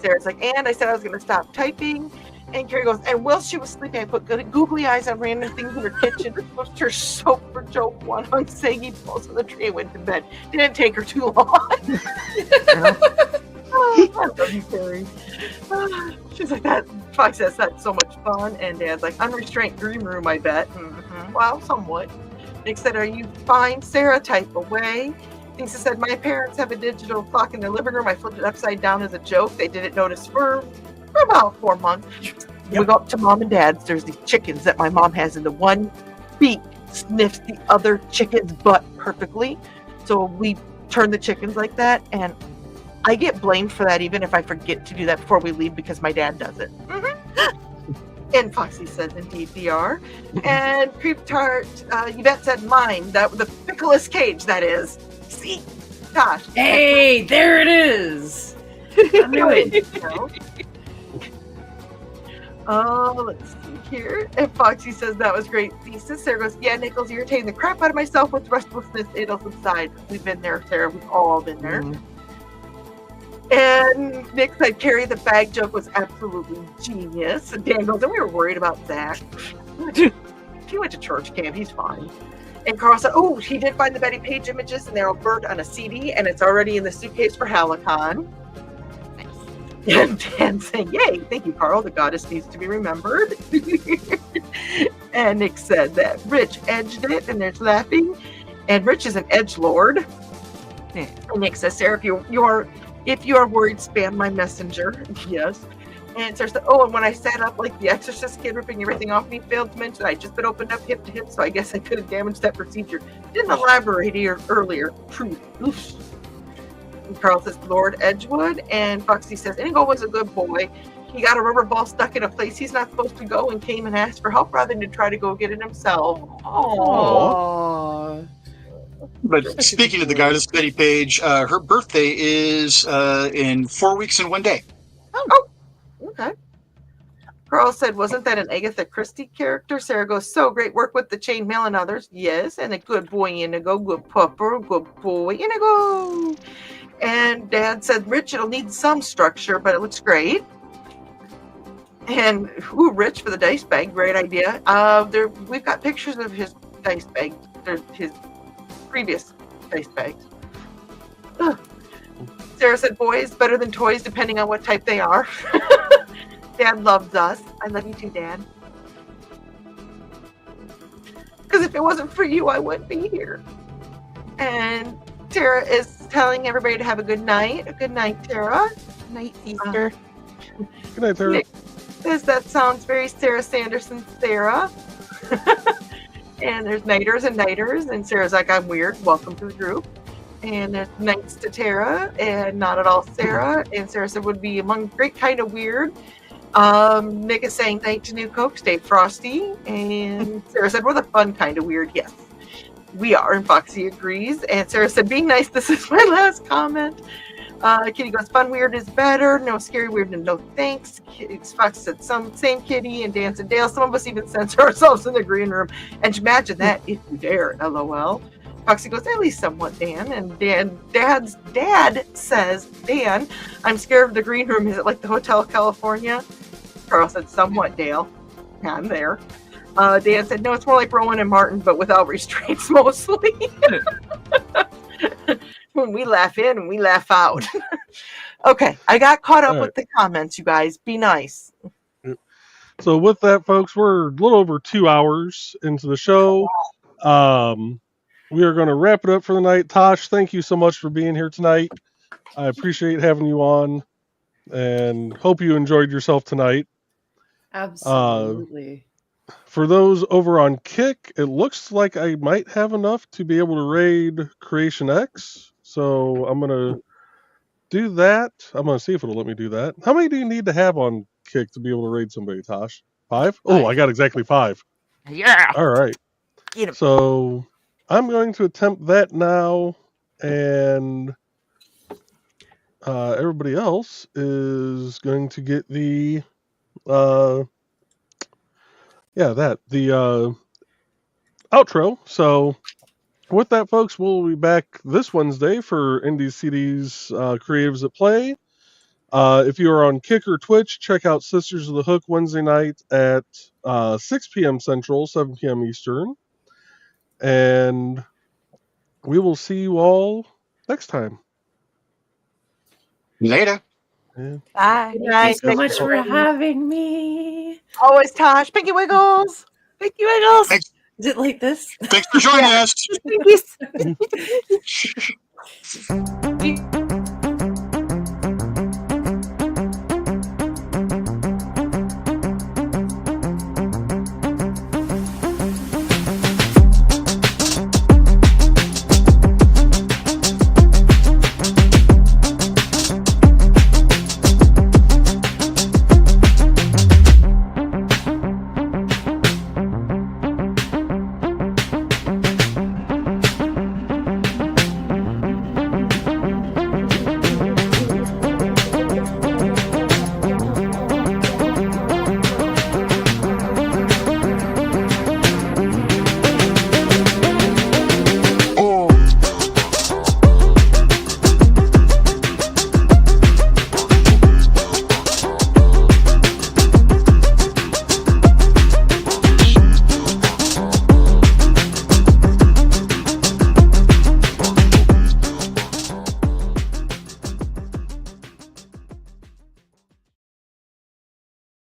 B: Sarah's like, and I said I was going to stop typing. And Carrie goes, and while she was sleeping, I put googly eyes on random things in her kitchen. Pushed her soap for joke one on saying he falls on the tree and went to bed. Didn't take her too long. Oh, I love you, Carrie. She's like, that Fox says that's so much fun. And Dad's like, unrestrained green room, I bet. Mm-hmm. Well, somewhat. Nick said, are you fine? Sarah, type away. Lisa said, my parents have a digital clock in their living room. I flipped it upside down as a joke. They didn't notice for about 4 months. Yep. We go up to Mom and Dad's. There's these chickens that my mom has, and the one beak sniffs the other chicken's butt perfectly. So we turn the chickens like that, and I get blamed for that even if I forget to do that before we leave because my dad does it. Mm-hmm. And Foxy says, indeed, DR. And Creep Tart, Yvette said, mine. That the Pickleous Cage, that is. See? Gosh.
C: Hey, there it is. I knew it.
B: Oh, let's see here. And Foxy says that was great thesis. Sarah goes, yeah, Nichols irritating the crap out of myself with restlessness. It'll subside. We've been there, Sarah. We've all been there. And Nick said, Carrie, the bag joke was absolutely genius. And Dan goes, and we were worried about Zach. He went to church camp. He's fine. And Carl said, oh, he did find the Betty Page images, and they're all burnt on a CD, and it's already in the suitcase for Halicon. And Dan saying, yay, thank you, Carl. The goddess needs to be remembered. And Nick said that Rich edged it, and there's laughing. And Rich is an edgelord. And Nick says, Sarah, if you are worried, spam my messenger. Yes. And Sarah said, oh, and when I sat up like the Exorcist kid ripping everything off me, failed to mention I'd just been opened up hip to hip, so I guess I could have damaged that procedure. Didn't elaborate here earlier. Truth. Oof. And Carl says, Lord Edgewood. And Foxy says, Inigo was a good boy. He got a rubber ball stuck in a place he's not supposed to go and came and asked for help rather than to try to go get it himself.
C: Aww.
D: But speaking of the goddess Betty Page, her birthday is in 4 weeks and 1 day.
B: Oh, okay. Carl said, wasn't that an Agatha Christie character? Sarah goes, so great work with the chainmail and others. Yes, and a good boy Inigo, good pupper, good boy Inigo. And Dad said, Rich, it'll need some structure, but it looks great. And Rich for the dice bag, great idea. We've got pictures of his dice bag, his previous dice bags. Ugh. Sarah said, boys, better than toys, depending on what type they are. Dad loves us. I love you too, Dad. Because if it wasn't for you, I wouldn't be here. And Tara is telling everybody to have a good night. A good night, Tara.
E: Good night, Easter.
A: Good night, Tara.
B: Nick says that sounds very Sarah Sanderson, Sarah. And there's nighters and nighters. And Sarah's like, I'm weird. Welcome to the group. And there's nights to Tara and not at all Sarah. And Sarah said would be among great kind of weird. Nick is saying thanks to New Coke, stay frosty. And Sarah said, we're the fun kind of weird. Yes, we are. And Foxy agrees. And Sarah said, being nice, this is my last comment. Kitty goes, fun weird is better. No scary weird and no thanks. Fox said, same Kitty. And Dan said, Dale, some of us even censor ourselves in the green room. And imagine that if you dare, LOL. Foxy goes, at least somewhat, Dan. And Dad's dad says, Dan, I'm scared of the green room. Is it like the Hotel California? Carl said, somewhat, Dale. Yeah, I'm there. Dan said, no, it's more like Rowan and Martin, but without restraints mostly. When we laugh in and we laugh out. Okay, I got caught up with the comments, you guys. Be nice.
A: So with that, folks, we're a little over 2 hours into the show. We are going to wrap it up for the night. Tash, thank you so much for being here tonight. I appreciate having you on and hope you enjoyed yourself tonight.
C: Absolutely.
A: For those over on Kick, it looks like I might have enough to be able to raid Creation X. So I'm going to do that. I'm going to see if it'll let me do that. How many do you need to have on Kick to be able to raid somebody, Tosh? 5? Oh, I got exactly 5.
E: Yeah.
A: All right. So I'm going to attempt that now, and everybody else is going to get the outro. So with that, folks, we'll be back this Wednesday for IndieCD's Creatives at Play. If you are on Kick or Twitch, check out Sisters of the Hook Wednesday night at 6 p.m. Central, 7 p.m. Eastern. And we will see you all next time.
D: Later.
A: Yeah.
E: Bye.
C: Thank you so much for having me.
B: Always Tosh. Pinky Wiggles.
E: Pinky Wiggles.
D: Thanks.
C: Is it like this?
D: Thanks for joining us.
E: Pinkies.